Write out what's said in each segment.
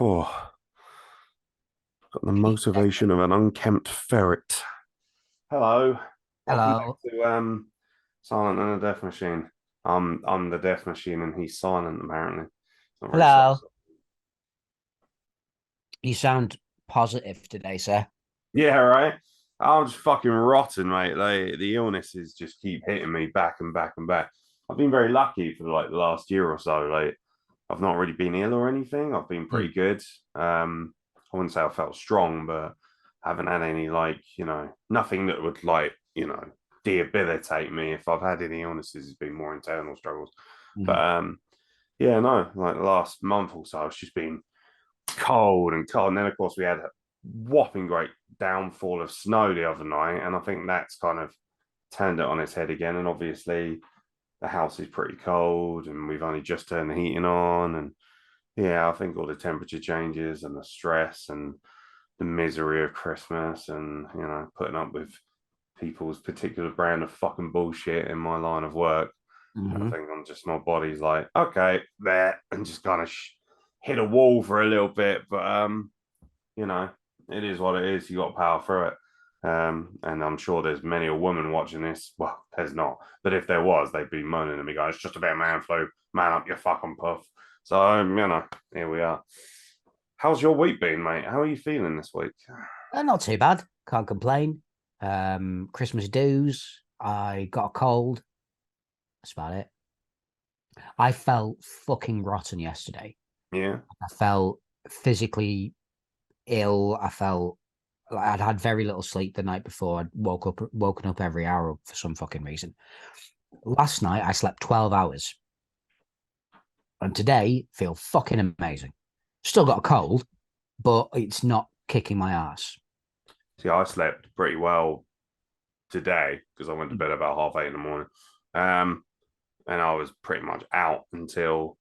Oh, got the motivation of an unkempt ferret. Hello, welcome back Hello. to Silent and the Death Machine. I'm the Death Machine, and he's silent. Apparently, it's not very Hello. social. You sound positive today, sir. Yeah, right. I'm just fucking rotten, mate. The illnesses just keep hitting me back and back and back. I've been very lucky for like the last year or so. Like, I've not really been ill or anything. I've been Hmm. pretty good. I wouldn't say I felt strong, but I haven't had any like, nothing that would like, debilitate me. If I've had any illnesses, it's been more internal struggles. But Hmm. yeah, no, like the last month or so, it's just been cold and cold. And then of course we had a whopping great downfall of snow the other night, and I think that's kind of turned it on its head again. And obviously the house is pretty cold, and we've only just turned the heating on, and yeah, I think all the temperature changes and the stress and the misery of Christmas, and putting up with people's particular brand of fucking bullshit in my line of work. I Hmm. think I'm just my body's like, okay, there, and just kind of hit a wall for a little bit. But you know, it is what it is. You got to power through it. And I'm sure there's many a woman watching this. Well, there's not, but if there was, they'd be moaning at me, going, "It's just a bit of man flu. Man up your fucking puff." So here we are. How's your week been, mate? How are you feeling this week? Not too bad. Can't complain. Christmas dues. I got a cold. That's about it. I felt fucking rotten yesterday. Yeah, I felt physically ill. I felt like I'd had very little sleep the night before. I'd woken up every hour for some fucking reason. Last night I slept 12 hours, and today feel fucking amazing. Still got a cold, but it's not kicking my ass. see, I slept pretty well today because I went to bed about 8:30 in the morning. Um, and I was pretty much out until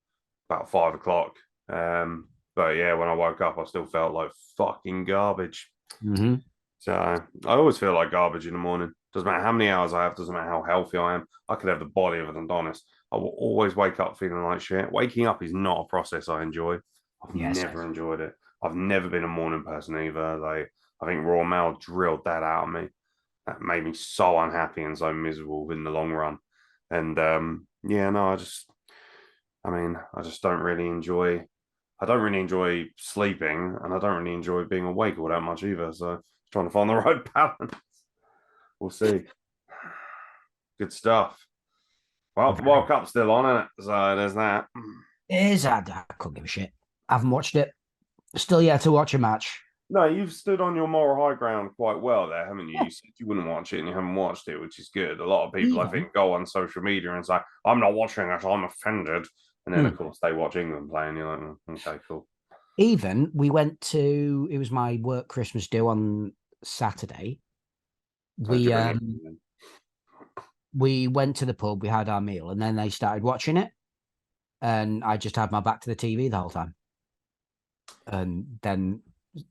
about 5 o'clock. But yeah, when I woke up, I still felt like fucking garbage. Mm-hmm. So I always feel like garbage in the morning. Doesn't matter how many hours I have, doesn't matter how healthy I am. I could have the body of an Adonis. I will always wake up feeling like shit. Waking up is not a process I enjoy. I've Yeah, never safe. enjoyed it. I've never been a morning person either. Like I think Raw Mail drilled that out of me. That made me so unhappy and so miserable in the long run. And yeah, no, I just don't really enjoy. I don't really enjoy sleeping, and I don't really enjoy being awake all that much either. So, trying to find the right balance. We'll see. Good stuff. Well, the World Very. Cup's still on, isn't it? So there's that. It is. I couldn't give a shit. I haven't watched it. Still yet to watch a match. No, you've stood on your moral high ground quite well there, haven't you? Yeah. You said you wouldn't watch it, and you haven't watched it, which is good. A lot of people, I Even. think, go on social media and say, "I'm not watching it. I'm offended," and then, of Hmm. course, they watch England play, and you're like, "Okay, cool." Even we went to. It was my work Christmas do on Saturday. So, do We you bring it? um we went to the pub. We had our meal, and then they started watching it, and I just had my back to the TV the whole time, and then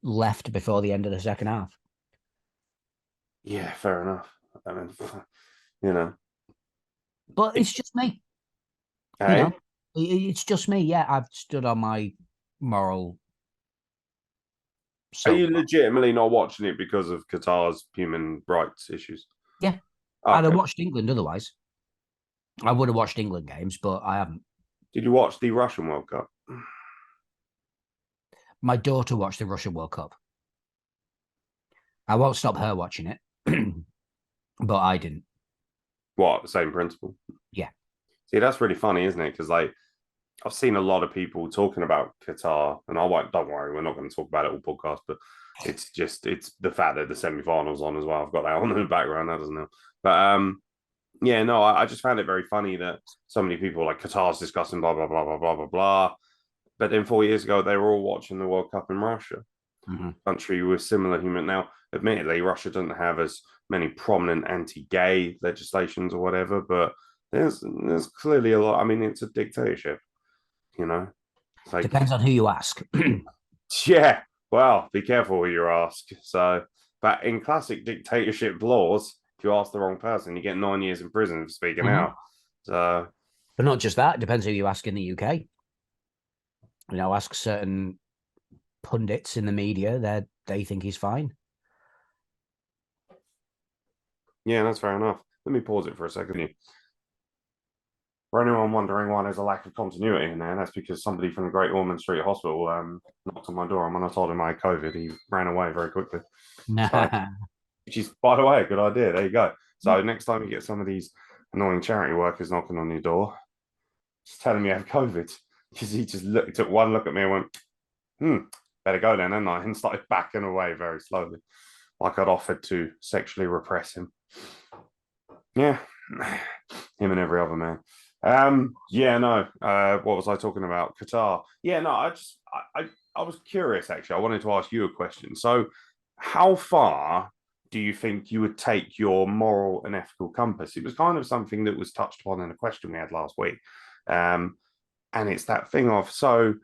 left before the end of the second half. Yeah, fair enough. I mean, you know, But it's just me. You know, hey, it's just me. Yeah, I've stood on my moral are you soapbox. legitimately not watching it because of Qatar's human rights issues? Yeah, I'd have Okay. watched England otherwise. I would have watched England games, but I haven't. Did you watch the Russian World Cup? My daughter watched the Russian World Cup. I won't stop her watching it, but I didn't. What, same principle? Yeah. See, that's really funny, isn't it? Because like I've seen a lot of people talking about Qatar, and I won't. Don't worry, we're not going to talk about it all podcast. But it's the fact that the semi-finals on as well. I've got that on in the background. That doesn't help. But yeah, no, I just found it very funny that so many people like Qatar's discussing blah blah blah blah blah blah blah. But then 4 years ago, they were all watching the World Cup in Russia, Mm-hmm. country with similar human. Now, admittedly, Russia doesn't have as many prominent anti-gay legislations or whatever, but there's clearly a lot. I mean, it's a dictatorship, you know. It's like, Depends on who you ask. yeah, well, be careful who you ask. So, but in classic dictatorship laws, if you ask the wrong person, you get 9 years in prison for speaking Mm-hmm. out. So, But not just that. Depends who you ask in the UK. Ask certain pundits in the media, they think he's fine. Yeah, that's fair enough. Let me pause it for a second. For anyone wondering why there's a lack of continuity in there, that's because somebody from the Great Ormond Street Hospital knocked on my door, and when I told him I had COVID, he ran away very quickly. So, which is, by the way, a good idea. There you go. So next time you get some of these annoying charity workers knocking on your door, just tell them you have COVID, because he just took one look at me and went, better go then, and and started backing away very slowly, like I'd offered to sexually repress him. Yeah, him and every other man. Yeah, no. What was I talking about? Qatar. Yeah, no. I was curious actually. I wanted to ask you a question. So, how far do you think you would take your moral and ethical compass? It was kind of something that was touched upon in a question we had last week. And it's that thing of, so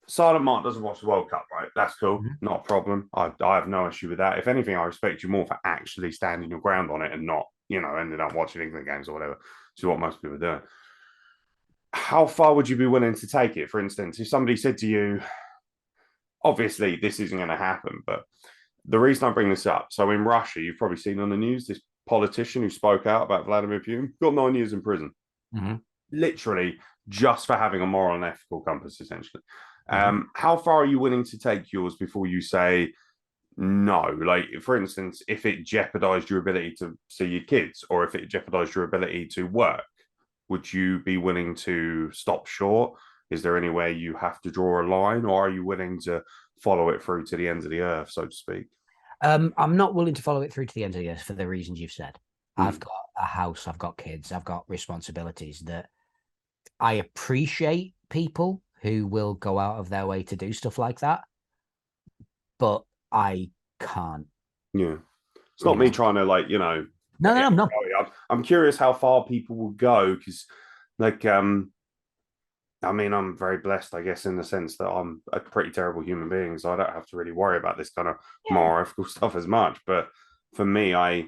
SilentMark doesn't watch the World Cup, right? That's cool. Not a problem. I have no issue with that. If anything, I respect you more for actually standing your ground on it and not, ended up watching England games or whatever, which is what most people are doing. How far would you be willing to take it? For instance, if somebody said to you, obviously this isn't going to happen, but the reason I bring this up, so in Russia, you've probably seen on the news, this politician who spoke out about Vladimir Putin got 9 years in prison. Literally just for having a moral and ethical compass, essentially. How far are you willing to take yours before you say no? Like, for instance, if it jeopardized your ability to see your kids, or if it jeopardized your ability to work, would you be willing to stop short? Is there anywhere you have to draw a line, or are you willing to follow it through to the ends of the earth, so to speak? I'm not willing to follow it through to the end of the earth for the reasons you've said. I've got a house, I've got kids, I've got responsibilities that I appreciate people who will go out of their way to do stuff like that, but I can't. Yeah. It's not me trying to, like, No, I'm not. I'm curious how far people will go, because, like, I mean, I'm very blessed, I guess, in the sense that I'm a pretty terrible human being, so I don't have to really worry about this kind of moral ethical stuff as much. But for me, I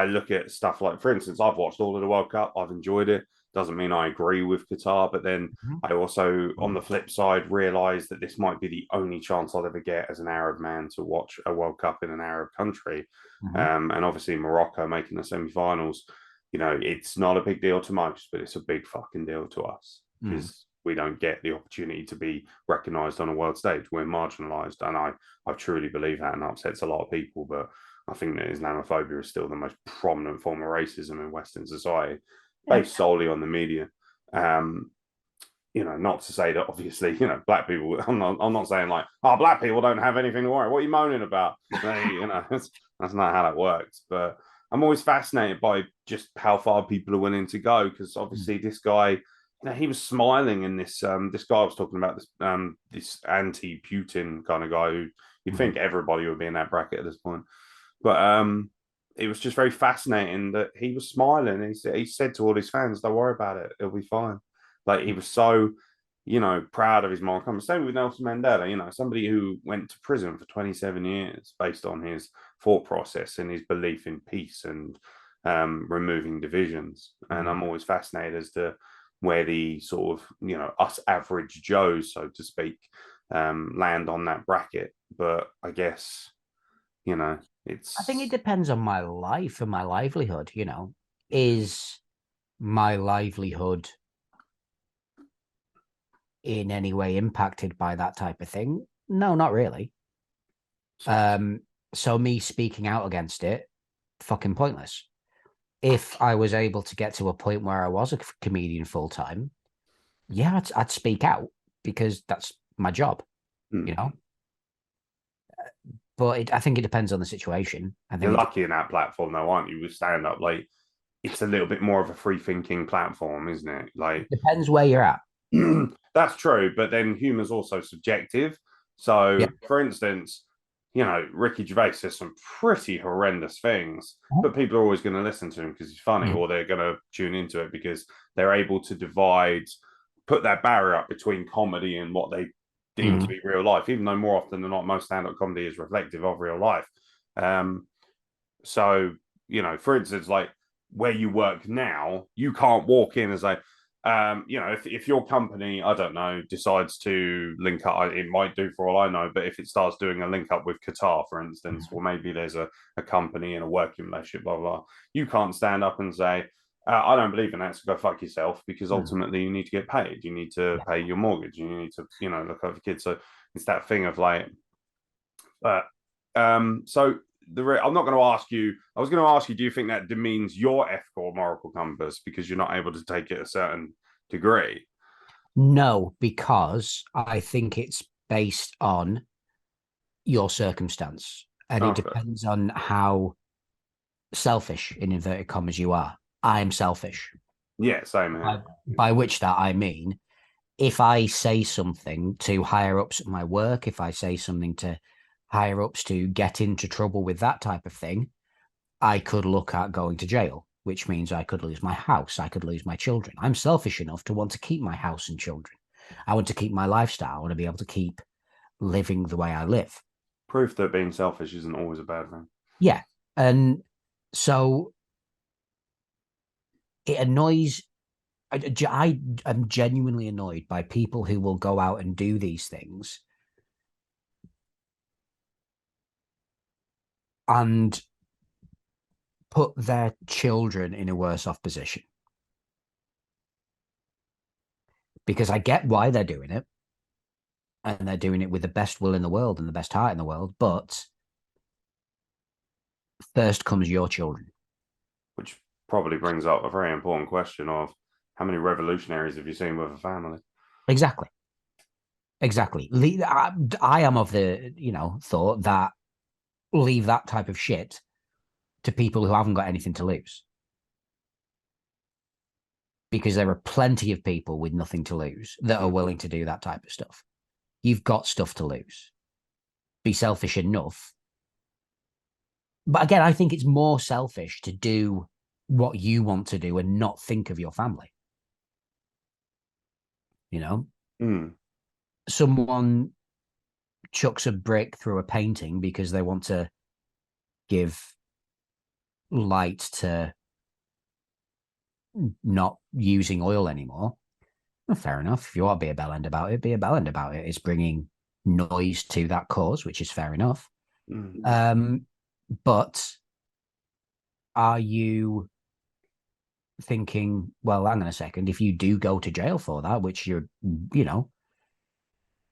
look at stuff like, for instance, I've watched all of the World Cup. I've enjoyed it. Doesn't mean I agree with Qatar, but then I also, on the flip side, realize that this might be the only chance I'll ever get as an Arab man to watch a World Cup in an Arab country. And obviously Morocco making the semi-finals, it's not a big deal to most, but it's a big fucking deal to us, because we don't get the opportunity to be recognized on a world stage. We're marginalized, and I truly believe that, and upsets a lot of people. But I think that Islamophobia is still the most prominent form of racism in Western society, based solely on the media. Not to say that obviously, black people, I'm not saying like, black people don't have anything to worry. What are you moaning about? That's not how that works. But I'm always fascinated by just how far people are willing to go, because obviously this guy, he was smiling in this this guy I was talking about, this anti-Putin kind of guy who you'd think everybody would be in that bracket at this point. But it was just very fascinating that he was smiling. He said to all his fans, "Don't worry about it; it'll be fine." Like, he was so, proud of his moral compass. Same with Nelson Mandela, somebody who went to prison for 27 years based on his thought process and his belief in peace and removing divisions. And I'm always fascinated as to where the sort of, us average Joes, so to speak, land on that bracket. But I guess, I think it depends on my life and my livelihood. Is my livelihood in any way impacted by that type of thing? No, not really. So me speaking out against it, fucking pointless. If I was able to get to a point where I was a comedian full time, yeah, I'd speak out, because that's my job, But I think it depends on the situation. I think you're lucky in that platform, though, aren't you? With stand up, like, it's a little bit more of a free thinking platform, isn't it? Like, it depends where you're at. That's true, but then humor's also subjective. So, for instance, Ricky Gervais says some pretty horrendous things, but people are always going to listen to him because he's funny, or they're going to tune into it because they're able to put that barrier up between comedy and what they deem to be real life, even though more often than not, most stand-up comedy is reflective of real life. So, for instance, like where you work now, you can't walk in and say, You know, if your company, I don't know, decides to link up, it might do for all I know, but if it starts doing a link up with Qatar, for instance, or maybe there's a company and a working relationship, blah, blah, blah, you can't stand up and say, I don't believe in that, so go fuck yourself, because ultimately you need to get paid. You need to pay your mortgage. You need to, you know, look over kids. So it's that thing of like, so I'm not going to ask you. I was going to ask you, do you think that demeans your ethical or moral compass because you're not able to take it a certain degree? No, because I think it's based on your circumstance, and it Okay. depends on how selfish, in inverted commas, you are. I'm selfish. Yeah, same By, here. by which that I mean, if I say something to higher ups at my work, if I say something to higher ups to get into trouble with that type of thing, I could look at going to jail, which means I could lose my house. I could lose my children. I'm selfish enough to want to keep my house and children. I want to keep my lifestyle. I want to be able to keep living the way I live. Proof that being selfish isn't always a bad thing. Yeah. And so it annoys. I am genuinely annoyed by people who will go out and do these things and put their children in a worse off position. Because I get why they're doing it, and they're doing it with the best will in the world and the best heart in the world, but first comes your children. Which probably brings up a very important question of how many revolutionaries have you seen with a family? Exactly. Exactly. I am of the, thought that leave that type of shit to people who haven't got anything to lose. Because there are plenty of people with nothing to lose that are willing to do that type of stuff. You've got stuff to lose. Be selfish enough. But again, I think it's more selfish to do what you want to do and not think of your family. You know, Mm. someone chucks a brick through a painting because they want to give light to not using oil anymore. Well, fair enough. If you want to be a bellend about it, be a bellend about it. It's bringing noise to that cause, which is fair enough. Mm. But are you thinking, well, hang on a second, if you do go to jail for that, which that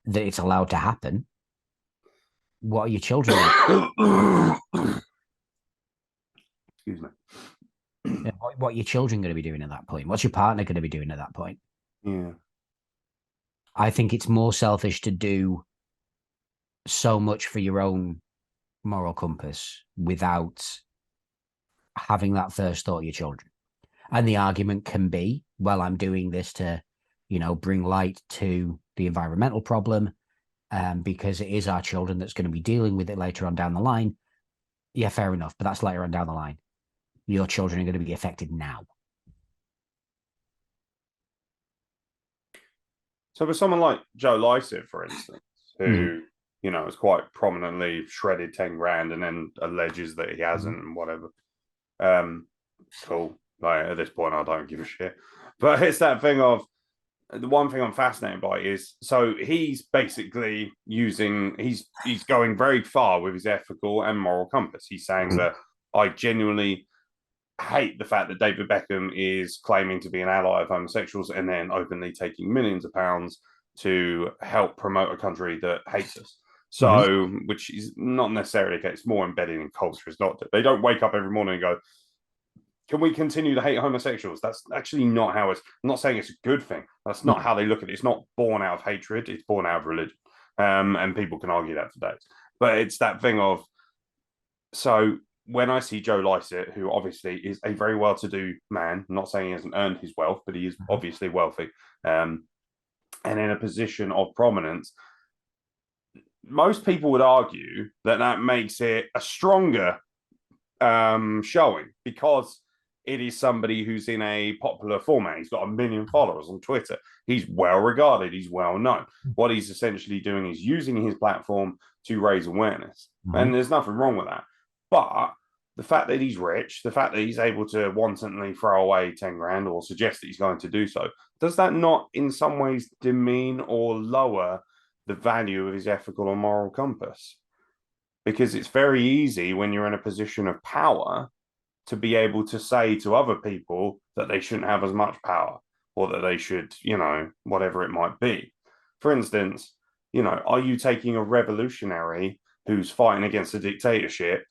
it's allowed to happen, what are your children going Excuse me. to what are your children going to be doing at that point? What's your partner going to be doing at that point? Yeah. I think it's more selfish to do so much for your own moral compass without having that first thought of your children. And the argument can be, well, I'm doing this to, bring light to the environmental problem, because it is our children that's going to be dealing with it later on down the line. Yeah, fair enough, but that's later on down the line. Your children are going to be affected now. So for someone like Joe Lycett, for instance, Mm. who, you know, is quite prominently shredded 10 grand and then alleges that he hasn't Mm. and whatever. Cool. Like at this point, I don't give a shit. But it's that thing of the one thing I'm fascinated by is so he's basically he's going very far with his ethical and moral compass. He's saying that I genuinely hate the fact that David Beckham is claiming to be an ally of homosexuals and then openly taking millions of pounds to help promote a country that hates us. Mm-hmm. So, which is not necessarily the case, more embedded in culture. It's not, they don't wake up every morning and go, can we continue to hate homosexuals? That's actually not how it's, I'm not saying it's a good thing. That's not how they look at it. It's not born out of hatred, it's born out of religion. And people can argue that for days. But it's that thing of, so when I see Joe Lycett, who obviously is a very well-to-do man, I'm not saying he hasn't earned his wealth, but he is obviously wealthy, and in a position of prominence, most people would argue that that makes it a stronger showing because it is somebody who's in a popular format. He's got 1 million followers on Twitter. He's well regarded. He's well known. What he's essentially doing is using his platform to raise awareness. Mm-hmm. And there's nothing wrong with that. But the fact that he's rich, the fact that he's able to wantonly throw away 10 grand or suggest that he's going to do so, does that not in some ways demean or lower the value of his ethical or moral compass? Because it's very easy when you're in a position of power to be able to say to other people that they shouldn't have as much power or that they should, whatever it might be. For instance, are you taking a revolutionary who's fighting against a dictatorship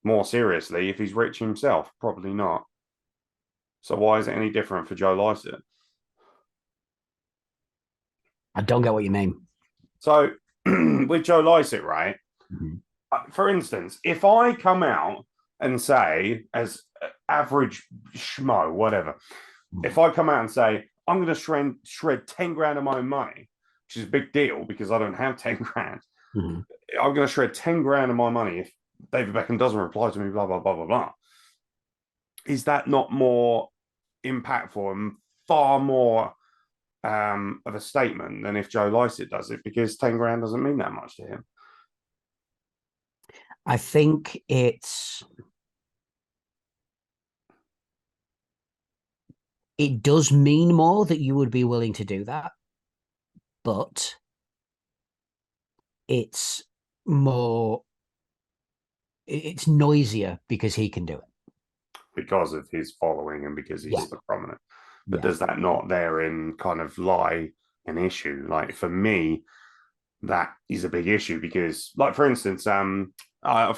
more seriously if he's rich himself? Probably not. So why is it any different for Joe Lycett? I don't get what you mean. So with Joe Lycett, right? Mm-hmm. For instance, if I come out and say, as average schmo, whatever, if I come out and say, I'm going to shred 10 grand of my own money, which is a big deal because I don't have 10 grand, I'm going to shred 10 grand of my money if David Beckham doesn't reply to me, blah, blah, blah, blah, blah. Is that not more impactful and far more of a statement than if Joe Lycett does it? Because 10 grand doesn't mean that much to him. I think it does mean more that you would be willing to do that, but it's noisier because he can do it. Because of his following and because he's so prominent. But does that not therein kind of lie an issue? Like for me, that is a big issue because, like for instance, I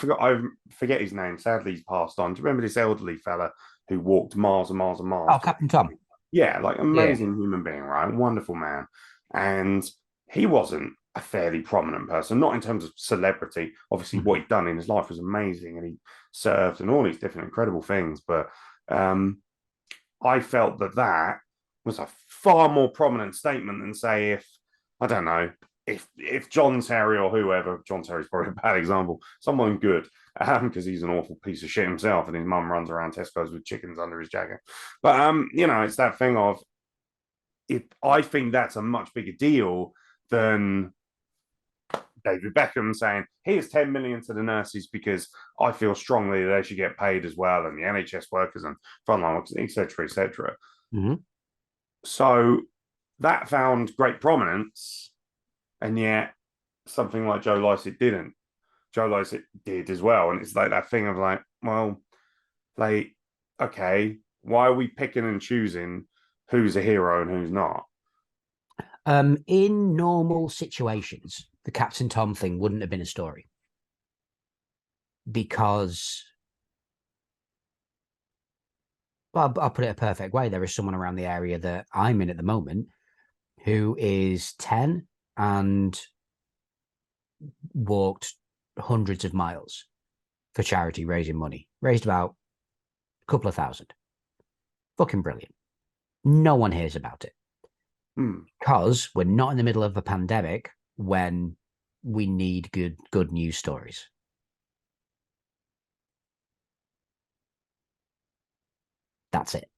forget his name. Sadly, he's passed on. Do you remember this elderly fella who walked miles and miles and miles? Oh, Captain Tom. Yeah, like amazing human being, right? Wonderful man. And he wasn't a fairly prominent person, not in terms of celebrity. Obviously, what he'd done in his life was amazing, and he served and all these different incredible things. But I felt that was a far more prominent statement than say if I don't know if John Terry or whoever. John Terry's probably a bad example. Someone good, because he's an awful piece of shit himself, and his mum runs around Tesco's with chickens under his jacket. But it's that thing of I think that's a much bigger deal than David Beckham saying, here's 10 million to the nurses because I feel strongly that they should get paid as well, and the NHS workers and frontline workers, etc., etc. So that found great prominence, and yet something like Joe Lycett didn't. Joe Lycett did as well, and it's like that thing of like, well, like, okay, why are we picking and choosing who's a hero and who's not? In normal situations, the Captain Tom thing wouldn't have been a story because, well, I'll put it a perfect way. There is someone around the area that I'm in at the moment who is 10 and walked hundreds of miles for charity, raising money. Raised about a couple of thousand. Fucking brilliant. No one hears about it. Because we're not in the middle of a pandemic when we need good news stories. That's it.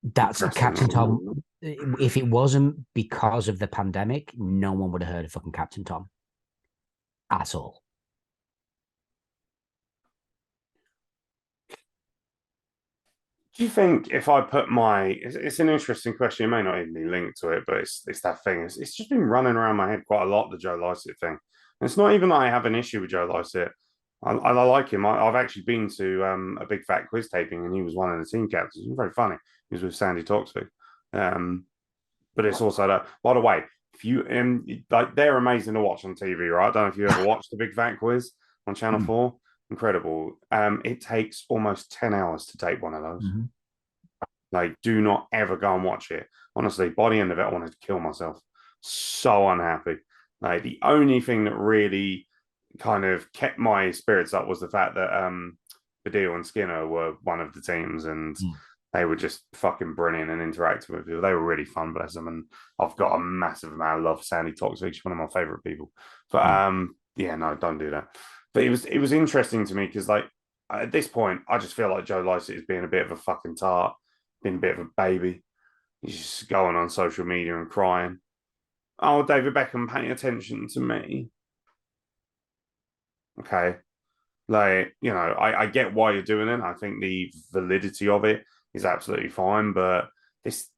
That's Captain Tom. If it wasn't because of the pandemic, no one would have heard of fucking Captain Tom at all. Do you think if I put it's an interesting question, it may not even be linked to it, but it's that thing. It's just been running around my head quite a lot, the Joe Lycett thing. And it's not even that I have an issue with Joe Lycett. I like him. I've actually been to a big fat quiz taping, and he was one of the team captains. It was very funny. He was with Sandy Toksvig. But it's also that, by the way, if you like, they're amazing to watch on TV, right? I don't know if you ever watched the big fat quiz on Channel 4. Incredible. It takes almost 10 hours to tape one of those. Like, do not ever go and watch it. Honestly, by the end of it, I wanted to kill myself. So unhappy. Like, the only thing that really kind of kept my spirits up was the fact that Badil and Skinner were one of the teams, and they were just fucking brilliant and interacting with people. They were really fun, bless them. And I've got a massive amount of love for Sandy Toksvig. She's one of my favorite people. But yeah, no, don't do that. But it was interesting to me because, like, at this point, I just feel like Joe Lycett is being a bit of a fucking tart, being a bit of a baby. He's just going on social media and crying. Oh, David Beckham, pay attention to me. Okay. Like, I get why you're doing it. I think the validity of it is absolutely fine, but this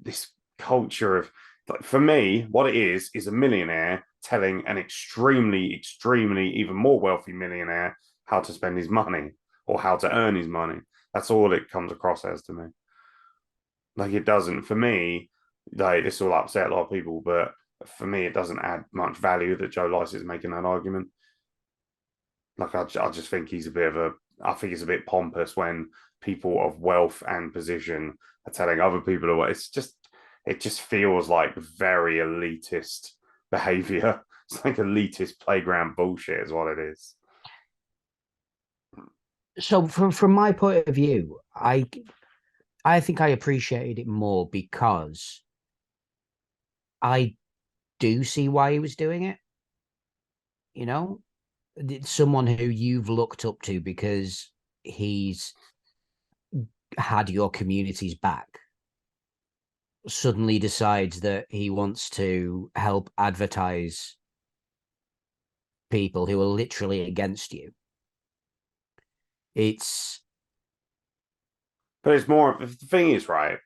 culture of, like, for me, what it is a millionaire telling an extremely, extremely even more wealthy millionaire how to spend his money or how to earn his money. That's all it comes across as to me. Like, it doesn't, for me, like, this will upset a lot of people, but for me, it doesn't add much value that Joe Lycett is making that argument. Like, I just think he's a bit of a, I think it's a bit pompous when people of wealth and position are telling other people what. It just feels like very elitist behavior. It's like elitist playground bullshit, is what it is. So from my point of view, I think I appreciated it more because I do see why he was doing it. You know, it's someone who you've looked up to because he's had your community's back suddenly decides that he wants to help advertise people who are literally against you. It's But it's more, the thing is, right?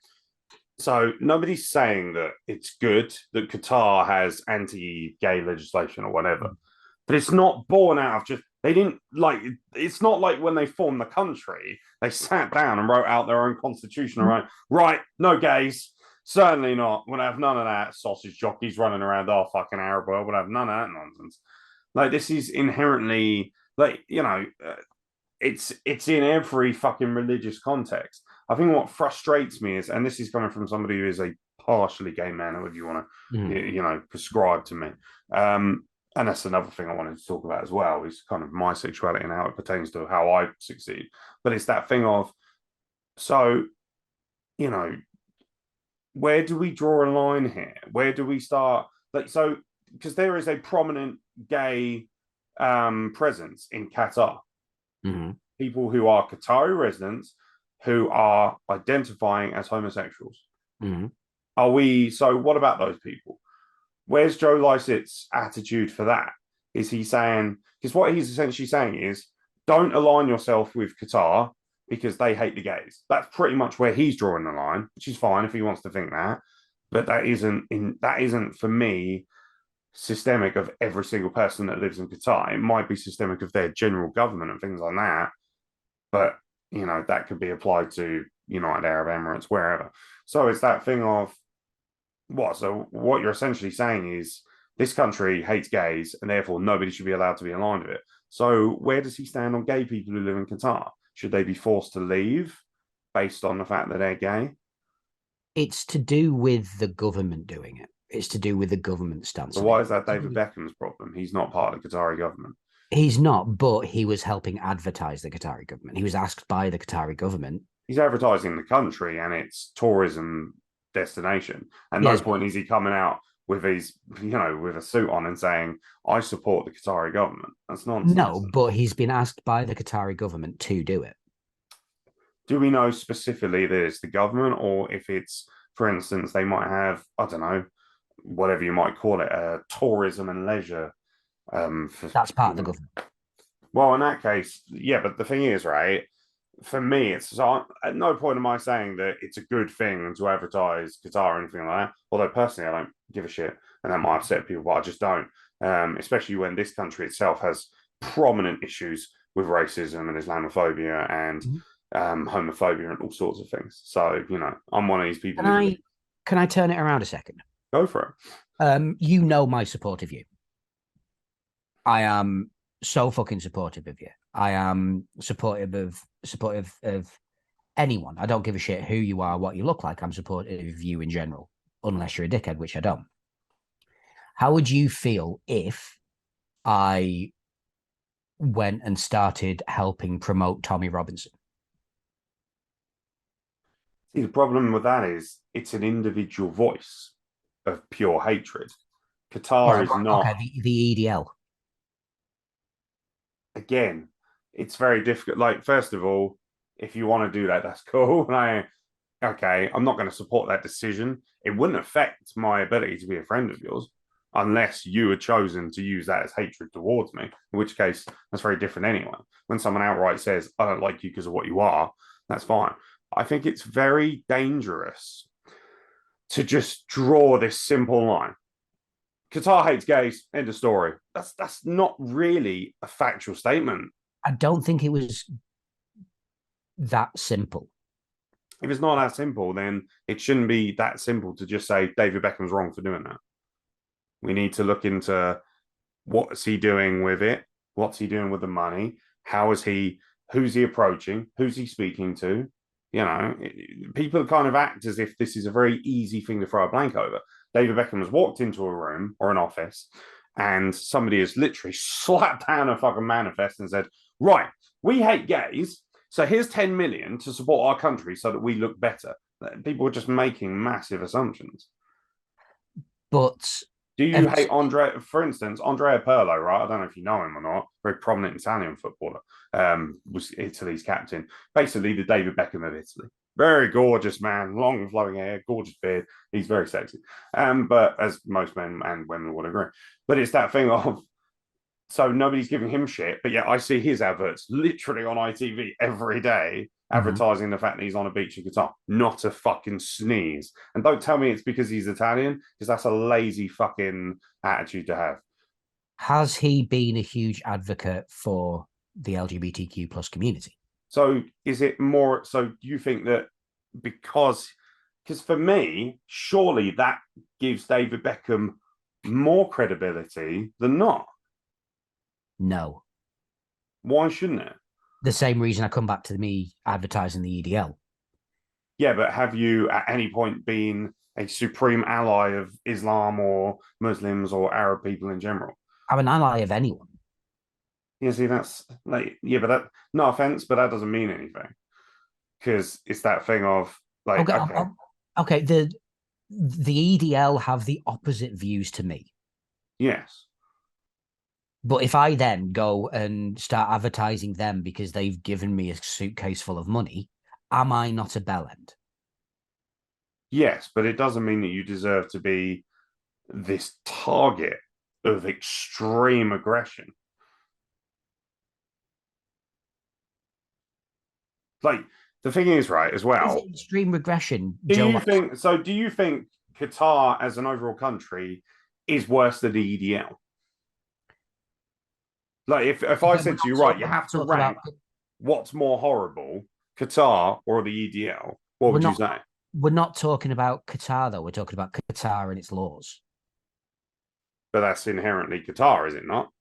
So nobody's saying that it's good that Qatar has anti-gay legislation or whatever, but it's not born out of just, they didn't, like, it's not like when they formed the country they sat down and wrote out their own constitution and right, no gays, certainly not, we'll have none of that sausage jockeys running around our fucking Arab world, we'll have none of that nonsense. Like, this is inherently, like, it's in every fucking religious context. I think what frustrates me is, and this is coming from somebody who is a partially gay man, or if you want to, prescribe to me. And that's another thing I wanted to talk about as well, is kind of my sexuality and how it pertains to how I succeed. But it's that thing of, so, you know, where do we draw a line here? Where do we start? Like, so, because there is a prominent gay presence in Qatar. mm-hmm. People who are Qatari residents who are identifying as homosexuals. Mm-hmm. Are we, so what about those people? Where's Joe Lycett's attitude for that? Is he saying, because what he's essentially saying is, don't align yourself with Qatar because they hate the gays. That's pretty much where he's drawing the line, which is fine if he wants to think that. But that isn't for me systemic of every single person that lives in Qatar. It might be systemic of their general government and things like that. But, that could be applied to United Arab Emirates, wherever. So it's that thing of, what? So what you're essentially saying is this country hates gays and therefore nobody should be allowed to be aligned with it. So where does he stand on gay people who live in Qatar? Should they be forced to leave based on the fact that they're gay? It's to do with the government doing it. It's to do with the government stance. So why is that David Beckham's problem? He's not part of the Qatari government. He's not, but he was helping advertise the Qatari government. He was asked by the Qatari government. He's advertising the country and its tourism destination. At no point is he coming out with his, with a suit on and saying, I support the Qatari government. That's nonsense. No, but he's been asked by the Qatari government to do it. Do we know specifically that it's the government, or if it's, for instance, they might have, I don't know, whatever you might call it, tourism and leisure. That's part of the government. Well, in that case, yeah, but the thing is, right, for me, it's, so at no point am I saying that it's a good thing to advertise Qatar or anything like that. Although personally, I don't give a shit, and that might upset people, but I just don't. Especially when this country itself has prominent issues with racism and Islamophobia and homophobia and all sorts of things. So, I'm one of these people. Can I turn it around a second? Go for it. You know my support of you. I am so fucking supportive of you. I am supportive of anyone. I don't give a shit who you are, what you look like. I'm supportive of you in general, unless you're a dickhead, which I don't. How would you feel if I went and started helping promote Tommy Robinson? See, the problem with that is it's an individual voice of pure hatred. Qatar is not. Okay, the EDL. Again, it's very difficult. Like, first of all, if you want to do that, that's cool. Okay, I'm not going to support that decision. It wouldn't affect my ability to be a friend of yours. unless you had chosen to use that as hatred towards me, in which case that's very different anyway. When someone outright says, I don't like you because of what you are, that's fine. I think it's very dangerous to just draw this simple line. Qatar hates gays, end of story. That's not really a factual statement. I don't think it was that simple. If it's not that simple, then it shouldn't be that simple to just say David Beckham's wrong for doing that. We need to look into what's he doing with it, what's he doing with the money, who's he approaching, who's he speaking to. You know, people kind of act as if this is a very easy thing to throw a blank over. David Beckham has walked into a room or an office and somebody has literally slapped down a fucking manifest and said, right, we hate gays, so here's 10 million to support our country so that we look better. People are just making massive assumptions. But do you hate Andrea, for instance, Andrea Pirlo, right? I don't know if you know him or not, very prominent Italian footballer, was Italy's captain, basically the David Beckham of Italy. Very gorgeous man, long flowing hair, gorgeous beard. He's very sexy. But as most men and women would agree. But it's that thing of, so nobody's giving him shit, but yet I see his adverts literally on ITV every day advertising the fact that he's on a beach in Qatar. Not a fucking sneeze. And don't tell me it's because he's Italian, because that's a lazy fucking attitude to have. Has he been a huge advocate for the LGBTQ plus community? So is it more, so do you think that because for me, surely that gives David Beckham more credibility than not? No. Why shouldn't it? The same reason I come back to me advertising the EDL. Yeah, but have you at any point been a supreme ally of Islam or Muslims or Arab people in general? I'm an ally of anyone. Yeah, see, that's like, yeah, but that, no offense, but that doesn't mean anything. Because it's that thing of like, okay, the EDL have the opposite views to me. Yes. But if I then go and start advertising them because they've given me a suitcase full of money, am I not a bellend? Yes, but it doesn't mean that you deserve to be this target of extreme aggression. Like, the thing is, right, as well. Is it extreme regression? Do you think Qatar as an overall country is worse than the EDL? Like, if I said to you, right, you have to rank what's more horrible, Qatar or the EDL, what would you say? We're not talking about Qatar, though. We're talking about Qatar and its laws. But that's inherently Qatar, is it not?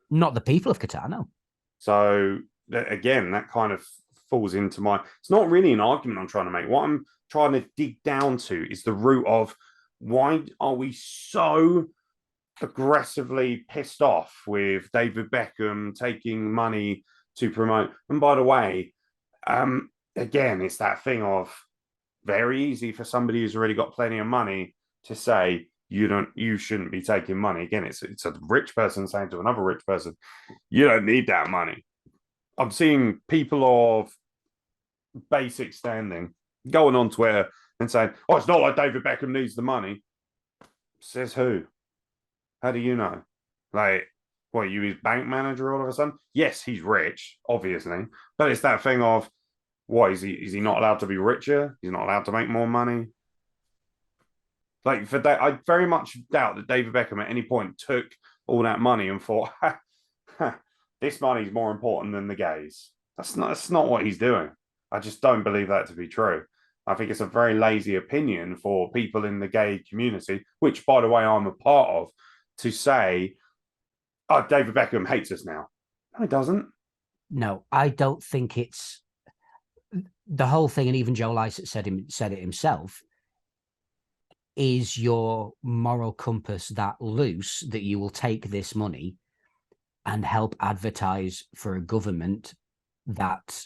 Not the people of Qatar, no. So, again, that kind of falls into my... It's not really an argument I'm trying to make. What I'm trying to dig down to is the root of why are we so aggressively pissed off with David Beckham taking money to promote. And by the way, again, it's that thing of very easy for somebody who's already got plenty of money to say you shouldn't be taking money. Again, it's a rich person saying to another rich person, you don't need that money. I'm seeing people of basic standing going on Twitter and saying, oh, it's not like David Beckham needs the money. Says who? How do you know? Like, what, you his bank manager all of a sudden? Yes, he's rich, obviously. But it's that thing of, what, is he not allowed to be richer? He's not allowed to make more money? Like, for that, I very much doubt that David Beckham at any point took all that money and thought, this money's more important than the gays. That's not what he's doing. I just don't believe that to be true. I think it's a very lazy opinion for people in the gay community, which, by the way, I'm a part of, to say, oh, David Beckham hates us now. No, he doesn't. No, I don't think it's the whole thing, and even Joe Lycett said it himself, is your moral compass that loose that you will take this money and help advertise for a government that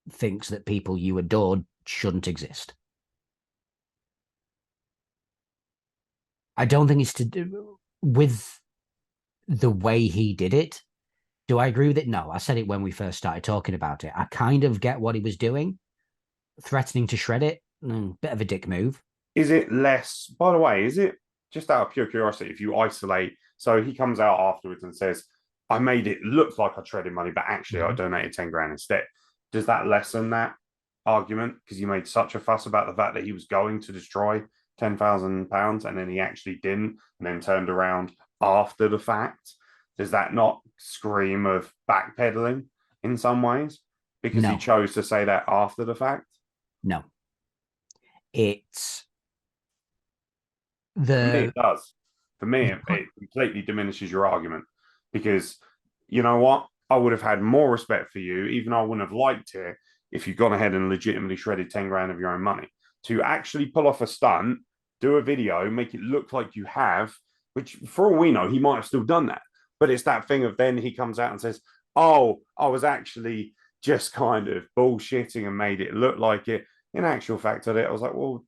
thinks that people you adored shouldn't exist? I don't think it's to do with the way he did it. Do I agree with it? No, I said it when we first started talking about it. I kind of get what he was doing, threatening to shred it. Bit of a dick move. Is it less, by the way, just out of pure curiosity, if you isolate, so he comes out afterwards and says, I made it look like I traded money, but actually I donated 10 grand instead. Does that lessen that argument? Because you made such a fuss about the fact that he was going to destroy £10,000 and then he actually didn't, and then turned around after the fact. Does that not scream of backpedaling in some ways? Because he chose to say that after the fact? No. It's For me, it does. For me, it completely diminishes your argument because you know what? I would have had more respect for you, even though I wouldn't have liked it if you'd gone ahead and legitimately shredded 10 grand of your own money. To actually pull off a stunt, do a video, make it look like you have, which for all we know, he might have still done that. But it's that thing of then he comes out and says, oh, I was actually just kind of bullshitting and made it look like it. In actual fact, I was like, well,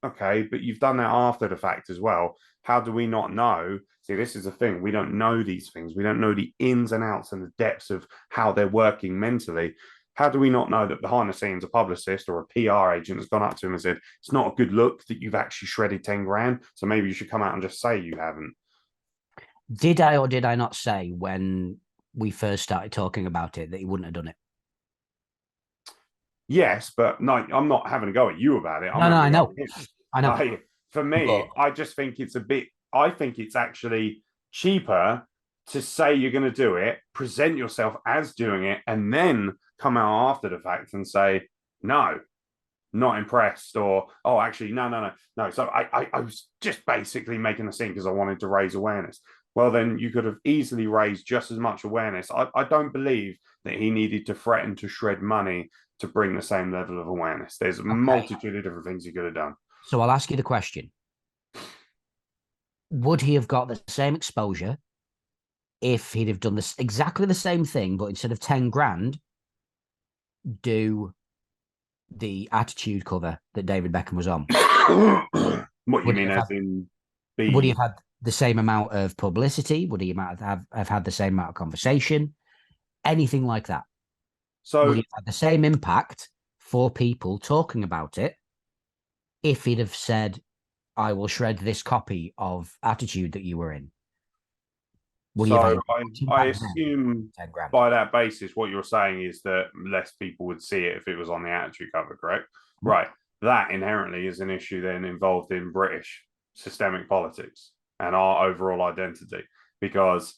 okay, but you've done that after the fact as well. How do we not know? See, this is the thing. We don't know these things. We don't know the ins and outs and the depths of how they're working mentally. How do we not know that behind the scenes, a publicist or a PR agent has gone up to him and said, it's not a good look that you've actually shredded 10 grand. So maybe you should come out and just say you haven't. Did I or did I not say when we first started talking about it that he wouldn't have done it? Yes, but no, I'm not having a go at you about it. I know. I know. Like, for me, I just think it's I think it's actually cheaper to say you're going to do it, present yourself as doing it, and then come out after the fact and say, no, not impressed, or, oh, actually, no. So I was just basically making a scene because I wanted to raise awareness. Well, then you could have easily raised just as much awareness. I don't believe that he needed to threaten to shred money to bring the same level of awareness. There's a multitude of different things he could have done. So I'll ask you the question. Would he have got the same exposure if he'd have done this exactly the same thing, but instead of 10 grand, do the Attitude cover that David Beckham was on? What you mean as in would he have had the same amount of publicity? Would he have had the same amount of conversation? Anything like that? So would he have had the same impact for people talking about it if he'd have said, I will shred this copy of Attitude that you were in? So I assume by that basis, what you're saying is that less people would see it if it was on the Attitude cover, correct? Mm-hmm. Right. That inherently is an issue then involved in British systemic politics and our overall identity. Because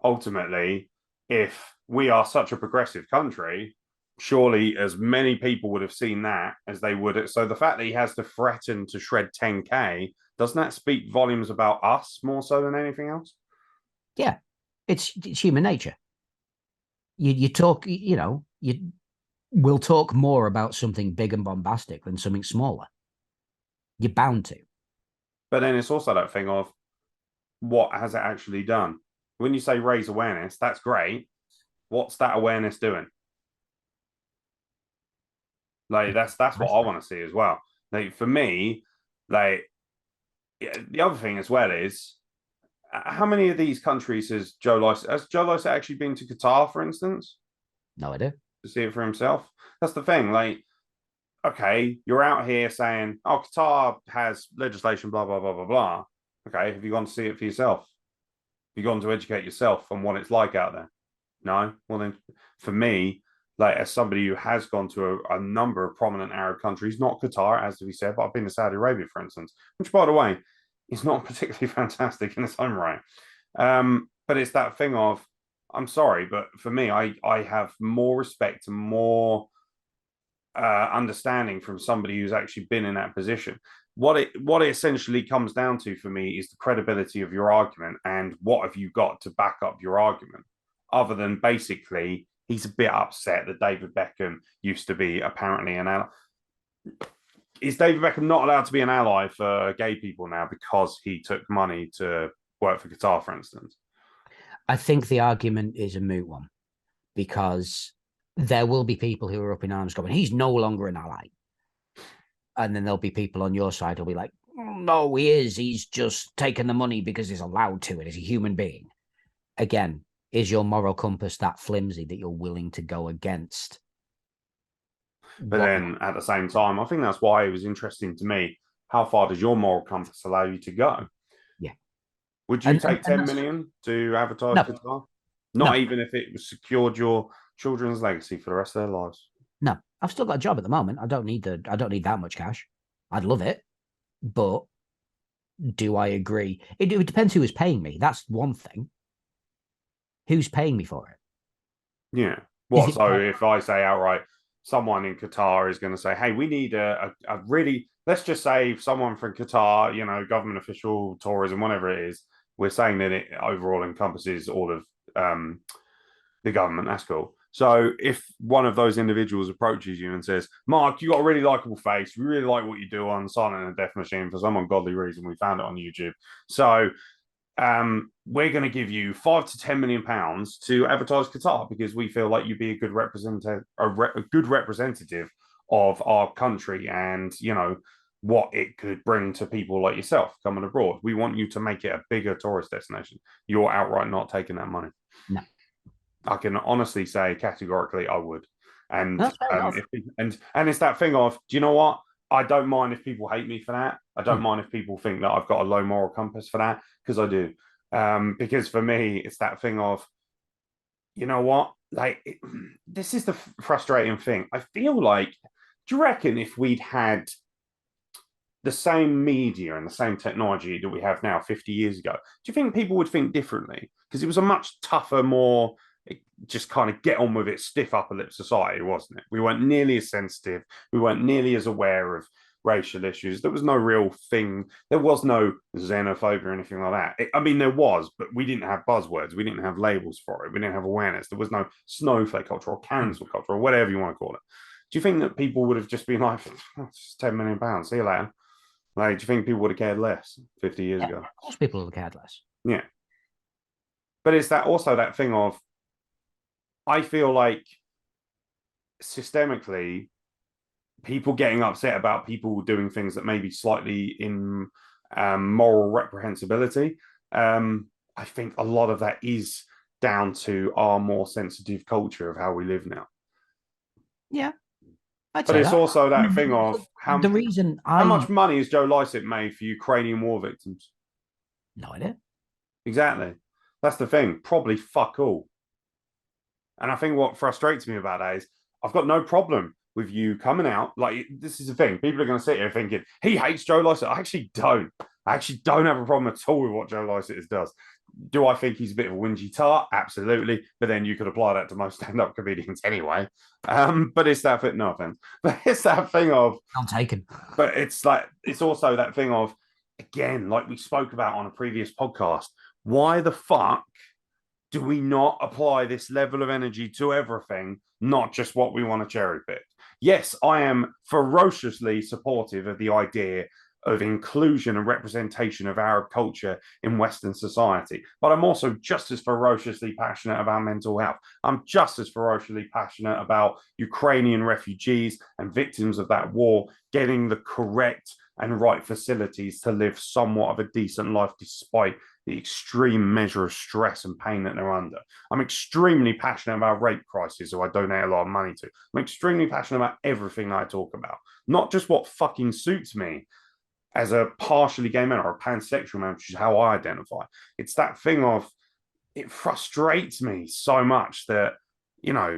ultimately, if we are such a progressive country, surely as many people would have seen that as they would. So the fact that he has to threaten to shred 10K, doesn't that speak volumes about us more so than anything else? Yeah, it's human nature. You talk, you will talk more about something big and bombastic than something smaller. You're bound to. But then it's also that thing of what has it actually done? When you say raise awareness, that's great. What's that awareness doing? Like that's what I want to see as well. Like for me, like the other thing as well is how many of these countries has Joe Lycett actually been to Qatar, for instance? No idea. To see it for himself. That's the thing. Like, okay, you're out here saying, oh, Qatar has legislation, blah, blah, blah, blah, blah. Okay, have you gone to see it for yourself? Have you gone to educate yourself on what it's like out there? No? Well, then for me, like as somebody who has gone to a number of prominent Arab countries, not Qatar, as to be said, but I've been to Saudi Arabia, for instance, which, by the way, is not particularly fantastic in its own right. But it's that thing of, I'm sorry, but for me, I have more respect and more understanding from somebody who's actually been in that position. What it essentially comes down to for me is the credibility of your argument and what have you got to back up your argument, other than basically he's a bit upset that David Beckham used to be apparently an ally. Is David Beckham not allowed to be an ally for gay people now because he took money to work for Qatar, for instance? I think the argument is a moot one because there will be people who are up in arms going, he's no longer an ally. And then there'll be people on your side who'll be like, no, he is. He's just taken the money because he's allowed to. It is a human being. Again, is your moral compass that flimsy that you're willing to go against? But then at the same time, I think that's why it was interesting to me. How far does your moral compass allow you to go? Would you take 10 million to advertise no, Qatar? Not no, even if it was secured your children's legacy for the rest of their lives. no. I've still got a job at the moment. I don't need that much cash. I'd love it, but do I agree? It depends who is paying me. That's one thing. Who's paying me for it? Yeah. Is What? it So if I say outright, someone in Qatar is going to say, "Hey, we need a really," let's just say someone from Qatar, government official, tourism, whatever it is. We're saying that it overall encompasses all of the government. That's cool. So if one of those individuals approaches you and says, "Mark, you got a really likable face. We really like what you do on Silent and Death Machine for some ungodly reason. We found it on YouTube. So we're going to give you £5 to £10 million to advertise Qatar because we feel like you'd be a good representative of our country and what it could bring to people like yourself coming abroad. We want you to make it a bigger tourist destination. You're outright not taking that money." No. I can honestly say categorically I would. And That's fair enough. and it's that thing of, do you know what? I don't mind if people hate me for that. I don't mind if people think that I've got a low moral compass for that, because I do. Because for me, it's that thing of, you know what? This is the frustrating thing. I feel like, do you reckon if we'd had the same media and the same technology that we have now 50 years ago, do you think people would think differently? Because it was a much tougher, more just kind of get on with it, stiff upper lip society, wasn't it? We weren't nearly as sensitive. We weren't nearly as aware of racial issues. There was no real thing. There was no xenophobia or anything like that. I mean, there was, but we didn't have buzzwords. We didn't have labels for it. We didn't have awareness. There was no snowflake culture or cancel culture or whatever you want to call it. Do you think that people would have just been like, oh, it's £10 million, see you later? Like, do you think people would have cared less 50 years ago? Of course, people would have cared less. Yeah. But it's that also that thing of, I feel like systemically, people getting upset about people doing things that may be slightly in moral reprehensibility. I think a lot of that is down to our more sensitive culture of how we live now. Yeah, I'd but say it's that. also that thing of the reason how much money has Joe Lycett made for Ukrainian war victims? No idea. Exactly. That's the thing. Probably fuck all. And I think what frustrates me about that is I've got no problem with you coming out. Like, this is the thing. People are going to sit here thinking, he hates Joe Lycett. I actually don't. I actually don't have a problem at all with what Joe Lycett does. Do I think he's a bit of a whingy tart? Absolutely. But then you could apply that to most stand-up comedians anyway. But it's that thing, no offense. But it's that thing of I'm taken. But it's like, it's also that thing of, again, like we spoke about on a previous podcast, why the fuck do we not apply this level of energy to everything, not just what we want to cherry pick? Yes, I am ferociously supportive of the idea of inclusion and representation of Arab culture in Western society, but I'm also just as ferociously passionate about mental health. I'm just as ferociously passionate about Ukrainian refugees and victims of that war getting the correct and right facilities to live somewhat of a decent life despite the extreme measure of stress and pain that they're under. I'm extremely passionate about rape crisis, who I donate a lot of money to. I'm extremely passionate about everything that I talk about, not just what fucking suits me as a partially gay man or a pansexual man, which is how I identify. It's that thing of, it frustrates me so much that,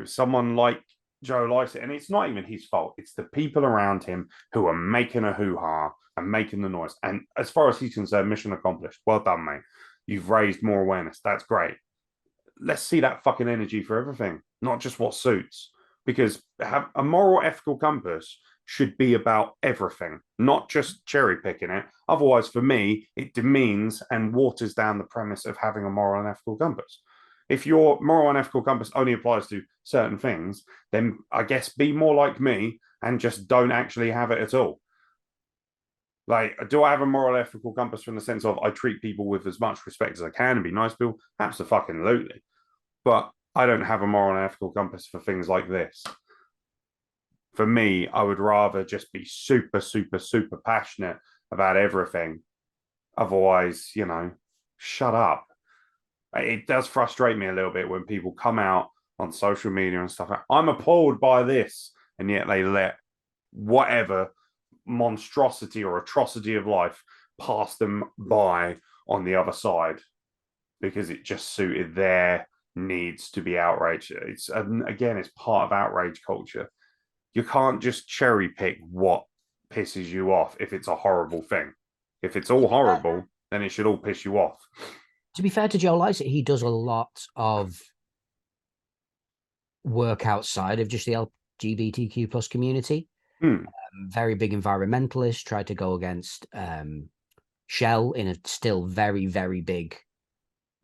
someone like Joe Lycett, and it's not even his fault, it's the people around him who are making a hoo-ha and making the noise. And as far as he's concerned, mission accomplished. Well done, mate. You've raised more awareness. That's great. Let's see that fucking energy for everything, not just what suits. Because have a moral, ethical compass should be about everything, not just cherry picking it. Otherwise, for me, it demeans and waters down the premise of having a moral and ethical compass. If your moral and ethical compass only applies to certain things, then I guess be more like me and just don't actually have it at all. Like, do I have a moral ethical compass from the sense of I treat people with as much respect as I can and be nice to people? Absolutely. But I don't have a moral and ethical compass for things like this. For me, I would rather just be super, super, super passionate about everything. Otherwise, shut up. It does frustrate me a little bit when people come out on social media and stuff. I'm appalled by this, and yet they let whatever monstrosity or atrocity of life pass them by on the other side because it just suited their needs to be outraged. It's again, it's part of outrage culture. You can't just cherry pick what pisses you off if it's a horrible thing. If it's all horrible, then it should all piss you off. To be fair to Joe Lycett, he does a lot of work outside of just the LGBTQ plus community. Very big environmentalist, tried to go against Shell in a still very, very big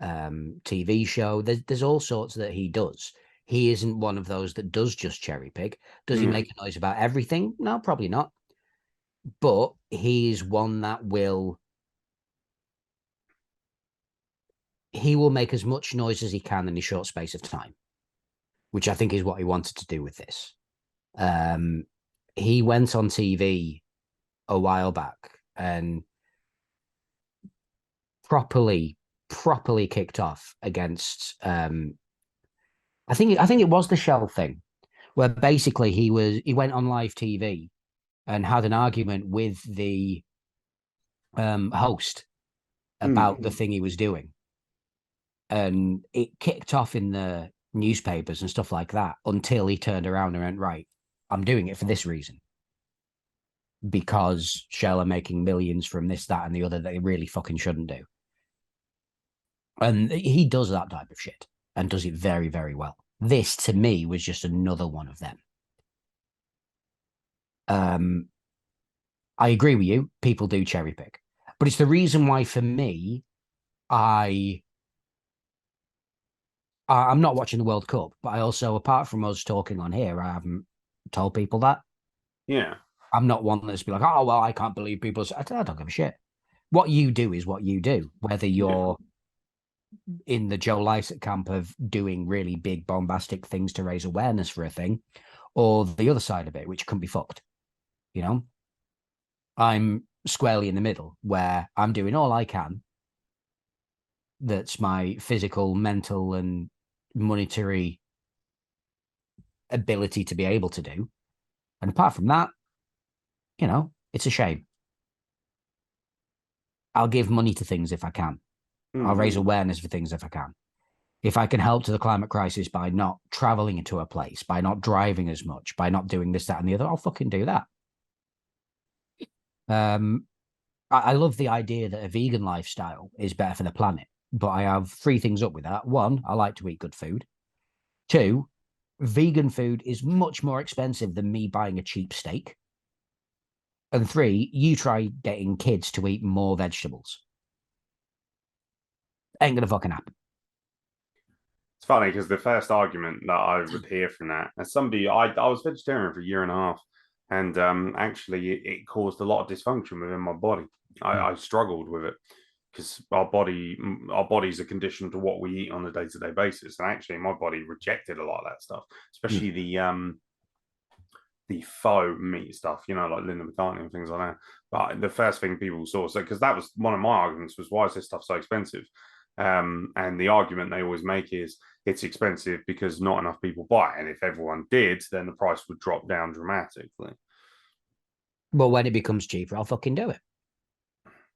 TV show. There's all sorts that he does. He isn't one of those that does just cherry pick. Does he make a noise about everything? No, probably not. But he's one that he will make as much noise as he can in a short space of time, which I think is what he wanted to do with this. He went on TV a while back and properly kicked off against I think it was the Shell thing, where basically he went on live TV and had an argument with the host about the thing he was doing. And it kicked off in the newspapers and stuff like that until he turned around and went, right, I'm doing it for this reason. Because Shell are making millions from this, that, and the other that they really fucking shouldn't do. And he does that type of shit and does it very, very well. This, to me, was just another one of them. I agree with you. People do cherry pick. But it's the reason why, for me, I'm not watching the World Cup, but I also, apart from us talking on here, I haven't told people that. Yeah. I'm not one that's be like, oh, well, I can't believe people. I don't give a shit. What you do is what you do, whether you're in the Joe Lycett camp of doing really big bombastic things to raise awareness for a thing, or the other side of it, which can be fucked. You know, I'm squarely in the middle where I'm doing all I can. That's my physical, mental, and monetary ability to be able to do. And apart from that, you know, it's a shame. I'll give money to things if I can. I'll raise awareness for things if I can. If I can help to the climate crisis by not traveling into a place, by not driving as much, by not doing this, that, and the other, I'll fucking do that. I love the idea that a vegan lifestyle is better for the planet, but I have three things up with that. One, I like to eat good food. Two, vegan food is much more expensive than me buying a cheap steak. And three, you try getting kids to eat more vegetables. Ain't gonna fucking happen. It's funny because the first argument that I would hear from that, as somebody, I was vegetarian for a year and a half, and actually it caused a lot of dysfunction within my body. I struggled with it because our bodies are conditioned to what we eat on a day-to-day basis, and actually my body rejected a lot of that stuff, especially the faux meat stuff, you know, like Linda McCartney and things like that. But the first thing people saw, so because that was one of my arguments, was why is this stuff so expensive? And the argument they always make is it's expensive because not enough people buy it. And if everyone did, then the price would drop down dramatically. Well, when it becomes cheaper, I'll fucking do it.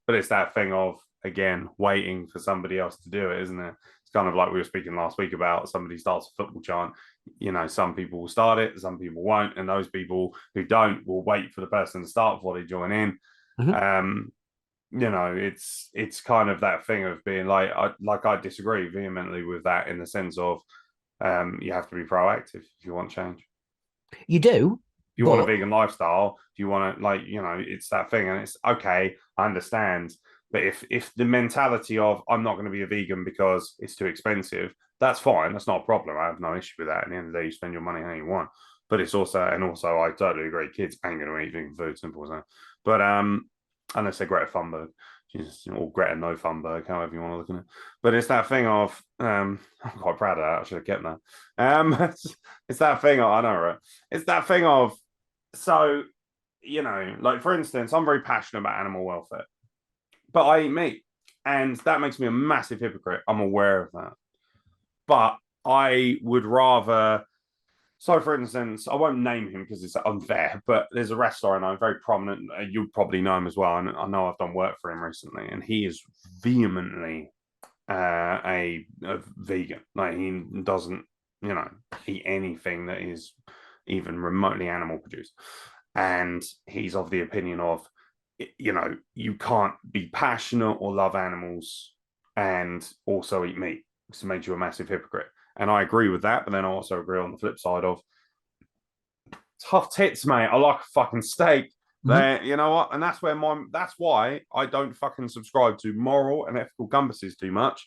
But it's that thing of, again, waiting for somebody else to do it, isn't it? It's kind of like we were speaking last week about somebody starts a football chant. You know, some people will start it, some people won't. And those people who don't will wait for the person to start before they join in. You know, it's kind of that thing of being like I disagree vehemently with that in the sense of you have to be proactive if you want change. You do. If you want a vegan lifestyle, if you want to, like, you know, it's that thing, and it's okay, I understand. But if the mentality of I'm not going to be a vegan because it's too expensive, that's fine. That's not a problem. I have no issue with that. At the end of the day, you spend your money how you want. But it's also, I totally agree. Kids ain't going to eat vegan food, simple as that. But unless they're Greta Thunberg, or Greta No Thunberg, however you want to look at it. But it's that thing of, I'm quite proud of that. I should have kept that. It's that thing of, I know, right? It's that thing of, so, you know, like for instance, I'm very passionate about animal welfare, but I eat meat, and that makes me a massive hypocrite. I'm aware of that. But I would rather So, for instance, I won't name him because it's unfair, but there's a wrestler I know, very prominent. You probably know him as well. And I know I've done work for him recently, and he is vehemently a vegan. Like he doesn't, eat anything that is even remotely animal produced. And he's of the opinion of, you can't be passionate or love animals and also eat meat. It makes you a massive hypocrite. And I agree with that, but then I also agree on the flip side of tough tits, mate. I like a fucking steak. There, you know what? And that's why I don't fucking subscribe to moral and ethical compasses too much,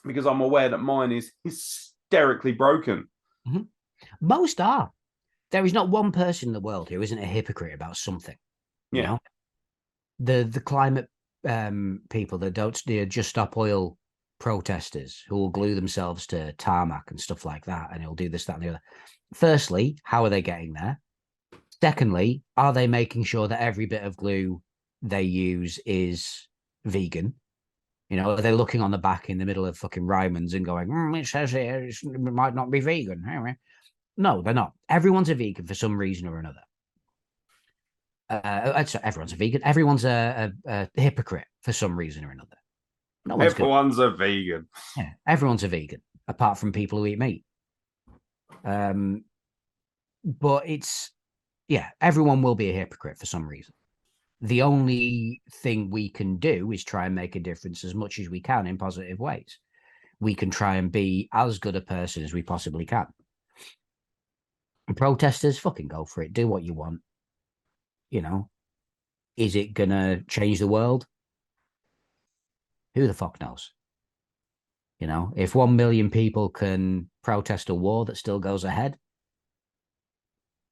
because I'm aware that mine is hysterically broken. Mm-hmm. Most are. There is not one person in the world who isn't a hypocrite about something. You know, the climate people that don't just stop oil protesters who will glue themselves to tarmac and stuff like that, and it'll do this, that, and the other. Firstly, how are they getting there? Secondly, are they making sure that every bit of glue they use is vegan? You know, are they looking on the back in the middle of fucking Ryman's and going, it says it might not be vegan? No, they're not. Everyone's a vegan for some reason or another. Everyone's a vegan. Everyone's a hypocrite for some reason or another. No one's everyone's a vegan. Yeah, everyone's a vegan, apart from people who eat meat. But everyone will be a hypocrite for some reason. The only thing we can do is try and make a difference as much as we can in positive ways. We can try and be as good a person as we possibly can. And protesters, fucking go for it. Do what you want. You know, is it gonna change the world? Who the fuck knows? You know, if 1 million people can protest a war that still goes ahead,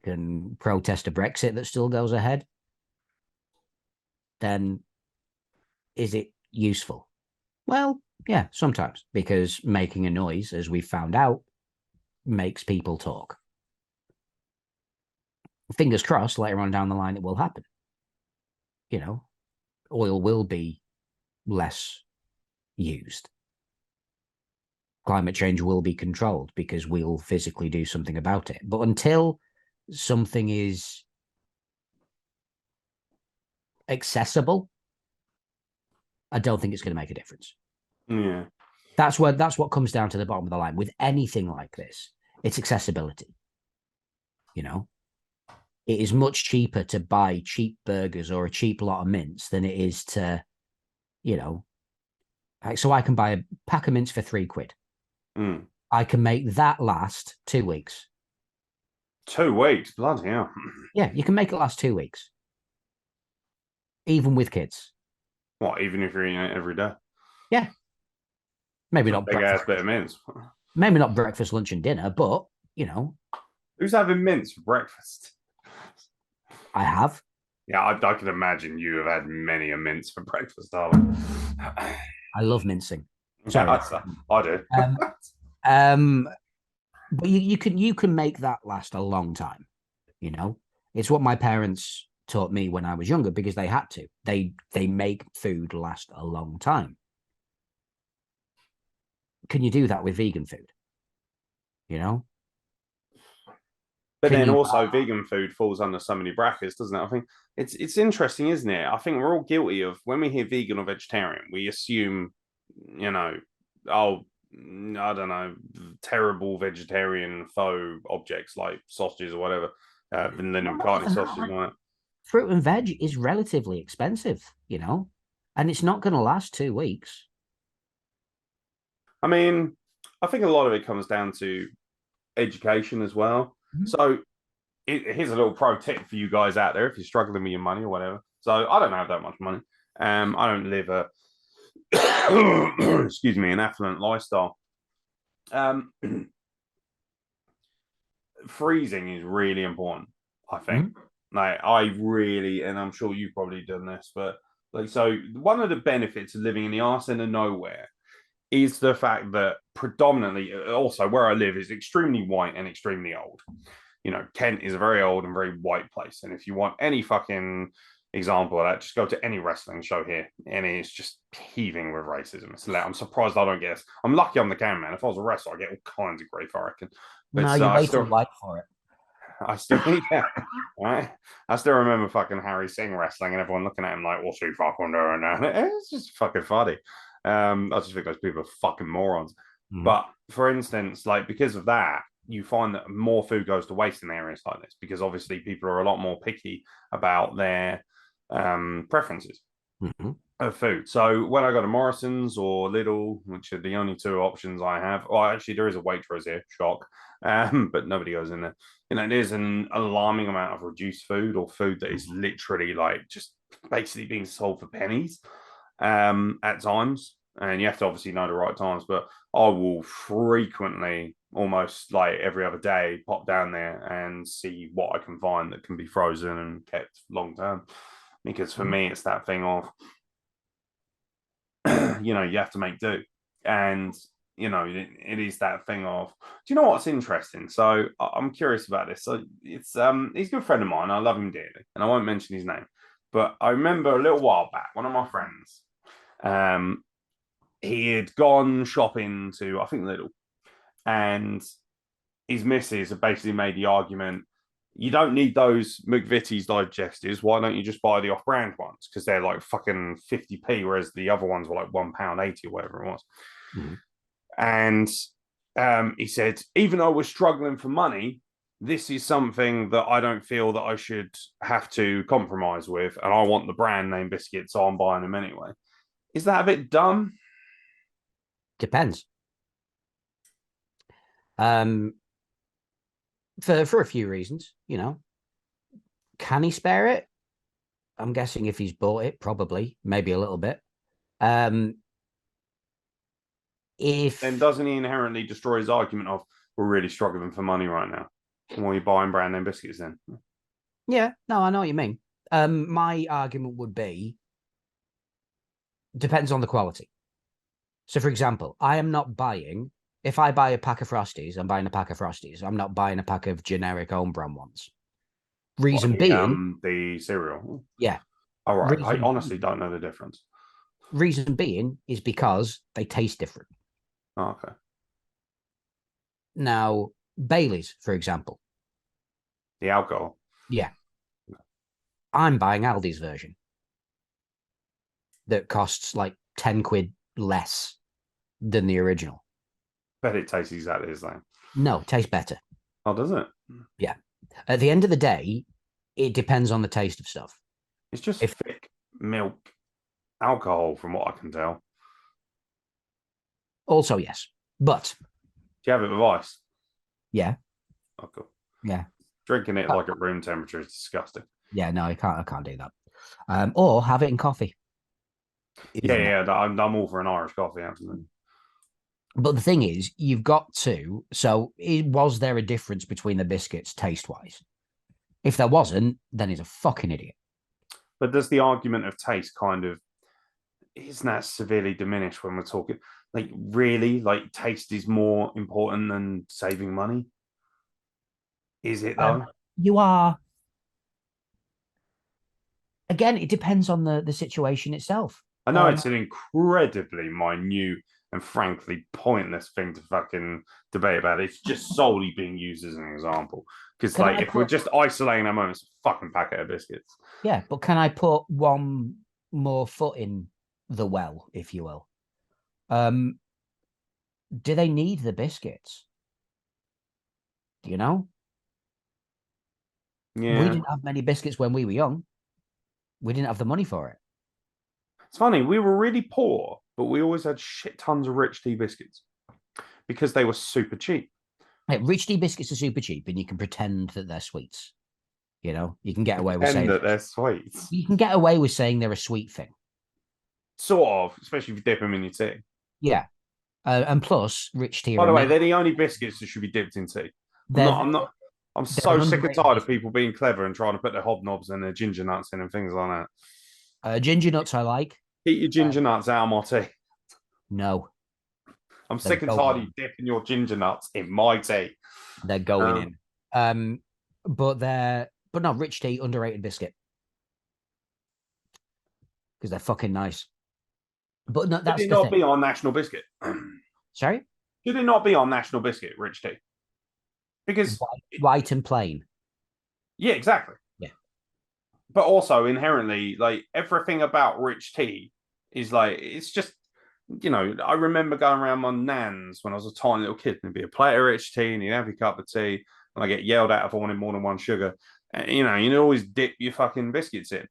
can protest a Brexit that still goes ahead, then is it useful? Well, yeah, sometimes, because making a noise, as we found out, makes people talk. Fingers crossed, later on down the line, it will happen. You know, oil will be less used. Climate change will be controlled because we'll physically do something about it. But until something is accessible, I don't think it's going to make a difference. Yeah. That's what comes down to the bottom of the line with anything like this. It's accessibility. You know, it is much cheaper to buy cheap burgers or a cheap lot of mints than it is to, so I can buy a pack of mints for £3. I can make that last 2 weeks. 2 weeks? Bloody hell. Yeah, you can make it last 2 weeks. Even with kids. What, even if you're eating it every day? Yeah. Maybe not big ass bit of mince. Maybe not breakfast, lunch, and dinner, but, Who's having mince for breakfast? I have. Yeah, I can imagine you have had many a mince for breakfast, darling. I love mincing. Sorry. I do. But you can make that last a long time. It's what my parents taught me when I was younger because they had to. They make food last a long time. Can you do that with vegan food? But then also vegan food falls under so many brackets, doesn't it? I think it's interesting, isn't it? I think we're all guilty of, when we hear vegan or vegetarian, we assume, I don't know, terrible vegetarian faux objects like sausages or whatever. And then carne sausage and all that. Fruit and veg is relatively expensive, and it's not going to last 2 weeks. I mean, I think a lot of it comes down to education as well. Mm-hmm. So here's a little pro tip for you guys out there if you're struggling with your money or whatever. So I don't have that much money. I don't live excuse me, an affluent lifestyle. Freezing is really important, I think. Mm-hmm. Like I really, and I'm sure you've probably done this, but so one of the benefits of living in the arse end of nowhere is the fact that predominantly, also where I live is extremely white and extremely old. Kent is a very old and very white place. And if you want any fucking example of that. Just go to any wrestling show here, and it's just heaving with racism. I'm surprised I don't get this. I'm lucky I'm the cameraman. If I was a wrestler, I get all kinds of grief, I reckon. But No, you're way too white for it. I still, yeah, right. I still remember fucking Harry Singh wrestling, and everyone looking at him like, "What's he fucking doing?" And it's just fucking funny. I just think those people are fucking morons. Mhm. But for instance, like because of that, you find that more food goes to waste in areas like this because obviously people are a lot more picky about their preferences Mhm. of food. So when I go to Morrison's or Lidl, which are the only two options I have, well, actually there is a Waitrose here, shock, but nobody goes in there. You know, there's an alarming amount of reduced food or food that is literally like just basically being sold for pennies at times. And you have to obviously know the right times, but I will frequently, almost like every other day, pop down there and see what I can find that can be frozen and kept long term. Because for me, it's that thing of, you know, you have to make do. And, you know, it is that thing of, do you know what's interesting? So I'm curious about this. So he's a good friend of mine. I love him dearly, and I won't mention his name. But I remember a little while back, one of my friends, um, he had gone shopping to, I think, Lidl, and his missus had basically made the argument, you don't need those McVitie's digestives. Why don't you just buy the off-brand ones? Because they're like fucking 50p, whereas the other ones were like £1.80 or whatever it was. Mhm. And he said, even though we're struggling for money, this is something that I don't feel that I should have to compromise with. And I want the brand name biscuits, so I'm buying them anyway. Is that a bit dumb? Depends. Um, for a few reasons, you know. Can he spare it? I'm guessing if he's bought it, probably, maybe a little bit. Um, Then if doesn't he inherently destroy his argument of we're really struggling for money right now? And why are you buying brand name biscuits then? Yeah, no, I know what you mean. My argument would be depends on the quality. So, for example, I am not buying. If I buy a pack of Frosties, I'm buying a pack of Frosties. I'm not buying a pack of generic home brand ones. What Reason being, the cereal? yeah. All right, I Reason honestly don't know the difference. reason being is because they taste different. Oh, okay. Now, Bailey's, for example, The alcohol. yeah, I'm buying Aldi's version that costs like 10 quid less than the original. Bet it tastes exactly the same. No, it tastes better. Oh, does it? Yeah. At the end of the day, it depends on the taste of stuff. It's just If thick milk alcohol, from what I can tell. also, yes. But Do you have it with ice? yeah, Oh, cool. yeah. Drinking it like at room temperature is disgusting. Yeah, no, I can't do that. Or have it in coffee. Yeah, Isn't it? yeah, I'm all for an Irish coffee, absolutely. But the thing is, you've got to. So, was there a difference between the biscuits taste wise? If there wasn't, then he's a fucking idiot. But does the argument of taste kind of isn't that severely diminished when we're talking like really like taste is more important than saving money? Is it Um, though? you are again. It depends on the situation itself. I know it's an incredibly minute and frankly pointless thing to fucking debate about. It's just solely being used as an example. Because Can like I if we're put? just isolating a moment, it's a fucking packet of biscuits. Yeah, but can I put one more foot in the well, if you will? Um, do they need the biscuits? Do you know? We Yeah. didn't have many biscuits when we were young. We didn't have the money for it. It's funny, we were really poor, but we always had shit tons of rich tea biscuits because they were super cheap. Like, rich tea biscuits are super cheap, and you can pretend that they're sweets. You know, you can get away with Pretend saying that they're sweet. you can get away with saying they're a sweet thing. Sort of, especially if you dip them in your tea. Yeah, and plus, rich tea By are the way, amazing. they're the only biscuits that should be dipped in tea. I'm They're not. I'm not. I'm they're so an sick and underrated tired of biscuit. people being clever and trying to put their hobnobs and their ginger nuts in and things like that. Ginger nuts, I like. Keep your Uh, ginger nuts out of my tea. no, I'm they're sick and tired going of in. you dipping your ginger nuts in my tea. They're going Um, in. But no, rich tea underrated biscuit. because they're fucking nice. But no, Should that's it the not thing. be on National Biscuit? Sorry, Should it not be on National Biscuit, rich tea? Because, white and plain. yeah, exactly. Yeah. But also inherently, like everything about rich tea is like it's just I remember going around my nan's when I was a tiny little kid, and there'd be a plate of rich tea, and you'd have your cup of tea, and I get yelled at if I wanted more than one sugar. And, you'd always dip your fucking biscuits in.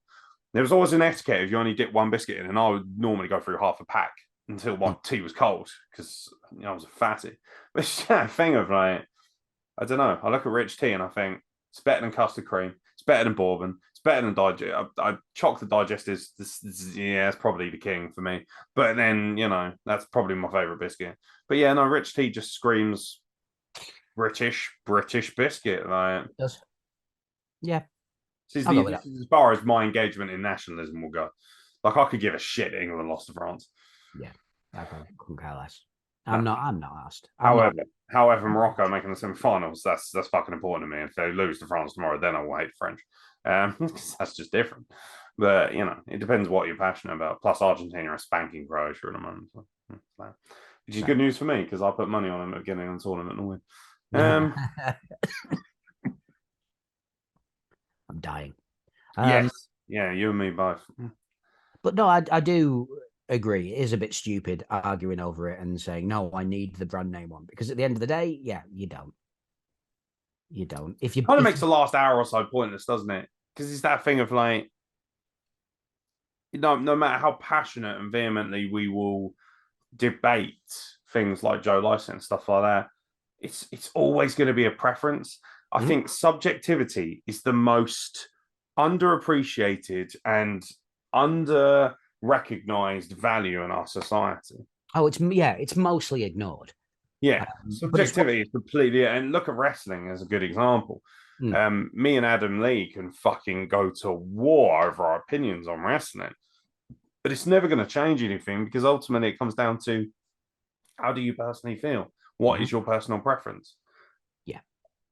There was always an etiquette if you only dip one biscuit in, and I would normally go through half a pack until my tea was cold because I was a fatty. But it's that thing of like, I don't know. I look at rich tea and I think it's better than custard cream. It's better than bourbon. It's better than digest. Chocolate digest is yeah, it's probably the king for me. But then that's probably my favorite biscuit. But yeah, no, rich tea just screams British biscuit. Like It does. Yeah, this I'll go with that. is as far as my engagement in nationalism will go. Like I could give a shit England lost to France. Yeah, I couldn't care less. No. I'm not asked. However, Morocco making the semi-finals, that's fucking important to me. If they lose to France tomorrow, then I will hate French. That's just different. But it depends what you're passionate about. Plus, Argentina are spanking Croatia at the moment, which is good news for me because I put money on them at getting on the tournament and win. I'm dying. Yes, yeah, you and me both. But no, I do agree. It is a bit stupid arguing over it and saying, no, I need the brand name one. Because at the end of the day, yeah, you don't. You don't. If you kind of makes the last hour or so pointless, doesn't it? Because it's that thing of like, no matter how passionate and vehemently we will debate things like Joe Lycett and stuff like that, it's always going to be a preference. I think subjectivity is the most underappreciated and under recognized value in our society. Oh, it's mostly ignored. Yeah, subjectivity is completely. And look at wrestling as a good example. Me and Adam Lee can fucking go to war over our opinions on wrestling, but it's never going to change anything because ultimately it comes down to how do you personally feel? What is your personal preference? Yeah.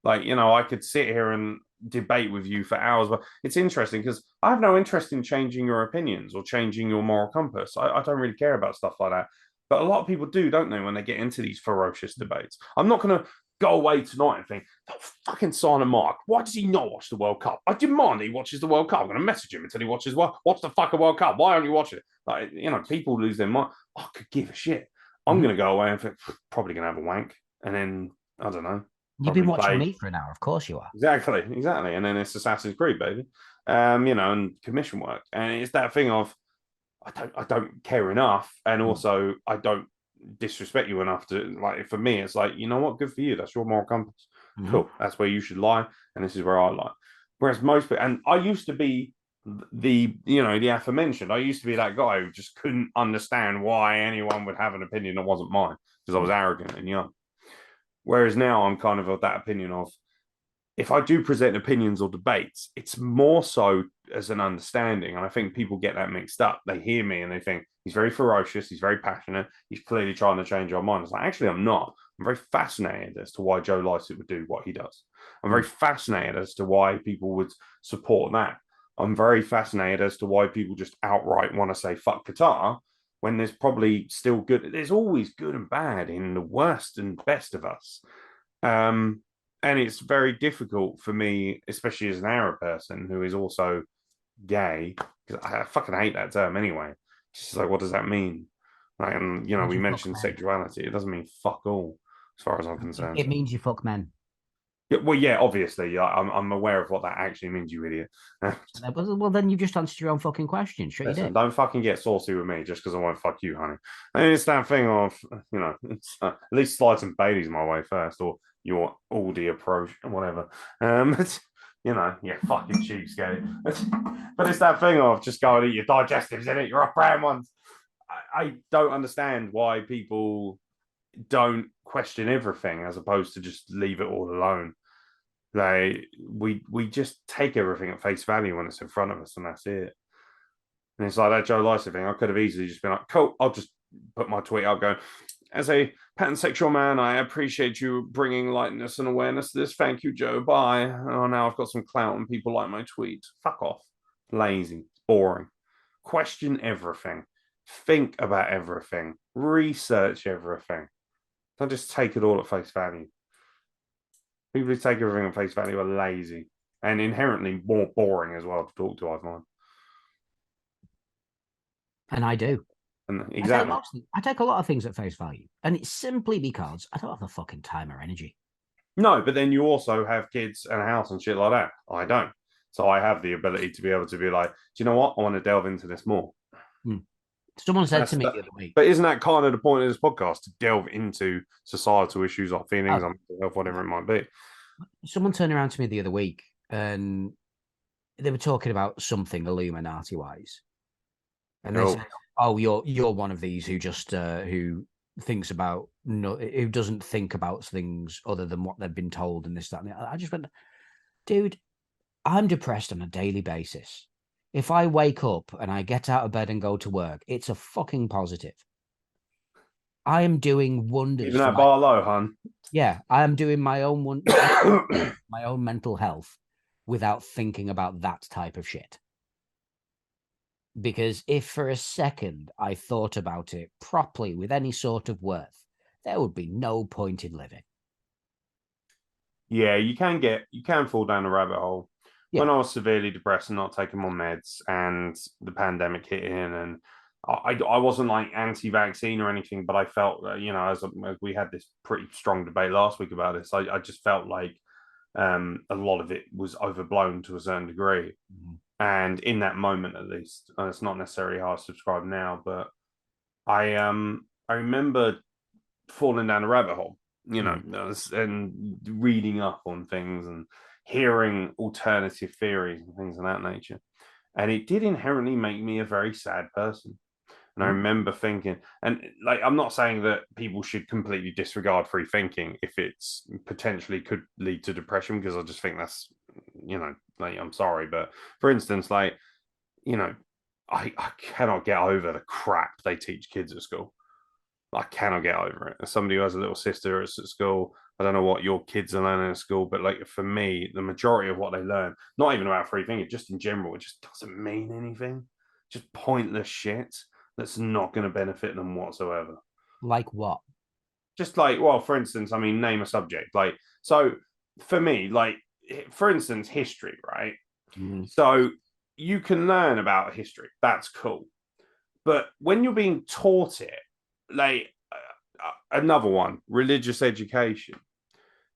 Like, I could sit here and debate with you for hours, but it's interesting because I have no interest in changing your opinions or changing your moral compass. I don't really care about stuff like that. But a lot of people do, don't they, when they get into these ferocious debates? I'm not going to go away tonight and think, oh, fucking SilentMark, why does he not watch the World Cup? I demand he watches the World Cup. I'm going to message him until he watches watch the fucking World Cup. Why aren't you watching it? Like, people lose their mind. I could give a shit. I'm going to go away and think, probably going to have a wank. And then, I don't know. You've been watching me for an hour. Of course you are. Exactly. And then it's Assassin's Creed, baby. And commission work. And it's that thing of, I don't care enough. And also, I don't disrespect you enough to, like, for me, it's like, you know what? Good for you. That's your moral compass. Cool. That's where you should lie. And this is where I lie. Whereas most people, and I used to be the aforementioned, I used to be that guy who just couldn't understand why anyone would have an opinion that wasn't mine because I was arrogant and young. Whereas now I'm kind of that opinion of, if I do present opinions or debates, it's more so as an understanding. And I think people get that mixed up. They hear me and they think he's very ferocious, he's very passionate, he's clearly trying to change our minds. It's like, actually, I'm not. I'm very fascinated as to why Joe Lycett would do what he does. I'm very fascinated as to why people would support that. I'm very fascinated as to why people just outright want to say fuck Qatar when there's probably still good. There's always good and bad in the worst and best of us. And it's very difficult for me, especially as an Arab person who is also gay, because I fucking hate that term anyway. It's just like, what does that mean? Like, and we mentioned sexuality. It doesn't mean fuck all, as far as I'm concerned. It means you fuck men. Yeah, well, yeah, obviously, I'm aware of what that actually means, you idiot. Well, then you just answered your own fucking question. Sure, Listen, you did. don't fucking get saucy with me just because I won't fuck you, honey. And it's that thing of, at least slide some Baileys my way first, or your Aldi approach, whatever. Yeah, fucking cheapskate. But it's that thing of just go and eat your digestives in it, your off-brand ones. I don't understand why people don't question everything as opposed to just leave it all alone. We just take everything at face value when it's in front of us, and that's it. And it's like that Joe Lycett thing. I could have easily just been like, cool, I'll just put my tweet up going, as a pansexual man, I appreciate you bringing lightness and awareness to this. Thank you, Joe. Bye. Oh, now I've got some clout and people like my tweet. Fuck off. Lazy. Boring. question everything, think about everything, research everything. Don't just take it all at face value. People who take everything at face value are lazy and inherently more boring as well to talk to, I find. And I do. And exactly. I take a lot of things at face value, and it's simply because I don't have the fucking time or energy. No, but then you also have kids and a house and shit like that. I don't. So I have the ability to be able to be like, do you know what? I want to delve into this more. Someone said to me the other week. But isn't that kind of the point of this podcast, to delve into societal issues like feelings, mental health, whatever it might be? Someone turned around to me the other week and they were talking about something Illuminati wise. And they said, "Oh, you're one of these who just who thinks about who doesn't think about things other than what they've been told and this, that, and the other." I just went, dude, I'm depressed on a daily basis. If I wake up and I get out of bed and go to work, it's a fucking positive. I am doing wonders. Even at bar low, hun. Yeah, I am doing my own my own mental health without thinking about that type of shit. Because if for a second I thought about it properly with any sort of worth, there would be no point in living. Yeah, you can fall down a rabbit hole. Yeah. When I was severely depressed and not taking my meds and the pandemic hit in, and I wasn't like anti-vaccine or anything, but I felt that, you know, as we had this pretty strong debate last week about this, I just felt like a lot of it was overblown to a certain degree. Mm-hmm. And in that moment, at least, it's not necessarily how I subscribe now, but I remember falling down a rabbit hole, you know, and reading up on things and hearing alternative theories and things of that nature. And it did inherently make me a very sad person. And I remember thinking, and like, I'm not saying that people should completely disregard free thinking if it's potentially could lead to depression, because I just think that's, you know, like, I'm sorry. But for instance, like, you know, I cannot get over the crap they teach kids at school. I cannot get over it. As somebody who has a little sister at school, I don't know what your kids are learning at school, but like for me, the majority of what they learn, not even about free thinking, just in general, it just doesn't mean anything. Just pointless shit that's not going to benefit them whatsoever. Like what? Just like, well, for instance, I mean, name a subject. Like, so for me, like, for instance, history, right? Mm-hmm. So you can learn about history. That's cool. But when you're being taught it, like another one, religious education,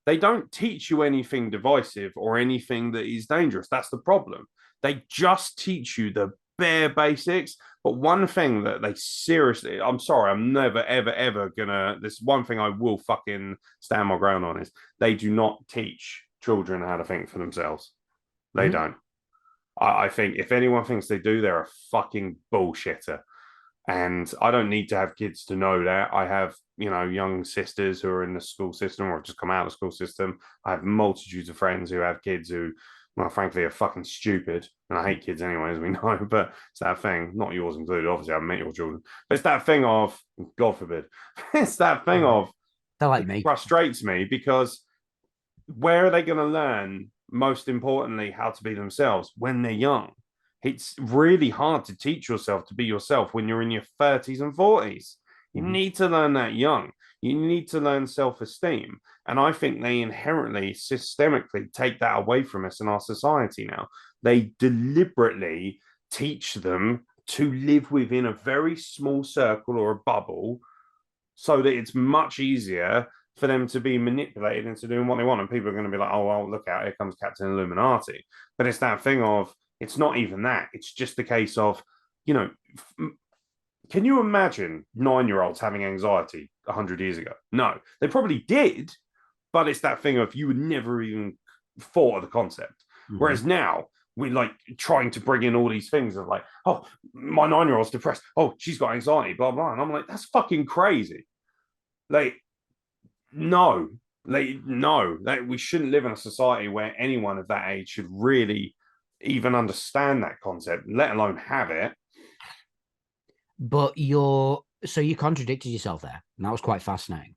they don't teach you anything divisive or anything that is dangerous. That's the problem. They just teach you the bare basics. But one thing that they seriously, I'm sorry, I'm never, ever, ever gonna, this one thing I will fucking stand my ground on is they do not teach children how to think for themselves. They don't. I think if anyone thinks they do, they're a fucking bullshitter. And I don't need to have kids to know that. I have, you know, young sisters who are in the school system or have just come out of the school system. I have multitudes of friends who have kids who, well, frankly, are fucking stupid. And I hate kids anyway, as we know. But it's that thing, not yours included. Obviously, I've met your children. But it's that thing of, God forbid, it's that thing of, they're like me. Frustrates me, because where are they going to learn, most importantly, how to be themselves when they're young? It's really hard to teach yourself to be yourself when you're in your 30s and 40s. You need to learn that young. You need to learn self-esteem. And I think they inherently, systemically take that away from us in our society now. They deliberately teach them to live within a very small circle or a bubble so that it's much easier for them to be manipulated into doing what they want. And people are going to be like, oh, well, look out, here comes Captain Illuminati. But it's that thing of, it's not even that. It's just the case of, you know, can you imagine 9-year-olds having anxiety 100 years ago? No, they probably did, but it's that thing of you would never even thought of the concept. Whereas now we're like trying to bring in all these things of like, oh, my 9-year-old's depressed. Oh, she's got anxiety, blah, blah. And I'm like, that's fucking crazy. Like, no, we shouldn't live in a society where anyone of that age should really even understand that concept, let alone have it. But you contradicted yourself there, and that was quite fascinating.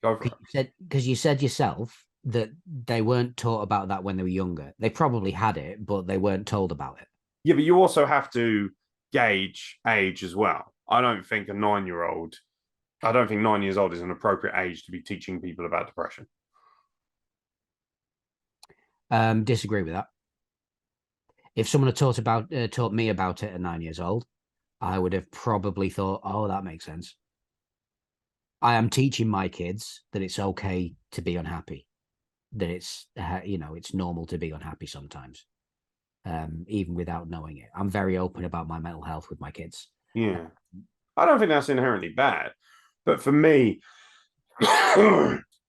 Go for it. Because you said yourself that they weren't taught about that when they were younger. They probably had it, but they weren't told about it. Yeah, but you also have to gauge age as well. I don't think 9 years old is an appropriate age to be teaching people about depression. Disagree with that. If someone had taught me about it at 9 years old, I would have probably thought, oh, that makes sense. I am teaching my kids that it's okay to be unhappy, that it's normal to be unhappy sometimes, even without knowing it. I'm very open about my mental health with my kids. Yeah. I don't think that's inherently bad. But for me,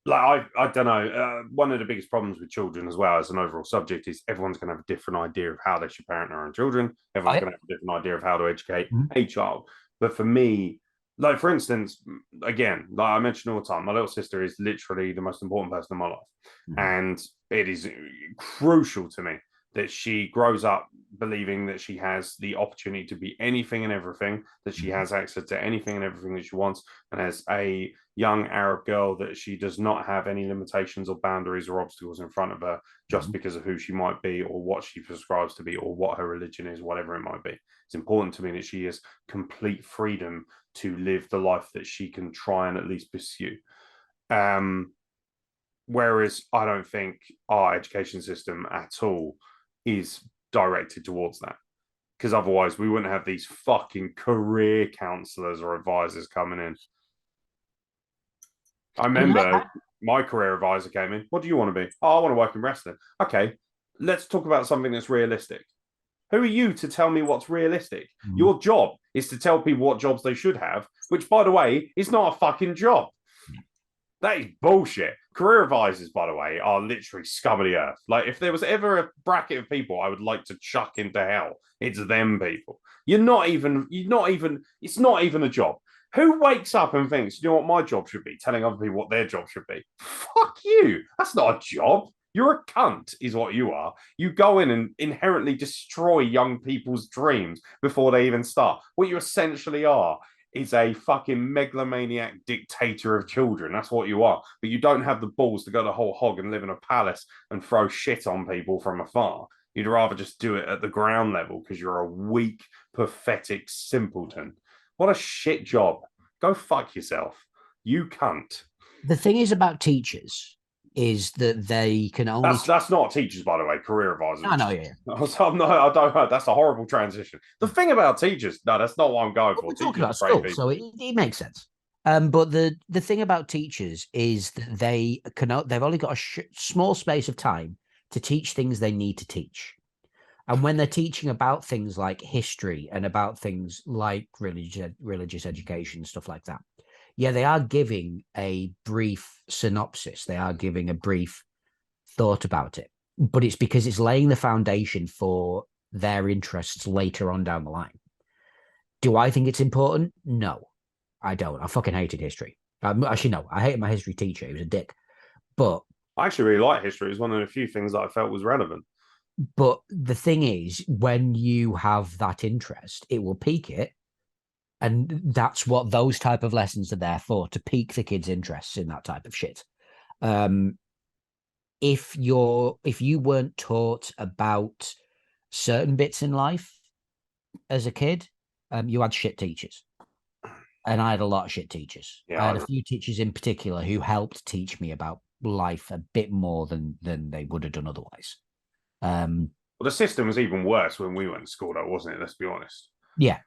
like I don't know. One of the biggest problems with children as well as an overall subject is everyone's going to have a different idea of how they should parent their own children. Everyone's going to have a different idea of how to educate a child. But for me, like for instance, again, like I mention all the time, my little sister is literally the most important person in my life, and it is crucial to me that she grows up believing that she has the opportunity to be anything and everything, that she has access to anything and everything that she wants, and as a young Arab girl, that she does not have any limitations or boundaries or obstacles in front of her just because of who she might be or what she prescribes to be or what her religion is, whatever it might be. It's important to me that she has complete freedom to live the life that she can try and at least pursue. Whereas I don't think our education system at all is directed towards that, because otherwise we wouldn't have these fucking career counselors or advisors coming in. I remember my career advisor came in. What do you want to be? Oh, I want to work in wrestling. Okay, let's talk about something that's realistic. Who are you to tell me what's realistic? Your job is to tell people what jobs they should have, which, by the way, is not a fucking job. That is bullshit. Career advisors, by the way, are literally scum of the earth. Like, if there was ever a bracket of people I would like to chuck into hell, it's them people. It's not even a job. Who wakes up and thinks, you know what my job should be? Telling other people what their job should be. Fuck you. That's not a job. You're a cunt, is what you are. You go in and inherently destroy young people's dreams before they even start. What you essentially are is a fucking megalomaniac dictator of children. That's what you are. But you don't have the balls to go the whole hog and live in a palace and throw shit on people from afar. You'd rather just do it at the ground level because you're a weak, pathetic simpleton. What a shit job. Go fuck yourself. You cunt. The thing is about teachers is that they can only. That's not teachers, by the way. Career advisors. I know, yeah. I don't know. That's a horrible transition. The thing about teachers, no, that's not what I'm going for. We're talking about school, so it makes sense. But the thing about teachers is that they've only got a small space of time to teach things they need to teach. And when they're teaching about things like history and about things like religious education, stuff like that, yeah, they are giving a brief synopsis. They are giving a brief thought about it. But it's because it's laying the foundation for their interests later on down the line. Do I think it's important? No, I don't. I fucking hated history. Actually, no, I hated my history teacher. He was a dick. But I actually really like history. It's one of the few things that I felt was relevant. But the thing is, when you have that interest, it will pique it. And that's what those type of lessons are there for, to pique the kids' interests in that type of shit. If you weren't taught about certain bits in life as a kid, you had shit teachers. And I had a lot of shit teachers. Yeah, I had a few teachers in particular who helped teach me about life a bit more than they would have done otherwise. Well, the system was even worse when we went to school, though, wasn't it? Let's be honest. Yeah.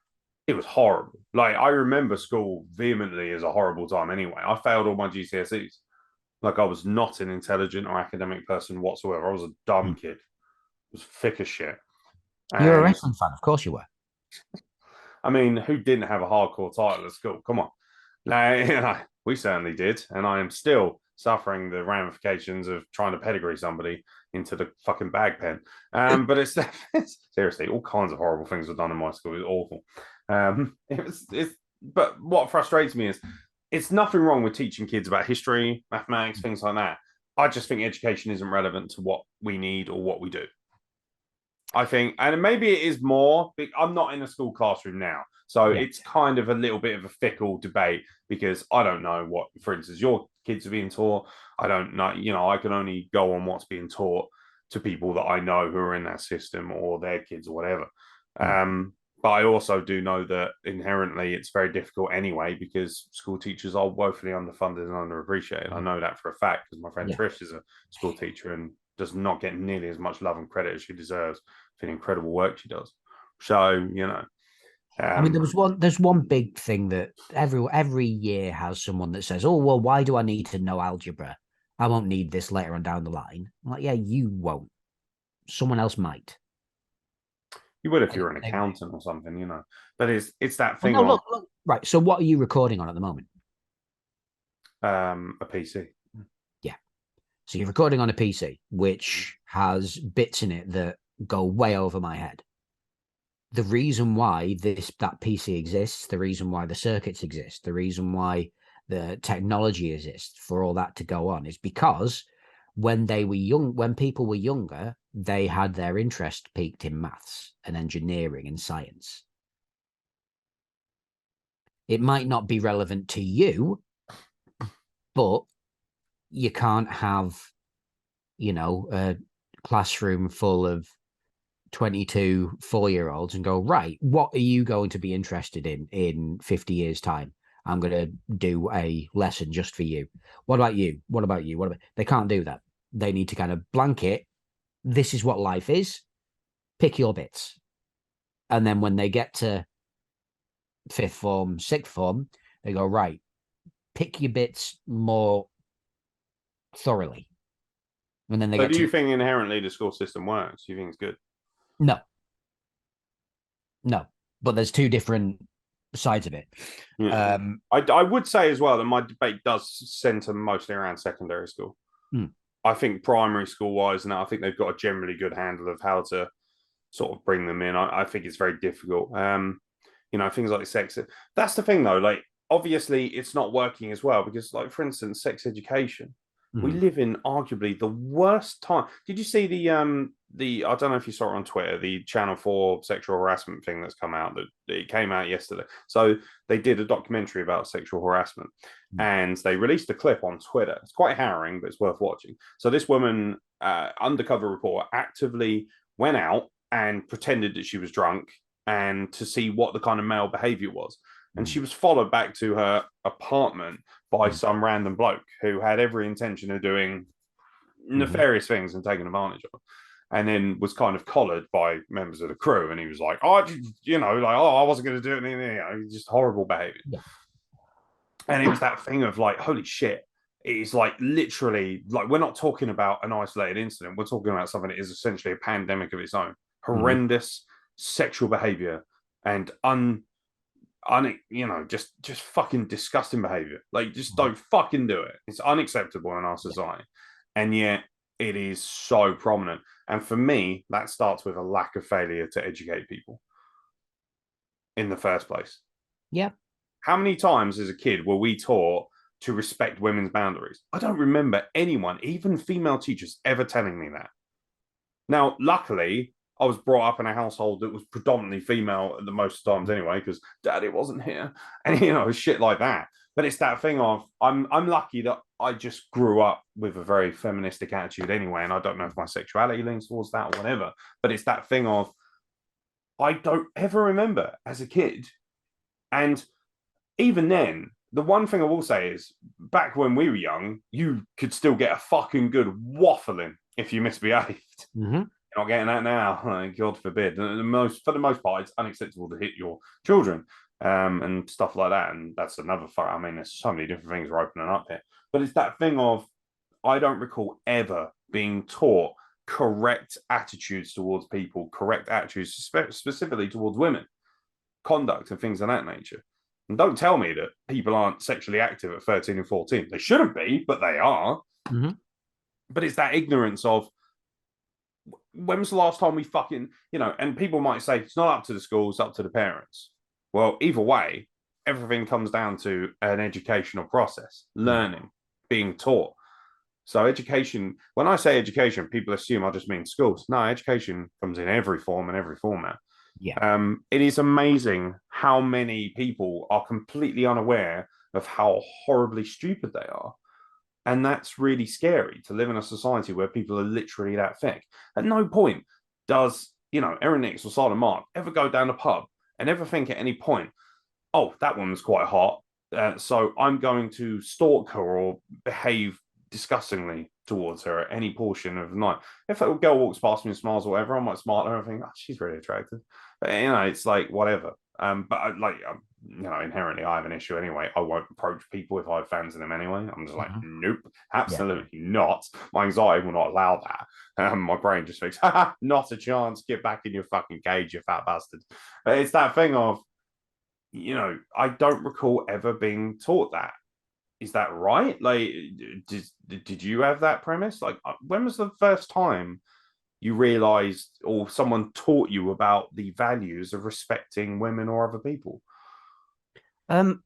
It was horrible. Like, I remember school vehemently as a horrible time anyway. I failed all my GCSEs. Like, I was not an intelligent or academic person whatsoever. I was a dumb kid. I was thick as shit. You're a wrestling fan, of course you were. I mean, who didn't have a hardcore title at school? Come on. Like, we certainly did. And I am still suffering the ramifications of trying to pedigree somebody into the fucking bag pen. But it's seriously, all kinds of horrible things were done in my school. It was awful. But what frustrates me is it's nothing wrong with teaching kids about history, mathematics, things like that. I just think education isn't relevant to what we need or what we do. I think, and maybe it is more. I'm not in a school classroom now, so it's kind of a little bit of a fickle debate because I don't know what, for instance, your kids are being taught. I don't know. I can only go on what's being taught to people that I know who are in that system or their kids or whatever. But I also do know that inherently it's very difficult anyway because school teachers are woefully underfunded and underappreciated. I know that for a fact because my friend Yeah. Trish is a school teacher and does not get nearly as much love and credit as she deserves for the incredible work she does. So, I mean, there's one big thing that every year has someone that says, "Oh, well, why do I need to know algebra? I won't need this later on down the line." I'm like, yeah, you won't. Someone else might. you would if And you're an accountant or something. But it's that well, thing no, of look. Right. So, what are you recording on at the moment? a PC. Yeah. So you're recording on a PC, which has bits in it that go way over my head. The reason why that PC exists, the reason why the circuits exist, the reason why the technology exists for all that to go on is because when people were younger, they had their interest peaked in maths and engineering and science. It might not be relevant to you, but you can't have, a classroom full of 22 4-year-olds and go, right, what are you going to be interested in 50 years time? I'm going to do a lesson just for you. What about you? What about you? They can't do that. They need to kind of blanket, this is what life is, pick your bits. And then when they get to fifth form, sixth form, they go, right, pick your bits more thoroughly. And then they So get do you to, think inherently the school system works? Do you think it's good? no, no, but there's two different sides of it. Yeah. I would say as well that my debate does centre mostly around secondary school. I think primary school wise now, I think they've got a generally good handle of how to sort of bring them in. I think it's very difficult. Things like sex. That's the thing though. Like, obviously, it's not working as well because, like, for instance, sex education. We live in arguably the worst time. Did you see the I don't know if you saw it on Twitter, the Channel 4 sexual harassment thing that's come out, that it came out yesterday. So they did a documentary about sexual harassment and they released a clip on Twitter. It's quite harrowing, but it's worth watching. So this woman, undercover reporter, actively went out and pretended that she was drunk and to see what the kind of male behavior was. And she was followed back to her apartment by some random bloke who had every intention of doing nefarious things and taking advantage of. And then was kind of collared by members of the crew. And he was like, oh, I wasn't going to do anything. Just horrible behavior. Yeah. And it was that thing of like, holy shit. It's like literally, like, we're not talking about an isolated incident. We're talking about something that is essentially a pandemic of its own. Horrendous sexual behavior and just fucking disgusting behavior. Like, just don't fucking do it. It's unacceptable in our society. And yet it is so prominent. And for me, that starts with a lack of failure to educate people in the first place. Yeah. How many times as a kid were we taught to respect women's boundaries? I don't remember anyone, even female teachers, ever telling me that. Now, luckily, I was brought up in a household that was predominantly female at the most times anyway, because daddy wasn't here, and shit like that. But it's that thing of I'm lucky that I just grew up with a very feministic attitude anyway, and I don't know if my sexuality leans towards that or whatever. But it's that thing of I don't ever remember as a kid, and even then, the one thing I will say is back when we were young, you could still get a fucking good waffling if you misbehaved. Mm-hmm. You're not getting that now. God forbid. For the most part, it's unacceptable to hit your children and stuff like that. And that's another fuck. I mean, there's so many different things we're opening up here. But it's that thing of I don't recall ever being taught correct attitudes towards people, correct attitudes specifically towards women, conduct and things of that nature. And don't tell me that people aren't sexually active at 13 and 14. They shouldn't be, but they are. Mm-hmm. But it's that ignorance of when was the last time we fucking, and people might say it's not up to the schools, it's up to the parents. Well, either way, everything comes down to an educational process, learning, being taught. So education, when I say education, people assume I just mean schools. No, education comes in every form and every format. Yeah. It is amazing how many people are completely unaware of how horribly stupid they are. And that's really scary to live in a society where people are literally that thick. At no point does, Aeron Nix or SilentMark ever go down a pub and never think at any point, oh, that woman's quite hot, so I'm going to stalk her or behave disgustingly towards her at any portion of the night. If a girl walks past me and smiles or whatever, I might smile at her and think, oh, she's really attractive. But, it's like whatever. But inherently I have an issue anyway. I won't approach people if I have fans in them anyway. I'm just like, nope, absolutely not. My anxiety will not allow that. My brain just thinks, not a chance. Get back in your fucking cage, you fat bastard. But it's that thing of, I don't recall ever being taught that. Is that right? Like, did you have that premise? Like, when was the first time you realized or someone taught you about the values of respecting women or other people? I've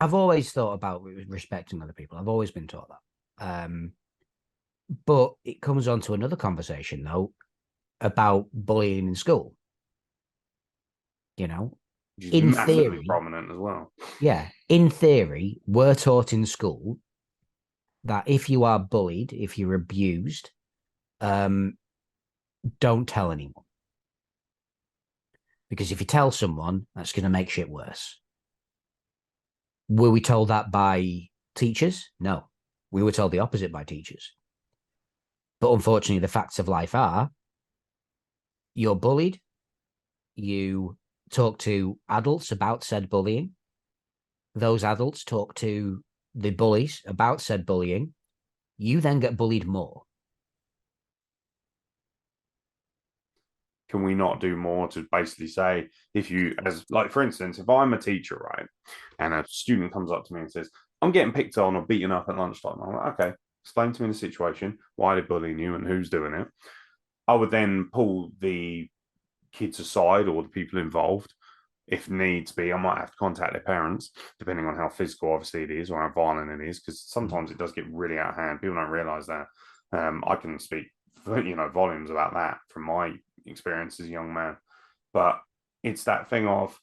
always thought about respecting other people. I've always been taught that. But it comes on to another conversation though about bullying in school. Which is In massively theory, prominent as well. yeah, in theory, we're taught in school that if you are bullied, if you're abused, don't tell anyone. Because if you tell someone, that's going to make shit worse. Were we told that by teachers? No. We were told the opposite by teachers. But unfortunately, the facts of life are you're bullied, you talk to adults about said bullying, those adults talk to the bullies about said bullying, you then get bullied more. Can we not do more to basically say, if you, as like, for instance, if I'm a teacher, right, and a student comes up to me and says, I'm getting picked on or beaten up at lunchtime, I'm like, okay, explain to me the situation, why they're bullying you and who's doing it. I would then pull the kids aside or the people involved. If needs be, I might have to contact their parents, depending on how physical, obviously, it is or how violent it is, because sometimes it does get really out of hand. People don't realize that. I can speak, volumes about that from my experience as a young man. But it's that thing of,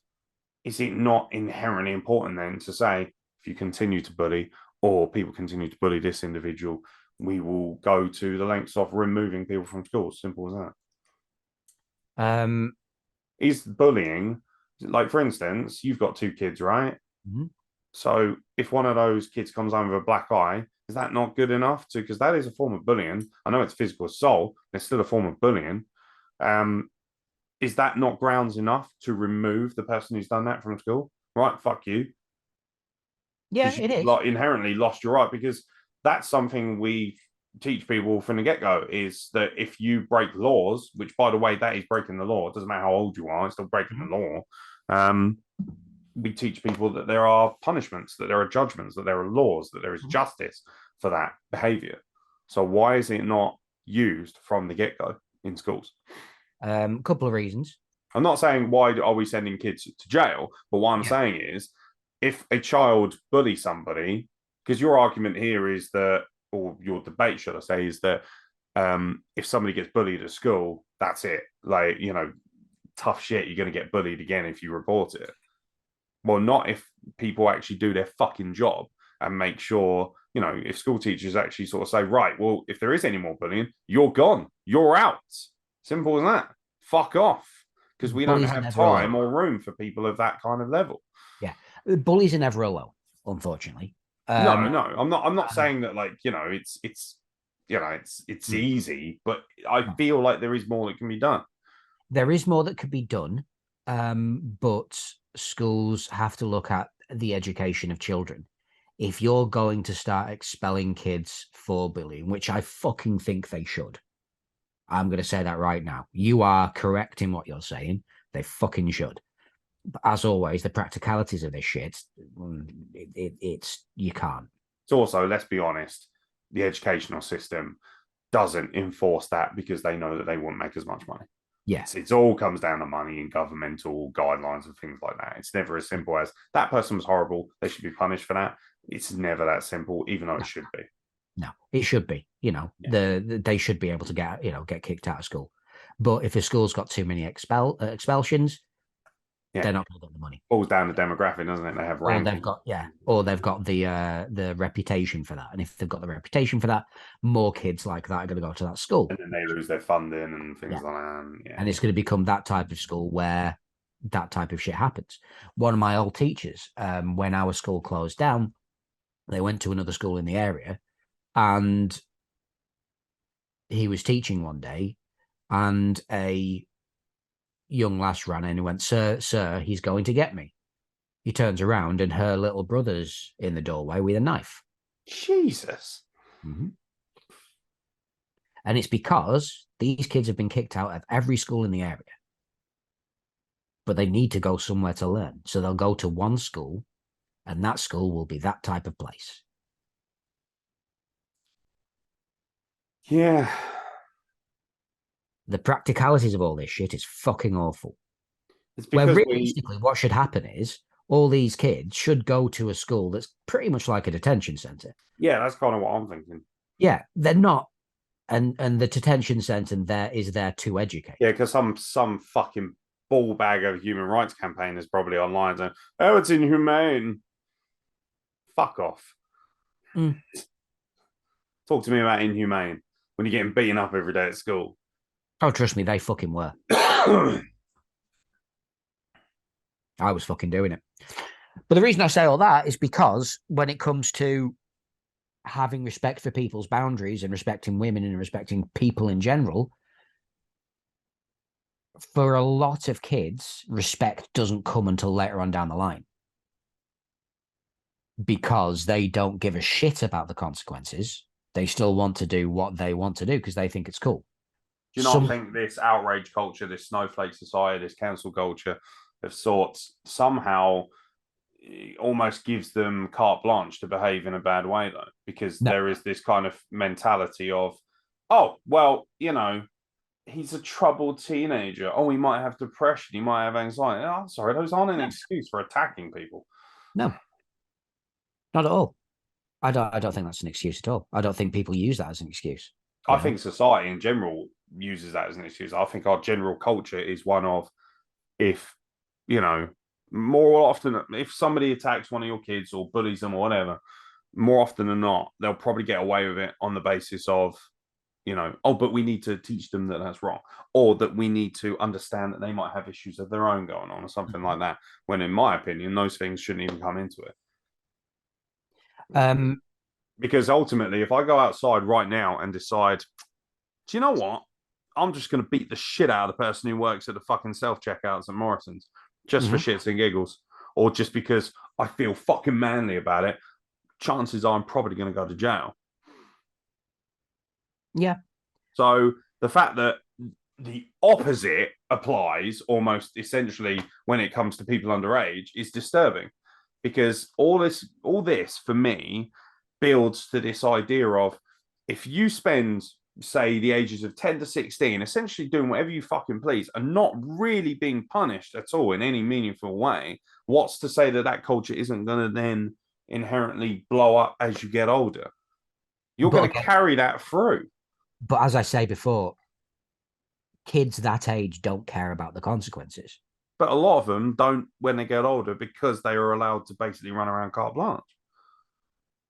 is it not inherently important then to say, if you continue to bully or people continue to bully this individual, we will go to the lengths of removing people from schools? Simple as that. Is bullying, like, for instance, you've got two kids, right? Mm-hmm. So if one of those kids comes home with a black eye, is that not good enough to, because that is a form of bullying. I know it's physical assault, it's still a form of bullying. Is that not grounds enough to remove the person who's done that from school? Right, fuck you. Yeah, it is. Like, inherently lost your right, because that's something we teach people from the get-go, is that if you break laws, which, by the way, that is breaking the law, it doesn't matter how old you are, it's still breaking the law. We teach people that there are punishments, that there are judgments, that there are laws, that there is justice for that behavior. So why is it not used from the get-go in schools? A couple of reasons. I'm not saying why are we sending kids to jail, but what I'm saying is, if a child bullies somebody, because your argument here is that, or your debate, should I say, is that if somebody gets bullied at school, that's it. Like, tough shit, you're going to get bullied again if you report it. Well, not if people actually do their fucking job and make sure, if school teachers actually sort of say, right, well, if there is any more bullying, you're gone, you're out. Simple as that. Fuck off. Because we don't have time or room for people of that kind of level. Yeah. Bullies are never alone, unfortunately. No, I'm not saying that, like, it's easy, but I feel like there is more that can be done. There is more that could be done, but schools have to look at the education of children. If you're going to start expelling kids for bullying, which I fucking think they should, I'm going to say that right now. You are correct in what you're saying. They fucking should. But as always, the practicalities of this shit, it's you can't. It's also, let's be honest, the educational system doesn't enforce that because they know that they won't make as much money. Yes, it all comes down to money and governmental guidelines and things like that. It's never as simple as that person was horrible, they should be punished for that. It's never that simple, even though it should be. No, it should be. They should be able to get kicked out of school. But if a school's got too many expulsions, they're not going to get the money. Falls down the demographic, doesn't it? They have or they've got the reputation for that. And if they've got the reputation for that, more kids like that are going to go to that school. And then they lose their funding and things like that. And it's going to become that type of school where that type of shit happens. One of my old teachers, when our school closed down, they went to another school in the area, and he was teaching one day, and a young lass ran in and went, sir, he's going to get me. He turns around and her little brother's in the doorway with a knife. Jesus. Mm-hmm. And it's because these kids have been kicked out of every school in the area, but they need to go somewhere to learn. So they'll go to one school, and that school will be that type of place. Yeah. The practicalities of all this shit is fucking awful. It's Where because realistically, what should happen is all these kids should go to a school that's pretty much like a detention center. Yeah, that's kind of what I'm thinking. Yeah, they're not. And the detention center there is there to educate. Yeah, because some fucking ball bag of human rights campaign is probably online saying, "Oh, it's inhumane." Fuck off. Mm. Talk to me about inhumane when you're getting beaten up every day at school. Oh, trust me, they fucking were. I was fucking doing it. But the reason I say all that is because when it comes to having respect for people's boundaries and respecting women and respecting people in general, for a lot of kids, respect doesn't come until later on down the line, because they don't give a shit about the consequences. They still want to do what they want to do because they think it's cool. Do you not think this outrage culture, this snowflake society, this cancel culture of sorts somehow almost gives them carte blanche to behave in a bad way, though? Because there is this kind of mentality of, oh, well, you know, he's a troubled teenager. Oh, he might have depression. He might have anxiety. Oh, sorry, those aren't an excuse for attacking people. No, not at all. I don't think that's an excuse at all. I don't think people use that as an excuse. I think society in general uses that as an excuse. I think our general culture is one of, if, you know, more often, if somebody attacks one of your kids or bullies them or whatever, more often than not, they'll probably get away with it on the basis of, you know, oh, but we need to teach them that that's wrong, or that we need to understand that they might have issues of their own going on or something like that. When, in my opinion, those things shouldn't even come into it. Because ultimately, if I go outside right now and decide, do you know what? I'm just going to beat the shit out of the person who works at the fucking self-checkouts at Morrison's just for shits and giggles, or just because I feel fucking manly about it, chances are I'm probably going to go to jail. Yeah. So the fact that the opposite applies almost essentially when it comes to people underage is disturbing, because all this for me builds to this idea of, if you spend, say, the ages of 10 to 16 essentially doing whatever you fucking please and not really being punished at all in any meaningful way, what's to say that that culture isn't going to then inherently blow up as you get older? You're going to carry that through. But as I say before, kids that age don't care about the consequences. But a lot of them don't when they get older, because they are allowed to basically run around carte blanche.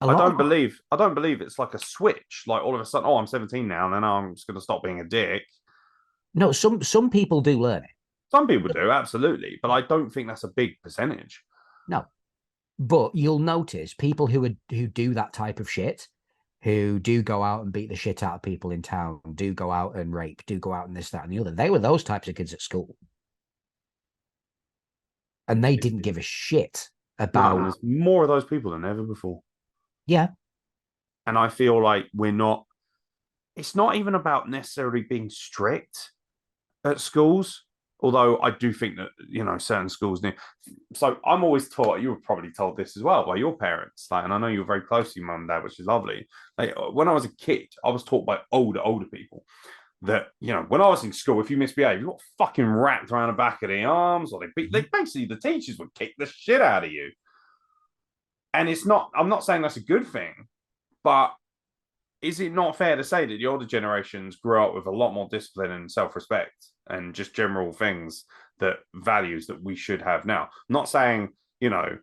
I don't believe it's like a switch. Like all of a sudden, oh, I'm 17 now, and then I'm just going to stop being a dick. No, some people do learn it. Some people do, absolutely, but I don't think that's a big percentage. No, but you'll notice people who do that type of shit, who do go out and beat the shit out of people in town, do go out and rape, do go out and this, that, and the other. They were those types of kids at school, and they didn't give a shit about. No, there's more of those people than ever before. Yeah. And I feel like it's not even about necessarily being strict at schools, although I do think that, you know, certain schools need. So I'm always taught, you were probably told this as well by your parents, like, and I know you're very close to your mum and dad, which is lovely. Like, when I was a kid, I was taught by older people that, you know, when I was in school, if you misbehave, you got fucking wrapped around the back of the arms, or they basically, the teachers would kick the shit out of you. And I'm not saying that's a good thing, but is it not fair to say that the older generations grew up with a lot more discipline and self-respect and just general things, that values that we should have now? I'm not saying, you know,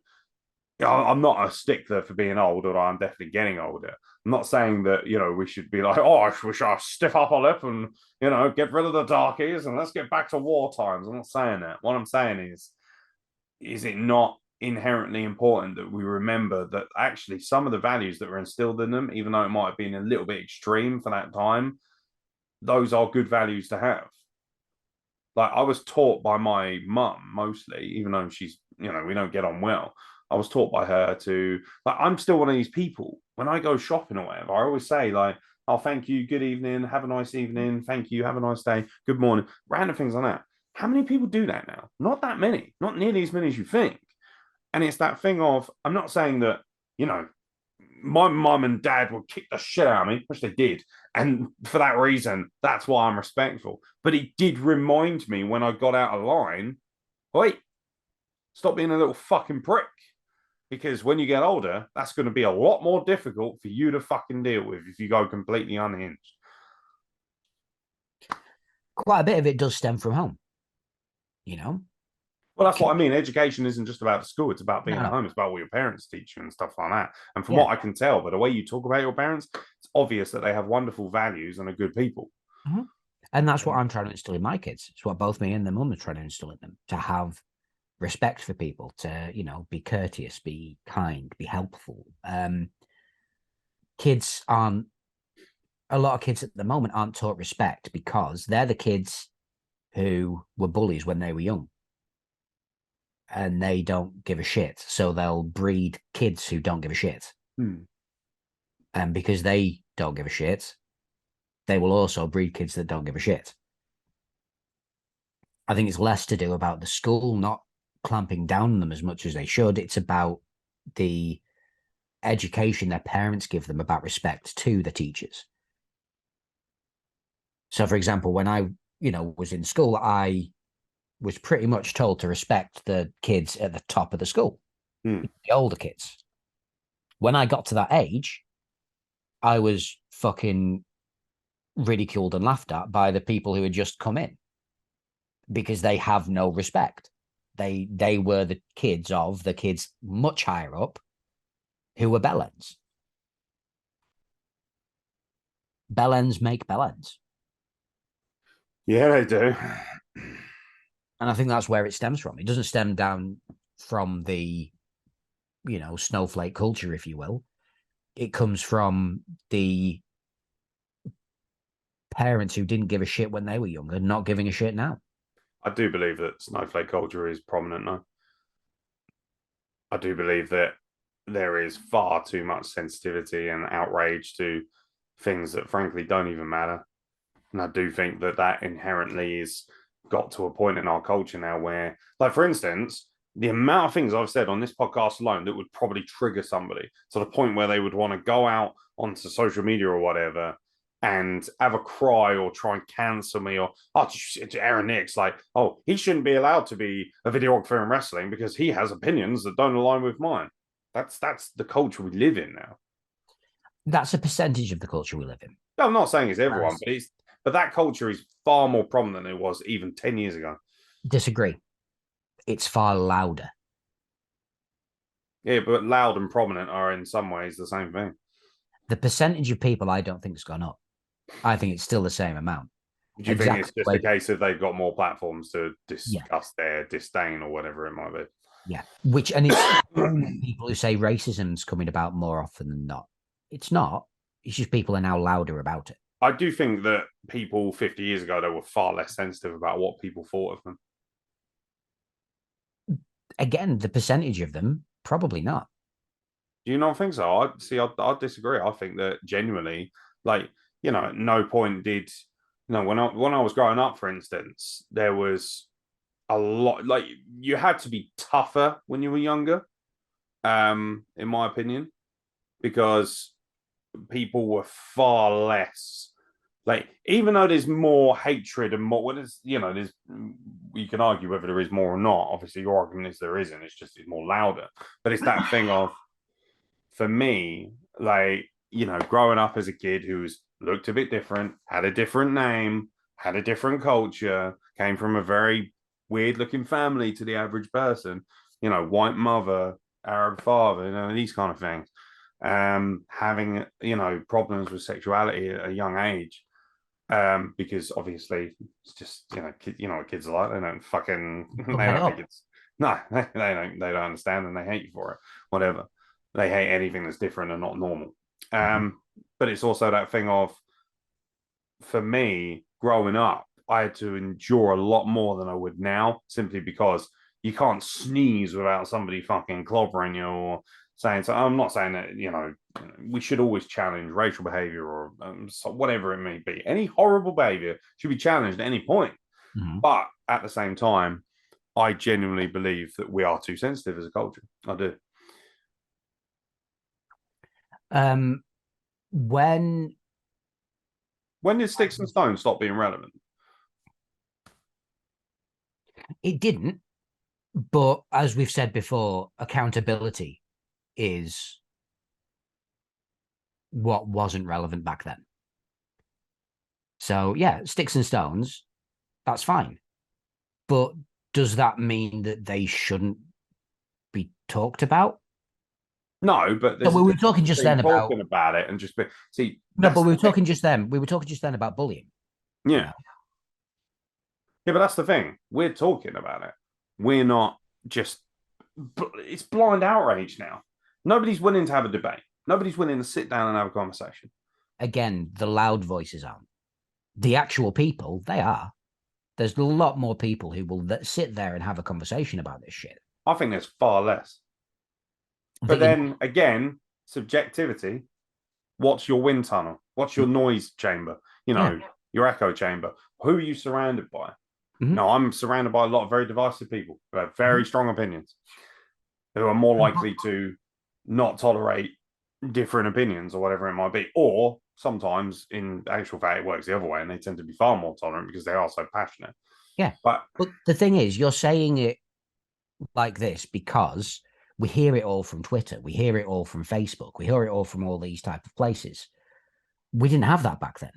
I'm not a stickler for being old, although I'm definitely getting older. I'm not saying that, we should be like, oh, we should stiff upper lip and, get rid of the darkies and let's get back to war times. I'm not saying that. What I'm saying is it not inherently important that we remember that actually some of the values that were instilled in them, even though it might have been a little bit extreme for that time, those are good values to have. Like I was taught by my mum mostly, even though she's, we don't get on well. I was taught by her to like I'm still one of these people. When I go shopping or whatever, I always say like, "Oh, thank you, good evening, have a nice evening, thank you, have a nice day, good morning," random things like that. How many people do that now? Not that many, not nearly as many as you think. And it's that thing of I'm not saying that you know my mum and dad would kick the shit out of me, which they did. And for that reason, that's why I'm respectful. But it did remind me when I got out of line, wait, stop being a little fucking prick. Because when you get older, that's going to be a lot more difficult for you to fucking deal with if you go completely unhinged. Quite a bit of it does stem from home, you know? Well, that's what I mean. Education isn't just about the school, it's about being No, at no. home. It's about what your parents teach you and stuff like that. And from Yeah. what I can tell, by the way you talk about your parents, it's obvious that they have wonderful values and are good people. Mhm. And that's what I'm trying to instill in my kids. It's what both me and their mum are trying to instill in them, to have respect for people, to, be courteous, be kind, be helpful. Kids aren't, a lot of kids at the moment aren't taught respect because they're the kids who were bullies when they were young and they don't give a shit. So they'll breed kids who don't give a shit. And because they don't give a shit, they will also breed kids that don't give a shit. I think it's less to do about the school not clamping down on them as much as they should. It's about the education their parents give them about respect to the teachers. So, for example, when I, was in school, I was pretty much told to respect the kids at the top of the school, the older kids. When I got to that age, I was fucking ridiculed and laughed at by the people who had just come in because they have no respect. They were the kids of the kids much higher up who were bellends. Bellends make bellends. Yeah, they do. And I think that's where it stems from. It doesn't stem down from the, snowflake culture, if you will. It comes from the parents who didn't give a shit when they were younger, not giving a shit now. I do believe that snowflake culture is prominent now. I do believe that there is far too much sensitivity and outrage to things that frankly don't even matter. And I do think that that inherently is got to a point in our culture now where, like, for instance, the amount of things I've said on this podcast alone that would probably trigger somebody to the point where they would want to go out onto social media or whatever and have a cry or try and cancel me or, oh, it's Aeron Nix, like, oh, he shouldn't be allowed to be a videographer in wrestling because he has opinions that don't align with mine. That's the culture we live in now. That's a percentage of the culture we live in. I'm not saying it's everyone, but that culture is far more prominent than it was even 10 years ago. Disagree. It's far louder. Yeah, but loud and prominent are in some ways the same thing. The percentage of people I don't think has gone up. I think it's still the same amount. Do you think it's just a case of they've got more platforms to discuss their disdain or whatever it might be? Yeah. And it's people who say racism's coming about more often than not. It's not. It's just people are now louder about it. I do think that people 50 years ago, they were far less sensitive about what people thought of them. Again, the percentage of them, probably not. Do you not think so? I disagree. I think that genuinely, like, at no point did, when I was growing up, for instance, there was a lot, like, you had to be tougher when you were younger, in my opinion, because people were far less, like, even though there's more hatred and more, there's, you can argue whether there is more or not. Obviously, your argument is there isn't. It's more louder. But it's that thing of, for me, like, growing up as a kid who's looked a bit different, had a different name, had a different culture, came from a very weird looking family to the average person, white mother, Arab father, these kind of things. Having problems with sexuality at a young age, because obviously it's just what kids are like. They don't fucking they Cover it don't think up. it's no, they don't understand, and they hate you for it. Whatever, they hate anything that's different and not normal. Mhm. But it's also that thing of, for me, growing up, I had to endure a lot more than I would now, simply because you can't sneeze without somebody fucking clobbering you or saying so. I'm not saying that we should always challenge racial behavior or whatever it may be. Any horrible behavior should be challenged at any point. Mhm. But at the same time, I genuinely believe that we are too sensitive as a culture. I do. Um, when When did sticks and stones stop being relevant? it didn't, but as we've said before, accountability is what wasn't relevant back then. So yeah, sticks and stones, that's fine. But does that mean that they shouldn't be talked about? No, but No, there's a we were difference talking just between then about talking about it and just see. no, but That's we the were thing. talking just then. We were talking just then about bullying. You Yeah, know, yeah, but that's the thing. We're talking about it. We're not just. It's blind outrage now. Nobody's willing to have a debate. Nobody's willing to sit down and have a conversation. again, the loud voices aren't. The actual people, they are. There's a lot more people who will sit there and have a conversation about this shit. I think there's far less. I But think then again, subjectivity. What's your wind tunnel? What's your noise chamber? yeah. Your echo chamber. Who are you surrounded by? Mm-hmm. No, I'm surrounded by a lot of very divisive people who have Mm-hmm. very strong opinions, who are more likely to not tolerate different opinions or whatever it might be. Or sometimes, in actual fact, it works the other way, and they tend to be far more tolerant because they are so passionate. Yeah. But But the thing is, you're saying it like this because we hear it all from Twitter, we hear it all from Facebook, we hear it all from all these type of places. We didn't have that back then.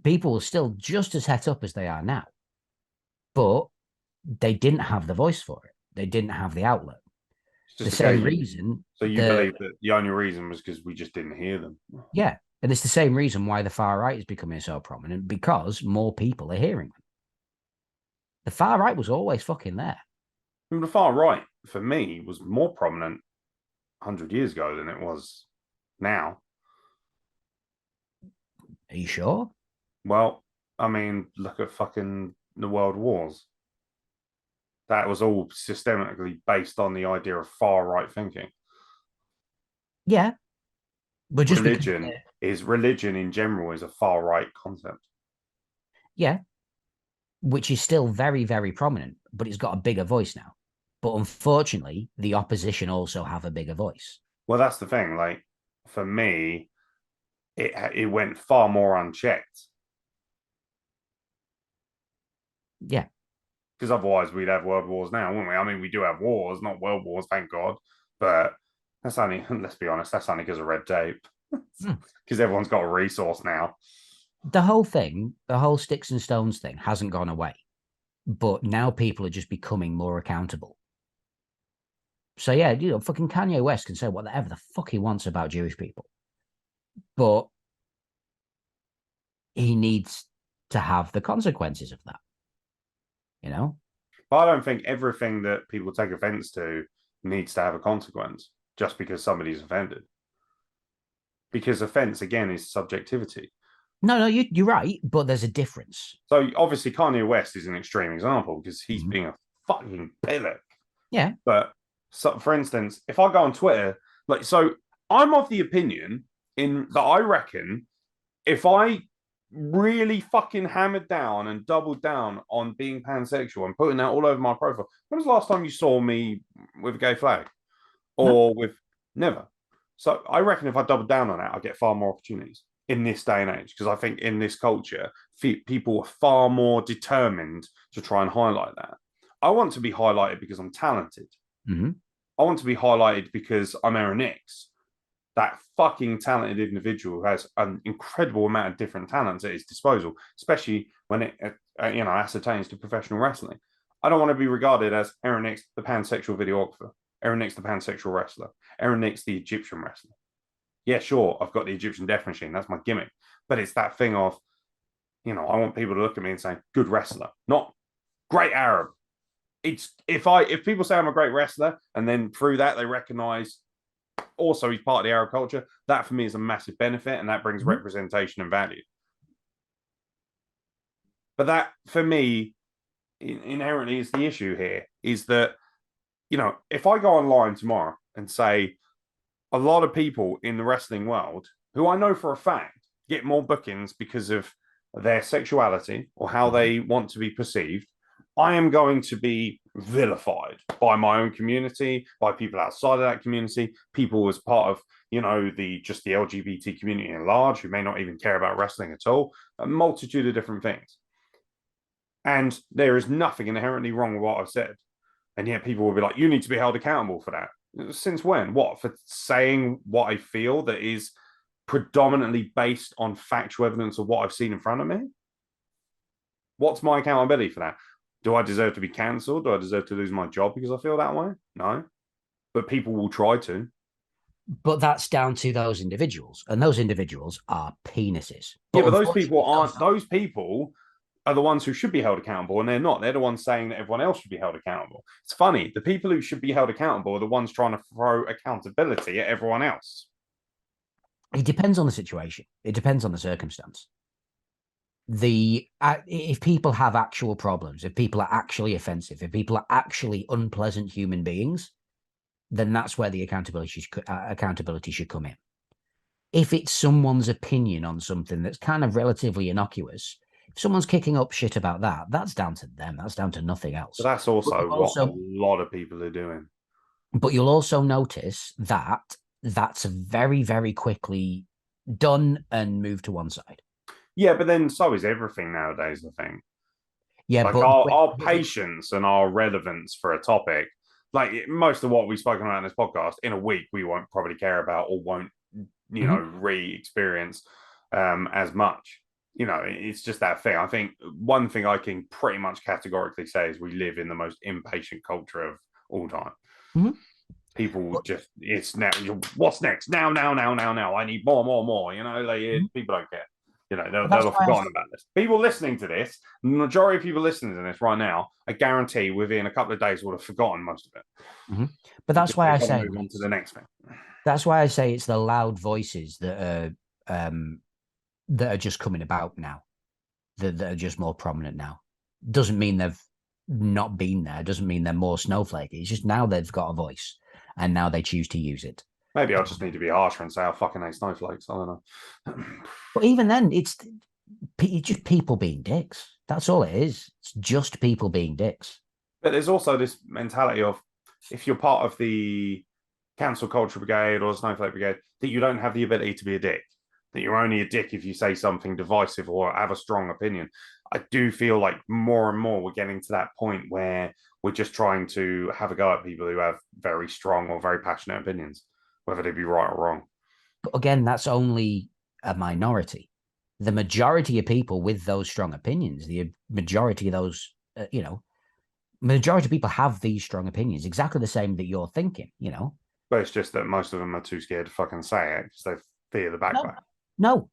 People were still just as het up as they are now, but they didn't have the voice for it. They didn't have the outlet. it's The just same okay. reason So you the believe that the only reason was because we just didn't hear them. yeah, and it's the same reason why the far right is becoming so prominent because more people are hearing them. The far right was always fucking there. And the far right, for me, was more prominent 100 years ago than it was now. Are you sure? Well, I mean, look at fucking the world wars. That was all systemically based on the idea of far right thinking. Yeah, but just because Religion in general is a far right concept. yeah, which is still very, very prominent, but it's got a bigger voice now. But unfortunately, the opposition also have a bigger voice. Well, that's the thing. Like, for me, it went far more unchecked, Yeah. because otherwise we'd have world wars now, wouldn't we? I mean, we do have wars, not world wars, thank God. But that's only, let's be honest, that's only because of red tape. Mm. Because everyone's got a resource now. The whole thing, the whole sticks and stones thing hasn't gone away, but now people are just becoming more accountable. So yeah, fucking Kanye West can say whatever the fuck he wants about Jewish people, but he needs to have the consequences of that. You know? But I don't think everything that people take offense to needs to have a consequence just because somebody's offended. Because offense, again, is subjectivity. No, you're right, but there's a difference. So obviously, Kanye West is an extreme example because he's Mhm. being a fucking pillock. Yeah. But so, for instance, if I go on Twitter, I'm of the opinion in that I reckon if I really fucking hammered down and doubled down on being pansexual and putting that all over my profile, when was the last time you saw me with a gay flag No. or with never? So I reckon if I double down on that, I get far more opportunities in this day and age because I think in this culture, people are far more determined to try and highlight that. I want to be highlighted because I'm talented. Mm-hmm. I want to be highlighted because I'm Aeron Nix, that fucking talented individual who has an incredible amount of different talents at his disposal, especially when it ascertains to professional wrestling. I don't want to be regarded as Aeron Nix, the pansexual videographer. Aeron Nix, the pansexual wrestler. Aeron Nix, the Egyptian wrestler. Yeah, sure, I've got the Egyptian death machine. That's my gimmick. But it's that thing of, I want people to look at me and say, good wrestler, not great Arab. It's if people say I'm a great wrestler and then through that they recognize also he's part of the Arab culture, that for me is a massive benefit and that brings representation and value. But that for me inherently is the issue here is that, if I go online tomorrow and say a lot of people in the wrestling world who I know for a fact get more bookings because of their sexuality or how they want to be perceived, I am going to be vilified by my own community, by people outside of that community, people as part of, the LGBT community at large who may not even care about wrestling at all, a multitude of different things. And there is nothing inherently wrong with what I've said. And yet people will be like, you need to be held accountable for that. Since when? What? For saying what I feel that is predominantly based on factual evidence of what I've seen in front of me? What's my accountability for that? Do I deserve to be cancelled? Do I deserve to lose my job because I feel that way? No. But people will try to. But that's down to those individuals. And those individuals are penises. But those people aren't. Those people are the ones who should be held accountable, and they're not. They're the ones saying that everyone else should be held accountable. It's funny. The people who should be held accountable are the ones trying to throw accountability at everyone else. It depends on the situation. It depends on the circumstance. If people have actual problems, if people are actually offensive, if people are actually unpleasant human beings, then that's where the accountability should come in. If it's someone's opinion on something that's kind of relatively innocuous, if someone's kicking up shit about that, that's down to them. That's down to nothing else. But that's also what a lot of people are doing. But you'll also notice that that's very, very quickly done and moved to one side. Yeah, but then so is everything nowadays, I think. Yeah, like but our patience and our relevance for a topic, like most of what we've spoken about in this podcast, in a week we won't probably care about or won't, re-experience as much. It's just that thing. I think one thing I can pretty much categorically say is we live in the most impatient culture of all time. Mm-hmm. People it's now, what's next? Now. I need more. People don't care. They'll have forgotten about this. People listening to this, the majority of people listening to this right now, I guarantee within a couple of days will have forgotten most of it. Mm-hmm. But that's why I say move on to the next thing. That's why I say it's the loud voices that are just coming about now, that are just more prominent now. Doesn't mean they've not been there. Doesn't mean they're more snowflakey. It's just now they've got a voice, and now they choose to use it. Maybe I just need to be harsher and say I fucking hate snowflakes. I don't know. But even then, it's just people being dicks. That's all it is. It's just people being dicks. But there's also this mentality of if you're part of the cancel culture brigade or snowflake brigade, that you don't have the ability to be a dick. That you're only a dick if you say something divisive or have a strong opinion. I do feel like more and more we're getting to that point where we're just trying to have a go at people who have very strong or very passionate opinions, whether they be right or wrong. But again, that's only a minority. The majority of people with those strong opinions, the majority of those, majority of people have these strong opinions, exactly the same that you're thinking, But it's just that most of them are too scared to fucking say it because they fear the backlash. No.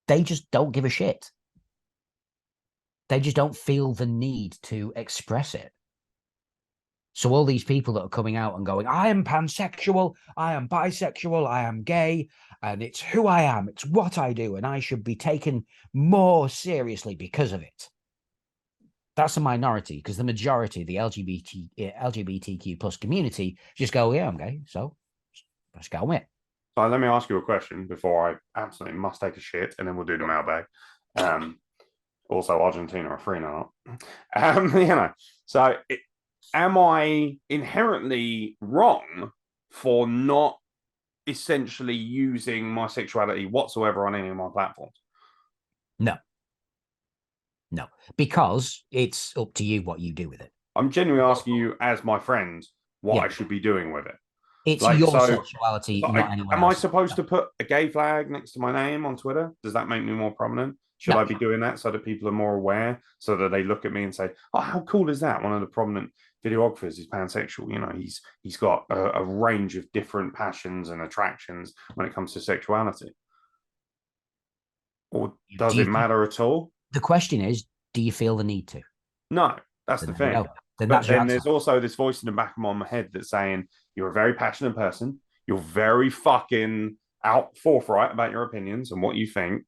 They just don't give a shit. They just don't feel the need to express it. So all these people that are coming out and going, I am pansexual, I am bisexual, I am gay, and it's who I am, it's what I do, and I should be taken more seriously because of it. That's a minority, because the majority, the LGBTQ plus community, just go, yeah, I'm gay, so let's go with it. So let me ask you a question before I absolutely must take a shit, and then we'll do the mailbag. Also, Argentina are 3-0. So am I inherently wrong for not essentially using my sexuality whatsoever on any of my platforms? No, because it's up to you what you do with it. I'm genuinely asking you as my friend what I should be doing with it. It's Like, your so, sexuality, so not anyone am I else's. supposed to put a gay flag next to my name on Twitter? Does that make me more prominent? Should No, I be doing that so that people are more aware, so that they look at me and say, "Oh, how cool is that? One of the prominent videographers is pansexual. You know, he's got a range of different passions and attractions when it comes to sexuality." Or do does you it think matter at all? the question is, do you feel the need to? No, that's Then the there you thing. go. Then But that's your then answer. there's also this voice in the back of my head that's saying, "You're a very passionate person. You're very fucking out forthright about your opinions and what you think.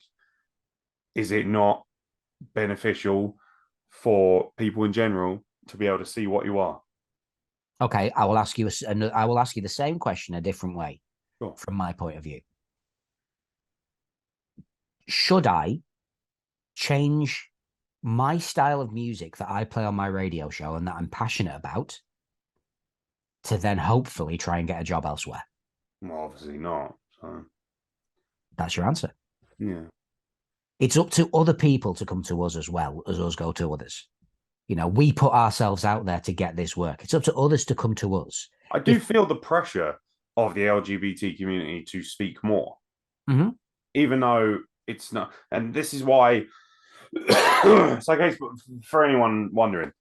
Is it not beneficial for people in general to be able to see what you are?" Okay, I will ask you. I will ask you the same question a different way, Sure. from my point of view. Should I change my style of music that I play on my radio show and that I'm passionate about to then hopefully try and get a job elsewhere? Well, obviously not. So That's your answer. yeah. It's up to other people to come to us as well as us go to others. You know, we put ourselves out there to get this work. It's up to others to come to us. I do feel the pressure of the LGBT community to speak more, Mhm. even though it's not. And this is why it's okay for anyone wondering.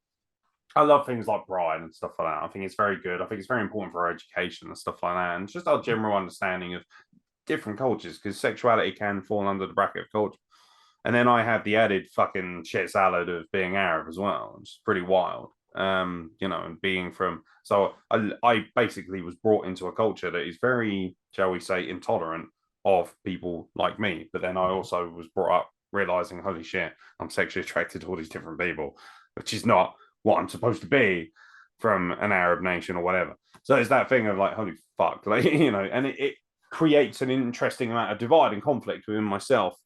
I love things like Pride and stuff like that. I think it's very good. I think it's very important for our education and stuff like that, and just our general understanding of different cultures, because sexuality can fall under the bracket of culture. And then I have the added fucking shit salad of being Arab as well, which is pretty wild. You know, and being from, so I basically was brought into a culture that is very, shall we say, intolerant of people like me. But then I also was brought up realizing, holy shit, I'm sexually attracted to all these different people, which is not what I'm supposed to be from an Arab nation or whatever. So it's that thing of like, holy fuck, like, you know, and it creates an interesting amount of divide and conflict within myself.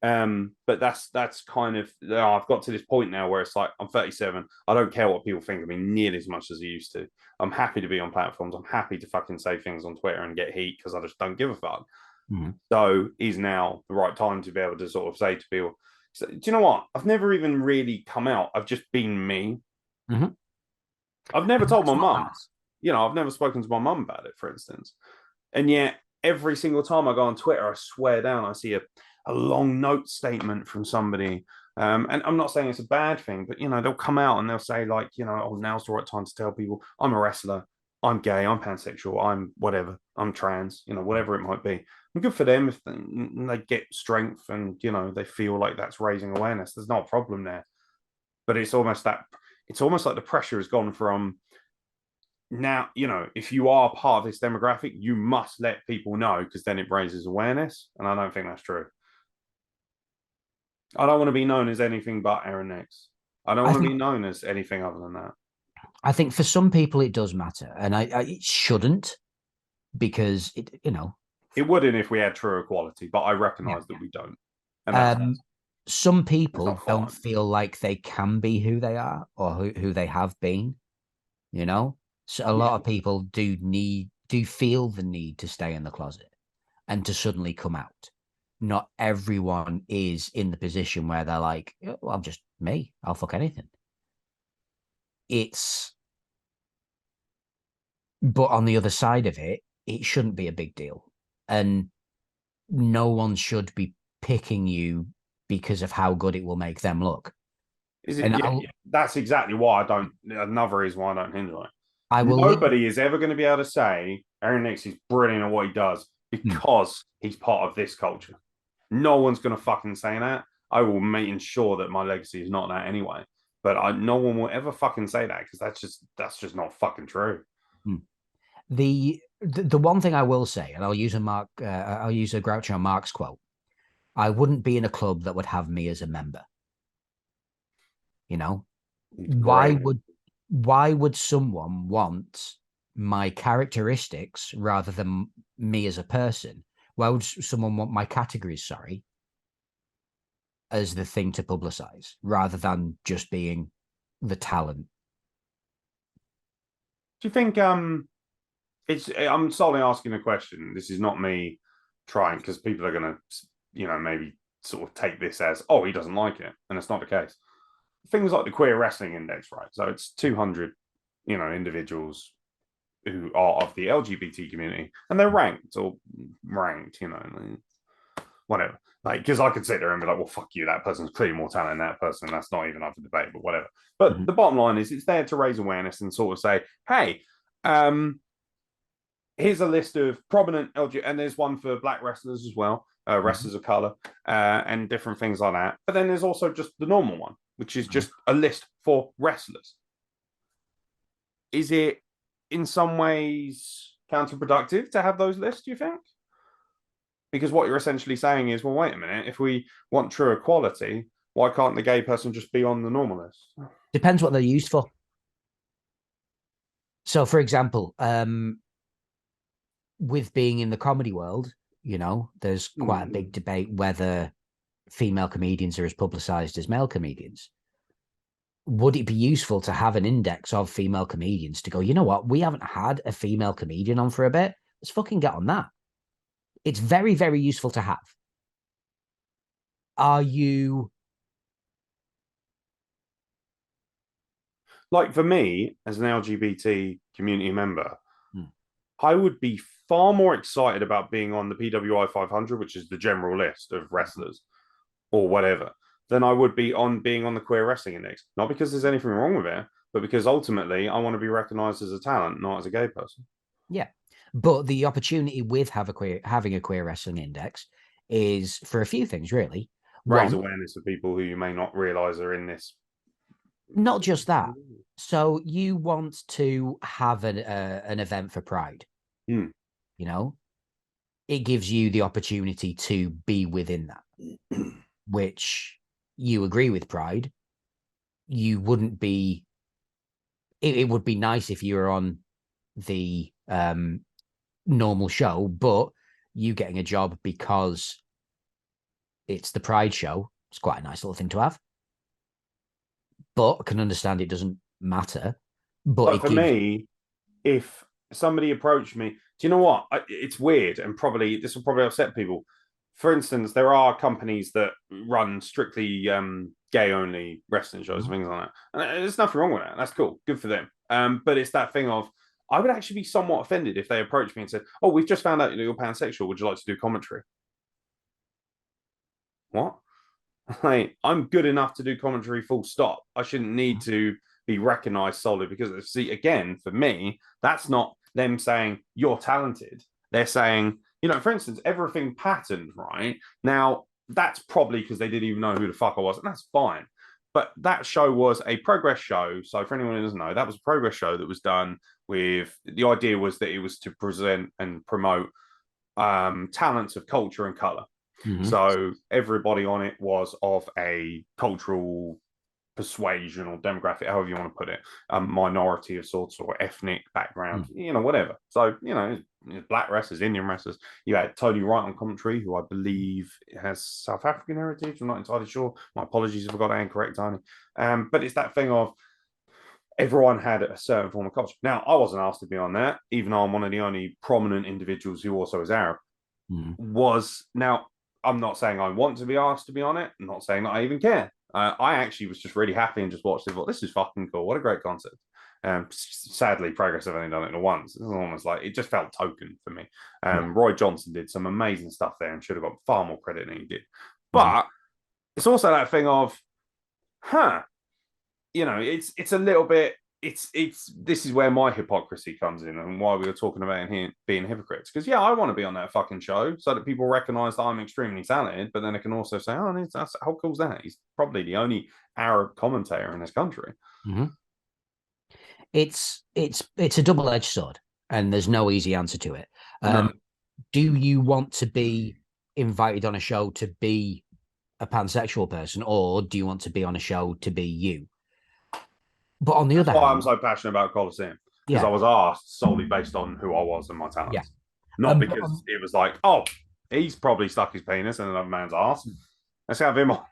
But that's kind of, I've got to this point now where it's like, I'm 37. I don't care what people think of me nearly as much as I used to. I'm happy to be on platforms. I'm happy to fucking say things on Twitter and get heat because I just don't give a fuck. Mhm. So is now the right time to be able to sort of say to people, so, do you know what? I've never even really come out. I've just been me. Mhm. I've never And told that's my what mum. matters. You know, I've never spoken to my mum about it, for instance. And yet, every single time I go on Twitter, I swear down, I see a long note statement from somebody. And I'm not saying it's a bad thing, but, you know, they'll come out and they'll say, like, you know, oh, now's the right time to tell people I'm a wrestler, I'm gay, I'm pansexual, I'm whatever, I'm trans, you know, whatever it might be. And good for them if they get strength and, you know, they feel like that's raising awareness. There's not a problem there. But it's almost like the pressure has gone from, now, you know, if you are part of this demographic, you must let people know because then it raises awareness. And I don't think that's true. I don't want to be known as anything but Aeron Nix. I don't I want to think be known as anything other than that. I think for some people it does matter, and it shouldn't, because It wouldn't if we had true equality, but I yeah. recognize that we don't. And Um, some that's people not don't fine. feel like they can be who they are or who they have been. You know, so a lot Yeah. of people do feel the need to stay in the closet and to suddenly come out. Not everyone is in the position where they're like, "Yeah, well, I'm just me. I'll fuck anything." It's But on the other side of it, it shouldn't be a big deal, and no one should be picking you because of how good it will make them look. Is it? And Yeah, yeah. That's exactly why I don't. Another reason why I don't hinge on it. I will leave. Nobody is ever going to be able to say Aeron Nix is brilliant at what he does Hmm. because he's part of this culture. No one's going to fucking say that. I will make sure that my legacy is not that anyway. But no one will ever fucking say that because that's just not fucking true. Hmm. The one thing I will say, and I'll use a Groucho Marx quote. I wouldn't be in a club that would have me as a member. You know, It's why great. would why would someone want my characteristics rather than me as a person? Why would someone want my categories, sorry, as the thing to publicize rather than just being the talent? Do you think it's I'm solely asking a question. This is not me trying because people are gonna, you know, maybe sort of take this as, oh, he doesn't like it. And it's not the case. Things like the queer wrestling index, right? So it's 200, you know, individuals who are of the LGBT community, and they're ranked, you know, whatever. Like, because I could sit there and be like, well, fuck you, that person's clearly more talented than that person. That's not even up for debate, but whatever. But the bottom line is it's there to raise awareness and sort of say, hey, here's a list of prominent LGBT, and there's one for black wrestlers as well, wrestlers of color, and different things like that. But then there's also just the normal one, which is just a list for wrestlers. Is it in some ways counterproductive to have those lists, do you think? Because what you're essentially saying is, well, wait a minute, if we want true equality, why can't the gay person just be on the normal list? Depends what they're used for. So, for example, with being in the comedy world, you know, there's quite a big debate whether female comedians are as publicized as male comedians. Would it be useful to have an index of female comedians to go, you know what, we haven't had a female comedian on for a bit. Let's fucking get on that. It's very, very useful to have. Are you... Like, for me, as an LGBT community member, I would be far more excited about being on the PWI 500, which is the general list of wrestlers or whatever, than I would be on being on the Queer Wrestling Index. Not because there's anything wrong with it, but because ultimately I want to be recognized as a talent, not as a gay person. Yeah. But the opportunity with having a queer wrestling index is for a few things, really. Raise awareness of people who you may not realize are in this. Not just that. So you want to have an event for Pride. You know, it gives you the opportunity to be within that, which you agree with Pride. You wouldn't be. It would be nice if you were on the normal show, but you getting a job because it's the Pride show. It's quite a nice little thing to have. But I can understand it doesn't matter. But for me, if somebody approached me, do you know what? It's weird, and probably this will probably upset people. For instance, there are companies that run strictly gay-only wrestling shows, things like that. And there's nothing wrong with that. That's cool. Good for them. But it's that thing of, I would actually be somewhat offended if they approached me and said, oh, we've just found out that you're pansexual. Would you like to do commentary? What? Like, I'm good enough to do commentary, full stop. I shouldn't need to be recognized solely because, see, again, for me, that's not them saying you're talented. They're saying, you know, for instance, everything patterned, right? Now, that's probably because they didn't even know who the fuck I was, and that's fine. But that show was a progress show. So for anyone who doesn't know, that was a progress show that was done with, the idea was that it was to present and promote talents of culture and color. So everybody on it was of a cultural persuasion or demographic, however you want to put it, minority of sorts or ethnic background, you know, whatever. So, you know, black wrestlers, Indian wrestlers. You had Tony Wright on commentary, who I believe has South African heritage. I'm not entirely sure. My apologies if I got that incorrect, Tony. But it's that thing of everyone had a certain form of culture. Now, I wasn't asked to be on that, even though I'm one of the only prominent individuals who also is Arab. Now, I'm not saying I want to be asked to be on it. I'm not saying that I even care. I actually was just really happy and just watched it. Thought, this is fucking cool. What a great concept. Sadly, Progress have only done it once. It's almost like it just felt token for me. Roy Johnson did some amazing stuff there and should have got far more credit than he did. But it's also that thing of, you know, it's a little bit. This is where my hypocrisy comes in and why we were talking about being hypocrites. Because yeah, I want to be on that fucking show so that people recognize that I'm extremely talented, but then I can also say, oh, that's how cool is that? He's probably the only Arab commentator in this country. It's a double-edged sword, and there's no easy answer to it. Do you want to be invited on a show to be a pansexual person, or do you want to be on a show to be you? But on the other hand, I'm so passionate about Coliseum, because I was asked solely based on who I was and my talents, not because it was like, oh, he's probably stuck his penis in another man's ass. Let's have him on.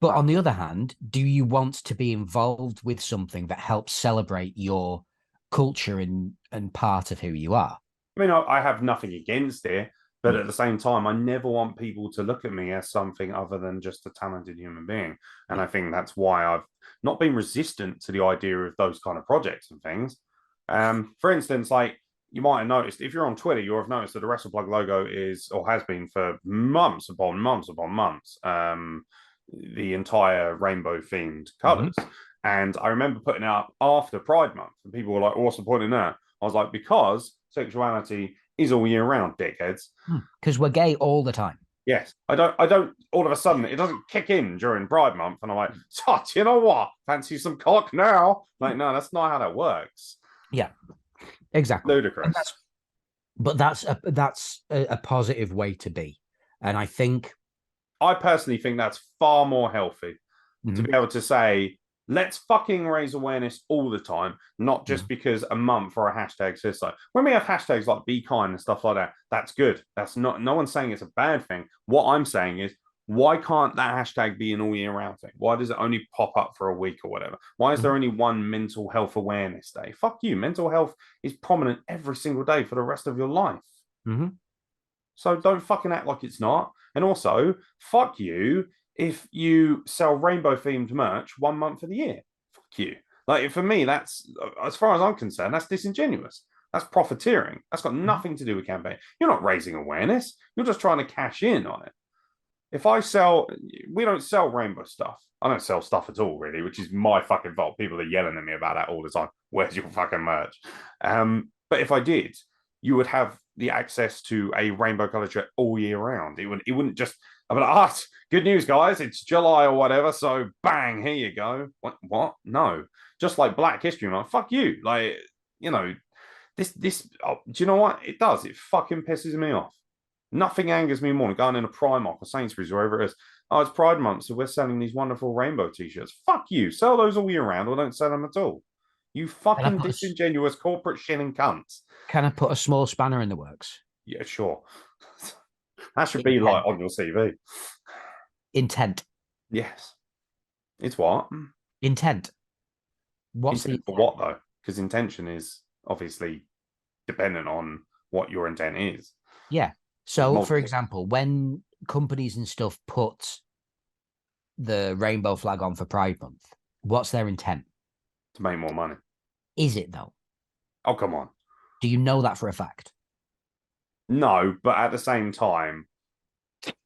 But on the other hand, do you want to be involved with something that helps celebrate your culture and part of who you are? I mean, I have nothing against it, but at the same time, I never want people to look at me as something other than just a talented human being. And I think that's why I've not been resistant to the idea of those kind of projects and things. For instance, like you might have noticed, if you're on Twitter, you'll have noticed that the WrestlePlug logo is, or has been for months upon months upon months, the entire rainbow themed colors. And I remember putting it up after Pride Month, and people were like, "What's the point in that?" I was like, "Because sexuality is all year round, dickheads." Because we're gay all the time. Yes, I don't. All of a sudden, it doesn't kick in during Pride Month, and I'm like, "Oh, you know what? Fancy some cock now?" Like, no, that's not how that works. Yeah, exactly. Ludicrous. But that's a positive way to be, and I think I personally think that's far more healthy to be able to say, let's fucking raise awareness all the time, not just because a month or a hashtag says so. When we have hashtags like be kind and stuff like that, that's good. That's not, no one's saying it's a bad thing. What I'm saying is, why can't that hashtag be an all year round thing? Why does it only pop up for a week or whatever? Why is there only one mental health awareness day? Fuck you. Mental health is prominent every single day for the rest of your life. So don't fucking act like it's not. And also, fuck you if you sell rainbow themed merch 1 month of the year. Fuck you. Like, for me, that's, as far as I'm concerned, that's disingenuous. That's profiteering. That's got nothing to do with campaign. You're not raising awareness. You're just trying to cash in on it. If I sell, we don't sell rainbow stuff. I don't sell stuff at all, really, which is my fucking fault. People are yelling at me about that all the time. Where's your fucking merch? But if I did, you would have the access to a rainbow color shirt all year round. It wouldn't just, I'm like, good news, guys. It's July or whatever. So bang, here you go. What? No. Just like Black History Month. Fuck you. Like, you know, do you know what? It does. It fucking pisses me off. Nothing angers me more than going in a Primark or Sainsbury's or wherever it is. Oh, it's Pride Month, so we're selling these wonderful rainbow t-shirts. Fuck you. Sell those all year round or don't sell them at all. You fucking disingenuous corporate shilling cunts. Can I put a small spanner in the works? Yeah, sure. That should be like on your CV. Intent. Yes. It's what? Intent. What's intent for what though? Because intention is obviously dependent on what your intent is. Yeah. So, for example, when companies and stuff put the rainbow flag on for Pride Month, what's their intent? To make more money. Is it though? Oh, come on. Do you know that for a fact? No, but at the same time,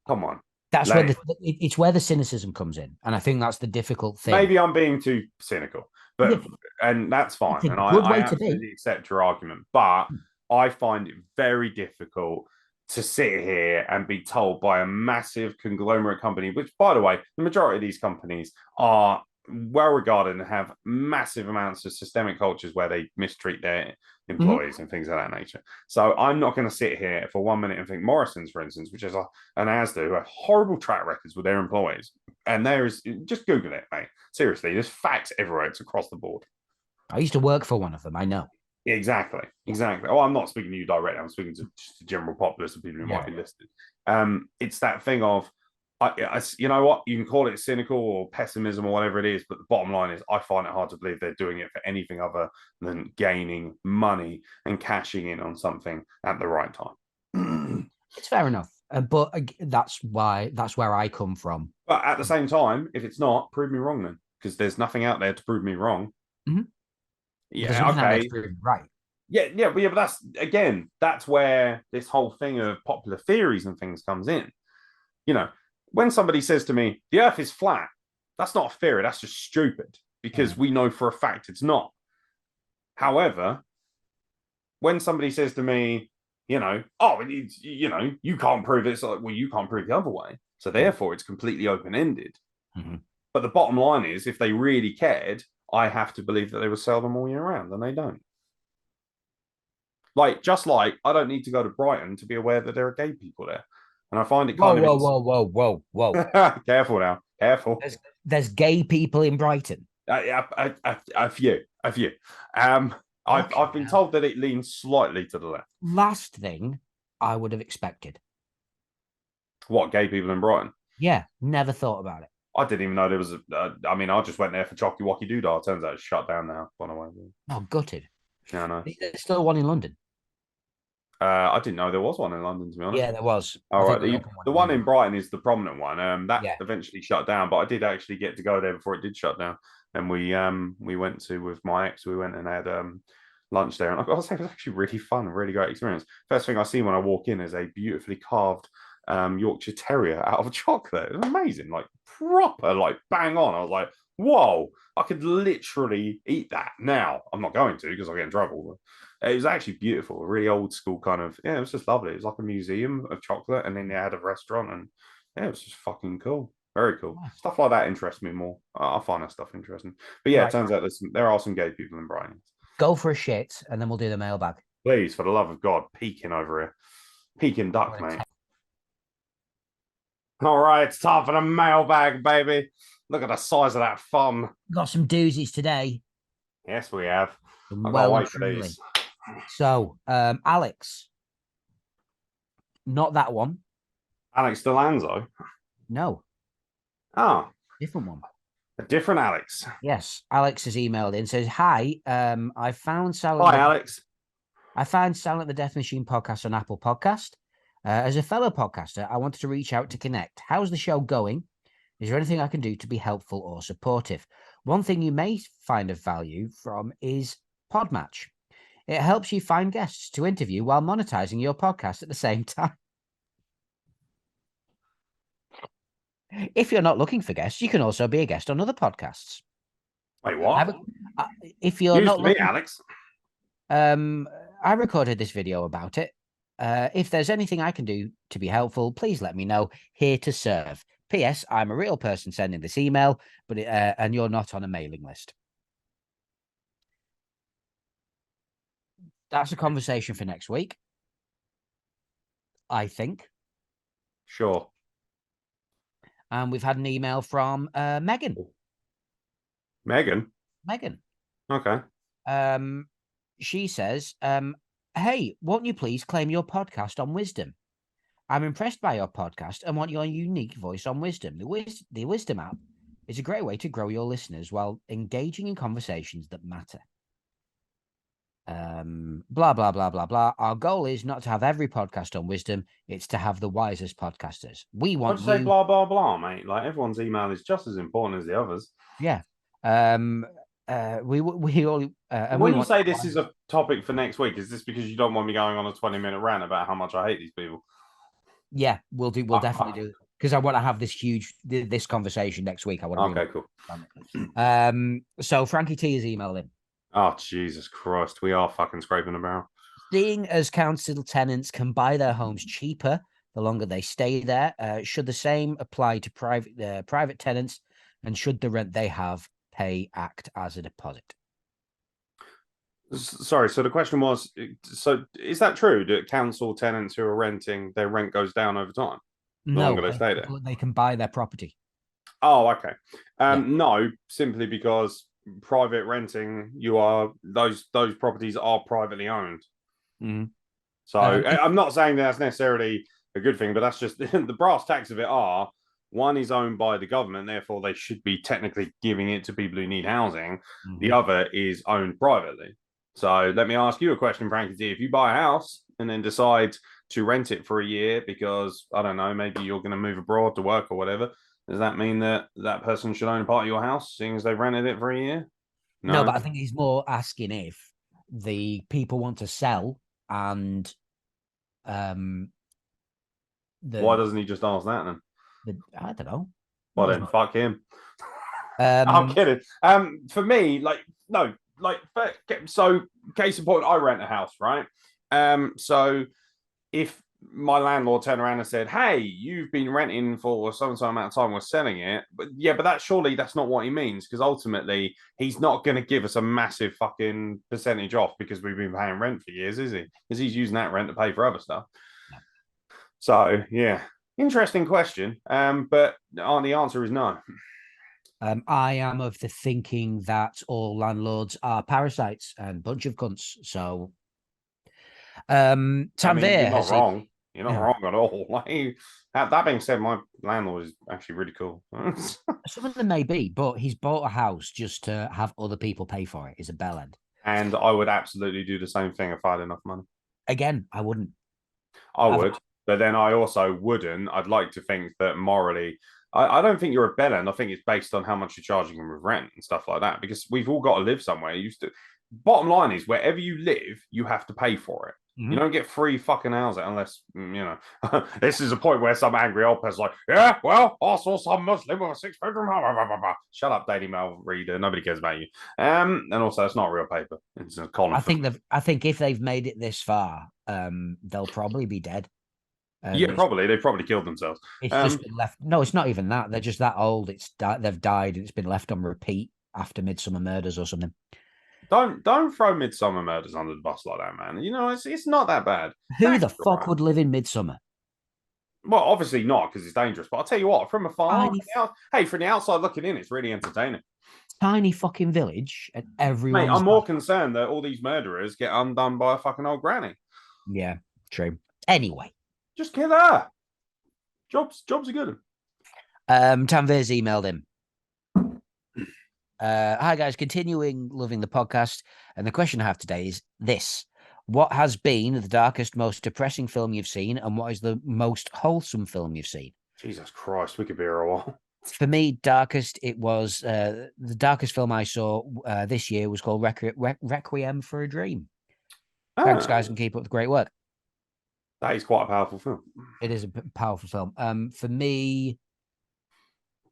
come on. That's where it's where the cynicism comes in, and I think that's the difficult thing. Maybe I'm being too cynical, but and that's fine, and I absolutely accept your argument. But I find it very difficult to sit here and be told by a massive conglomerate company, which, by the way, the majority of these companies are well regarded and have massive amounts of systemic cultures where they mistreat their employees and things of that nature. So I'm not going to sit here for 1 minute and think Morrison's, for instance, which is an Asda, who have horrible track records with their employees. And there is, just Google it, mate. Seriously, there's facts everywhere. It's across the board. I used to work for one of them. I know. Exactly. Oh, I'm not speaking to you directly. I'm speaking to just the general populace of people who might be listed. It's that thing of, you know what? You can call it cynical or pessimism or whatever it is, but the bottom line is I find it hard to believe they're doing it for anything other than gaining money and cashing in on something at the right time. It's fair enough. But that's where I come from. But at the same time, if it's not, prove me wrong then, because there's nothing out there to prove me wrong. Yeah, okay. Right. Yeah, but that's where this whole thing of popular theories and things comes in. You know, when somebody says to me, the earth is flat, that's not a theory, that's just stupid, because we know for a fact it's not. However, when somebody says to me, you can't prove it, it's like, well, you can't prove the other way. So therefore, it's completely open-ended. But the bottom line is, if they really cared, I have to believe that they would sell them all year round, and they don't. Just like I don't need to go to Brighton to be aware that there are gay people there. And I find it kind of... Whoa. Careful now. Careful. There's gay people in Brighton. A few. I've been told that it leans slightly to the left. Last thing I would have expected. What, gay people in Brighton? Yeah, never thought about it. I didn't even know there was I just went there for Chocky Wocky Doodah. Turns out it's shut down now. By the way. Oh, gutted. Yeah, I know. There's still one in London. I didn't know there was one in London, to be honest. Yeah, there was. All right. The one in Brighton is the prominent one. That eventually shut down, but I did actually get to go there before it did shut down. And we went to, with my ex, we went and had lunch there, and I gotta say, it was actually really fun, a really great experience. First thing I see when I walk in is a beautifully carved Yorkshire Terrier out of chocolate. It was amazing, like proper, like bang on. I was like, whoa, I could literally eat that now. I'm not going to because I'll get in trouble. But it was actually beautiful, a really old school kind of, yeah, it was just lovely. It was like a museum of chocolate, and then they had a restaurant, and yeah, it was just fucking cool. Very cool. Nice. Stuff like that interests me more. I find that stuff interesting. But yeah, it Right. turns out there are some gay people in Brighton. Go for a shit, and then we'll do the mailbag. Please, for the love of God, peeking over here. Peking duck, mate. All right, it's time for the mailbag, baby. Look at the size of that thumb. Got some doozies today. Yes, we have. I've got to Well and wait for truly. these. So, Alex, not that one. Alex Delanzo. No, Oh, different one. a different Alex. Yes, Alex has emailed in, says, "Hi, I found Hi, Alex. I found Silent the Death Machine podcast on Apple Podcast. As a fellow podcaster, I wanted to reach out to connect. How's the show going? Is there anything I can do to be helpful or supportive? One thing you may find of value from is Podmatch. It helps you find guests to interview while monetizing your podcast at the same time. If you're not looking for guests, you can also be a guest on other podcasts. Wait, what? If you're Used not to be looking, Alex. I recorded this video about it. If there's anything I can do to be helpful, please let me know. Here to serve. P.S. I'm a real person sending this email, but and you're not on a mailing list. That's a conversation for next week, I think. Sure. And we've had an email from Megan. Megan. Megan. Okay. She says, "Hey, won't you please claim your podcast on Wisdom? I'm impressed by your podcast and want your unique voice on Wisdom. The Wisdom app is a great way to grow your listeners while engaging in conversations that matter. Blah, blah, blah, blah, blah. Our goal is not to have every podcast on Wisdom. It's to have the wisest podcasters. We want Why'd you say you." blah, blah, blah, mate? Like, everyone's email is just as important as the others. Yeah. We all, and When we you want say this is a topic for next week, is this because you don't want me going on a 20-minute rant about how much I hate these people? Yeah, we'll definitely do, because I want to have this conversation next week. I want to. Okay, cool. So Frankie T has emailed in. Oh, Jesus Christ. We are fucking scraping the barrel. Seeing as council tenants can buy their homes cheaper the longer they stay there, should the same apply to private tenants, and should the rent they have act as a deposit? Sorry, so the question was, so is that true that council tenants who are renting, their rent goes down over time? The longer they stay there? They can buy their property. Oh, okay. No, simply because private renting, those properties are privately owned. Mm-hmm. So I'm not saying that's necessarily a good thing, but that's just the brass tacks of it are, one is owned by the government, therefore they should be technically giving it to people who need housing. Mm-hmm. The other is owned privately. So let me ask you a question, Frankie. If you buy a house and then decide to rent it for a year because, I don't know, maybe you're going to move abroad to work or whatever, does that mean that that person should own part of your house, seeing as they've rented it for a year? No, but I think he's more asking if the people want to sell and why doesn't he just ask that then? I don't know. Well, then fuck him. I'm kidding. For me, so case in point, I rent a house, right? So if my landlord turned around and said, "Hey, you've been renting for some amount of time, we're selling it," but that's not what he means, because ultimately he's not going to give us a massive fucking percentage off because we've been paying rent for years, is he? Because he's using that rent to pay for other stuff. Yeah. So yeah, interesting question. But the answer is no. I am of the thinking that all landlords are parasites and bunch of cunts. So, Tanvir, you're not wrong. You're not wrong at all. That being said, my landlord is actually really cool. Some of them may be, but he's bought a house just to have other people pay for it. Is a bell end. And I would absolutely do the same thing if I had enough money. Again, I wouldn't. I would, but then I also wouldn't. I'd like to think that morally, I don't think you're a bell end. I think it's based on how much you're charging them with rent and stuff like that, because we've all got to live somewhere. bottom line is wherever you live, you have to pay for it. You Mhm. don't get free fucking housing unless, this is a point where some angry old person's like, yeah, well, I saw some Muslim with a six-bedroom. Shut up, Daily Mail reader. Nobody cares about you. And also, it's not real paper. It's a column for. I think if they've made it this far, they'll probably be dead. Yeah, It's probably. They probably killed themselves. just been left. No, it's not even that. They're just that old. They've died and it's been left on repeat after Midsummer Murders or something. Don't throw Midsummer Murders under the bus like that, man. It's not that bad. It's Who the actually all fuck right. would live in Midsummer? Well, obviously not because it's dangerous. But I'll tell you what, from afar, Tiny, hey, from the outside looking in, it's really entertaining. tiny fucking village, and Mate, everyone's I'm more concerned that all these murderers get undone by a fucking old granny. yeah, true. Anyway, Just kill her. Jobs are good. Tanvir's emailed him. Hi guys, continuing loving the podcast, and the question I have today is this: what has been the darkest, most depressing film you've seen, and what is the most wholesome film you've seen? Jesus Christ, we could be here a while. For me, darkest, it was the darkest film I saw this year was called Requiem for a Dream. Thanks, Ah, guys, and keep up the great work. that is quite a powerful film. It is a powerful film. For me,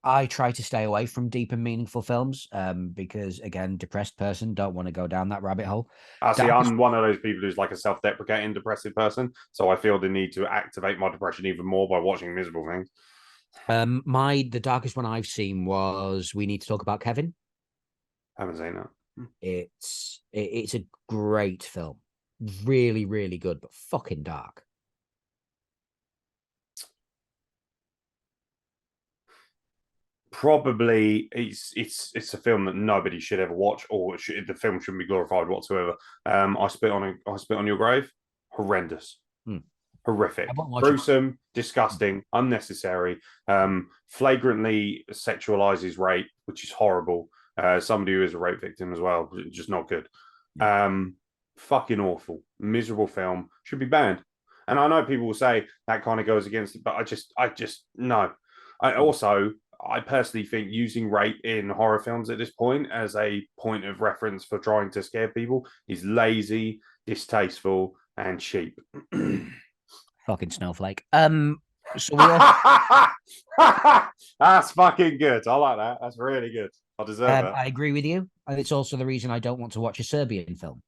I try to stay away from deep and meaningful films because, again, depressed person, don't want to go down that rabbit hole. I see. Darkest, I'm one of those people who's like a self-deprecating, depressive person, so I feel the need to activate my depression even more by watching miserable things. the darkest one I've seen was We Need to Talk About Kevin. I haven't seen that. It's a great film, really, really good, but fucking dark. Probably it's a film that nobody should ever watch, or the film shouldn't be glorified whatsoever. I spit on your grave. Horrendous, Hmm. horrific, I won't watch it. gruesome, disgusting, unnecessary. Flagrantly sexualizes rape, which is horrible. Somebody who is a rape victim as well, just not good. Fucking awful, miserable film. Should be banned. And I know people will say that kind of goes against it, but I just no. I personally think using rape in horror films at this point as a point of reference for trying to scare people is lazy, distasteful, and cheap. Fucking snowflake. So we all That's fucking good. I like that. That's really good. I deserve it. I agree with you. And it's also the reason I don't want to watch a Serbian film.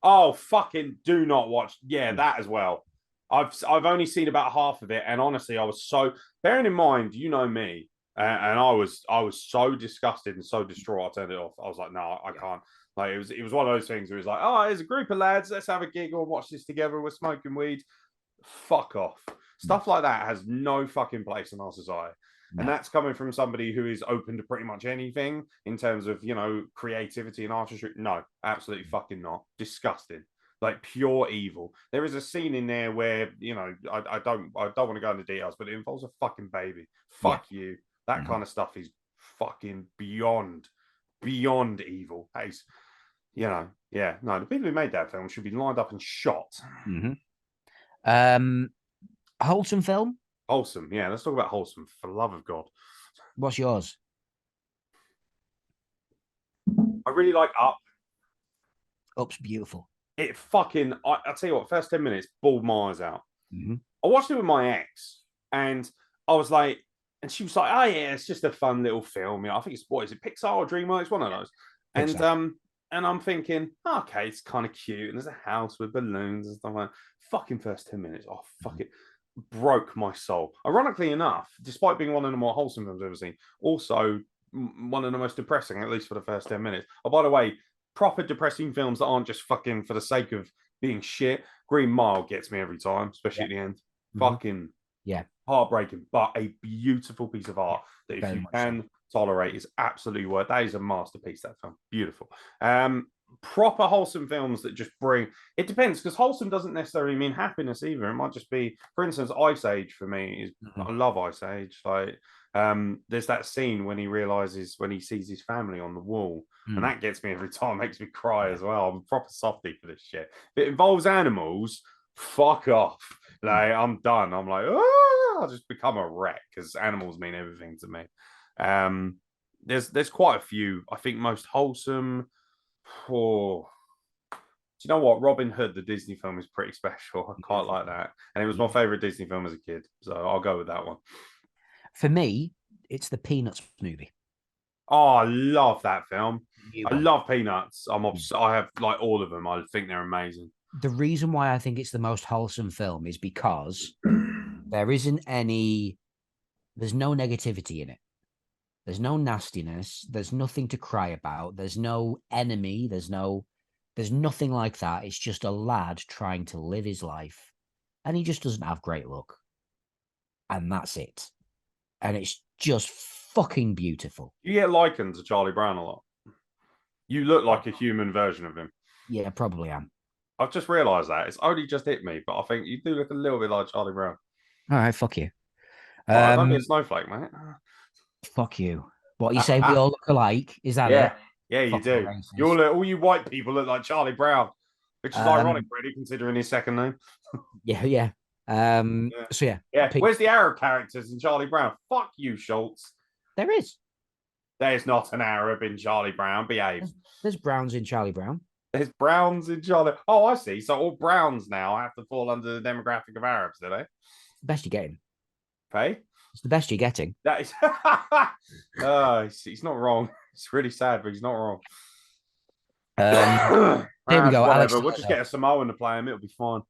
Oh, fucking do not watch. Yeah, that as well. I've only seen about half of it, and honestly, I was so bearing in mind, you know me, and I was so disgusted and so distraught. I turned it off. I was like, no, I can't. Like it was one of those things where it was like, oh, there's a group of lads, let's have a giggle and watch this together. We're smoking weed. Fuck off. Stuff like that has no fucking place in our society. And No. that's coming from somebody who is open to pretty much anything in terms of, creativity and artistry. No, absolutely fucking not. Disgusting. Like pure evil. There is a scene in there where, I don't want to go into details, but it involves a fucking baby. Yeah. Fuck you. That Mm-hmm. kind of stuff is fucking beyond evil. Yeah. No, the people who made that film should be lined up and shot. Mm-hmm. Wholesome film. Wholesome. Yeah, let's talk about wholesome for the love of God. What's yours? I really like Up. Up's beautiful. I'll tell you what, first 10 minutes, bawled my eyes out. Mm-hmm. I watched it with my ex, and I was like, and she was like, oh yeah, it's just a fun little film. I think what is it, Pixar or DreamWorks, one of those. And Pixar. and I'm thinking, okay, it's kind of cute, and there's a house with balloons and stuff like that. Fucking first 10 minutes, oh fuck it. Broke my soul. Ironically enough, despite being one of the more wholesome films I've ever seen, also one of the most depressing, at least for the first 10 minutes. Oh, by the way, proper depressing films that aren't just fucking for the sake of being shit. Green Mile gets me every time, especially at the end. Mm-hmm. Fucking Yeah. heartbreaking, but a beautiful piece of art that if you can tolerate is absolutely worth. That is a masterpiece, that film. Beautiful. Proper wholesome films that just bring it depends, because wholesome doesn't necessarily mean happiness either. It might just be, for instance, Ice Age for me is I love Ice Age. Like there's that scene when he sees his family on the wall, and that gets me every time, makes me cry as well. I'm a proper softie for this shit. If it involves animals, fuck off. Like I'm done. I'm like, I'll just become a wreck because animals mean everything to me. There's quite a few. I think most wholesome. Oh, do you know what? Robin Hood, the Disney film, is pretty special. I quite like that, and it was my favorite Disney film as a kid, so I'll go with that one. For me, it's the Peanuts movie. Oh, I love that film. New I one. love Peanuts. Yeah. I have like all of them. I think they're amazing. The reason why I think it's the most wholesome film is because there isn't any, there's no negativity in it. There's no nastiness. There's nothing to cry about. There's no enemy. There's nothing like that. It's just a lad trying to live his life, and he just doesn't have great luck. And that's it. And it's just fucking beautiful. You get likened to Charlie Brown a lot. You look like a human version of him. Yeah, probably am. I've just realised that. It's only just hit me, but I think you do look a little bit like Charlie Brown. All right, fuck you. Well, don't be a snowflake, mate. Fuck you. What you say? We all look alike? Is that yeah, it? yeah, you Fucking do. racist. All you white people look like Charlie Brown, which is ironic, really, considering his second name. Yeah, yeah. So yeah. Where's the Arab characters in Charlie Brown? Fuck you, Schultz. There is. There's not an Arab in Charlie Brown. Behave. There's Browns in Charlie Brown. There's Browns in Charlie. Oh, I see. So all Browns now have to fall under the demographic of Arabs, do they? It's the best you're getting. Hey? It's the best you're getting. That is. He's not wrong. It's really sad, but he's not wrong. Here we go. Whatever. Alex, we'll just get a Samoan to play him. It'll be fine.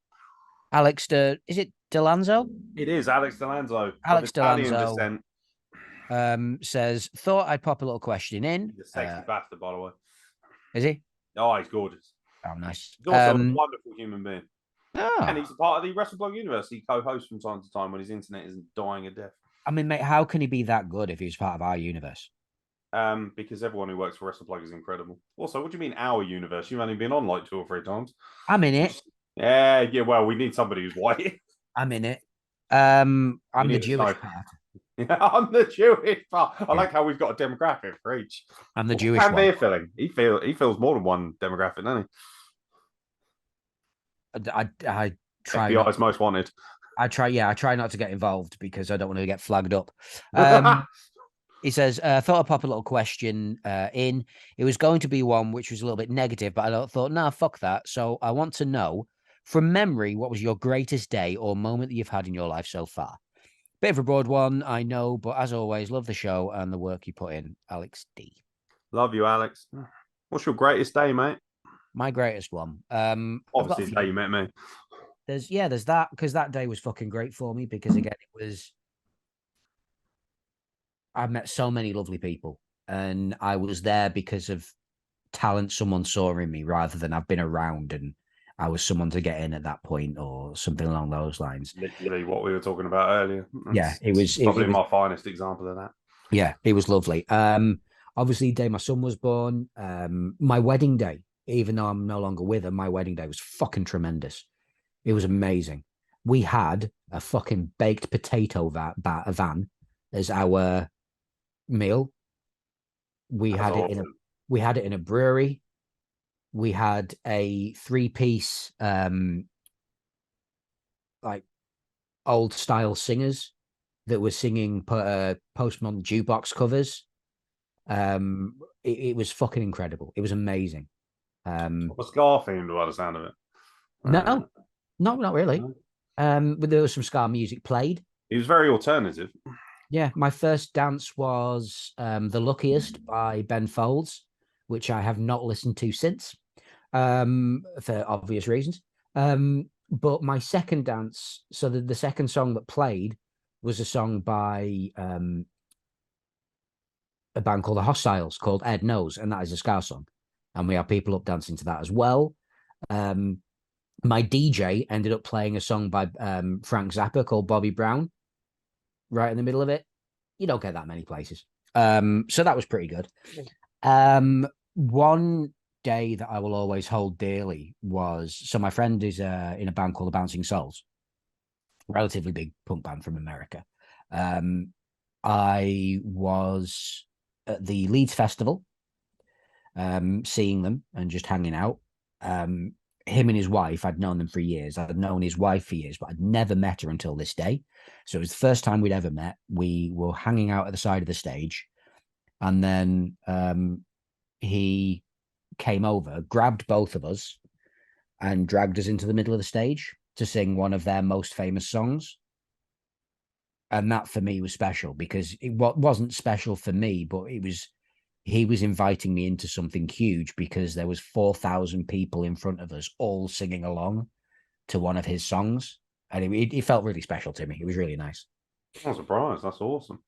Alex, is it Delanzo? It is Alex Delanzo. Alex Delanzo descent. Says, thought I'd pop a little question in. He's a sexy bastard, by the way. Is he? Oh, he's gorgeous. Oh, nice. He's also a wonderful human being. Oh. And he's a part of the WrestleBlog universe. He co-hosts from time to time when his internet isn't dying a death. I mean, mate, how can he be that good if he's part of our universe? Because everyone who works for WrestleBlog is incredible. Also, what do you mean our universe? You've only been on like 2 or 3 times. I'm in it. Yeah. Well, we need somebody who's white. I'm in it. I'm the Jewish part. I'm the Jewish part. I like how we've got a demographic for each. I'm the Jewish one. one. Feeling? He feels more than one demographic, doesn't he? I try. FBI's most wanted. I try not to get involved because I don't want to get flagged up. He says, thought I'd pop a little question in. It was going to be one which was a little bit negative, but I thought, nah, fuck that. So I want to know, from memory, what was your greatest day or moment that you've had in your life so far? Bit of a broad one, I know, but as always, love the show and the work you put in. Alex D. Love you, Alex. What's your greatest day, mate? My greatest one. Obviously, the day you met me. There's that, because that day was fucking great for me, because again, I met so many lovely people, and I was there because of talent someone saw in me, rather than I've been around and I was someone to get in at that point or something along those lines. Literally what we were talking about earlier. It was probably my finest example of that. Yeah, it was lovely. Obviously, the day my son was born, my wedding day, even though I'm no longer with him, my wedding day was fucking tremendous. It was amazing. We had a fucking baked potato van as our meal. We had it in a brewery. We had a 3-piece like old style singers that were singing postmodern jukebox covers. It was fucking incredible. It was amazing. Was Scar themed by the sound of it? No, not really. But there was some ska music played. It was very alternative. Yeah, my first dance was The Luckiest by Ben Folds, which I have not listened to since, for obvious reasons. But my second dance, so the second song that played was a song by a band called The Hostiles, called Ed Knows, and that is a ska song. And we have people up dancing to that as well. My DJ ended up playing a song by Frank Zappa called Bobby Brown, right in the middle of it. You don't get that many places. So that was pretty good. One day that I will always hold dearly was, so my friend is in a band called the Bouncing Souls, relatively big punk band from America. I was at the Leeds Festival, seeing them and just hanging out. Him and his wife, I'd known them for years. I'd known his wife for years, but I'd never met her until this day. So it was the first time we'd ever met. We were hanging out at the side of the stage, and then he came over, grabbed both of us, and dragged us into the middle of the stage to sing one of their most famous songs. And that for me was special, because it wasn't special for me, but he was inviting me into something huge, because there was 4,000 people in front of us all singing along to one of his songs. And it felt really special to me. It was really nice. I'm surprised. That's awesome.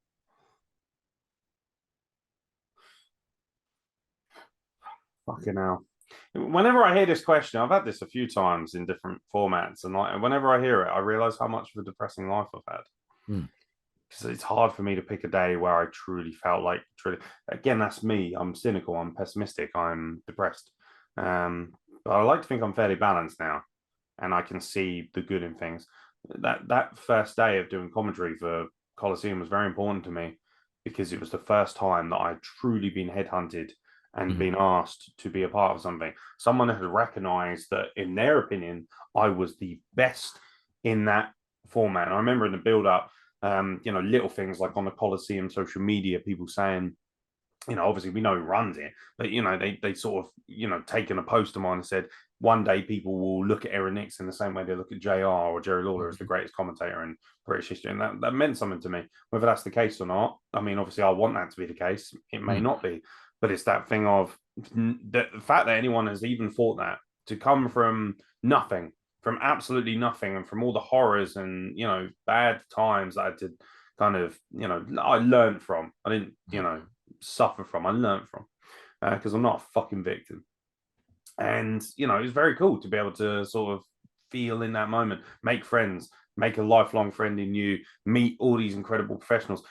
Fucking hell. Whenever I hear this question, I've had this a few times in different formats, and like whenever I hear it, I realize how much of a depressing life I've had. Because it's hard for me to pick a day where I truly felt like again, that's me. I'm cynical, I'm pessimistic, I'm depressed. But I like to think I'm fairly balanced now, and I can see the good in things. That first day of doing commentary for Coliseum was very important to me, because it was the first time that I'd truly been headhunted and been asked to be a part of something. Someone had recognized that, in their opinion, I was the best in that format. And I remember in the build-up, little things like on the Coliseum social media, people saying, obviously we know who runs it, but they sort of taken a post of mine and said, one day people will look at Aeron Nix in the same way they look at JR or Jerry Lawler as the greatest commentator in British history. And that meant something to me. Whether that's the case or not, I mean, obviously I want that to be the case. It may not be, but it's that thing of the fact that anyone has even thought that, to come from nothing, from absolutely nothing, and from all the horrors and bad times that I did kind of I learned from. I didn't suffer from. I learned from, because I'm not a fucking victim. And it's very cool to be able to sort of feel in that moment, make friends, make a lifelong friend in you, meet all these incredible professionals.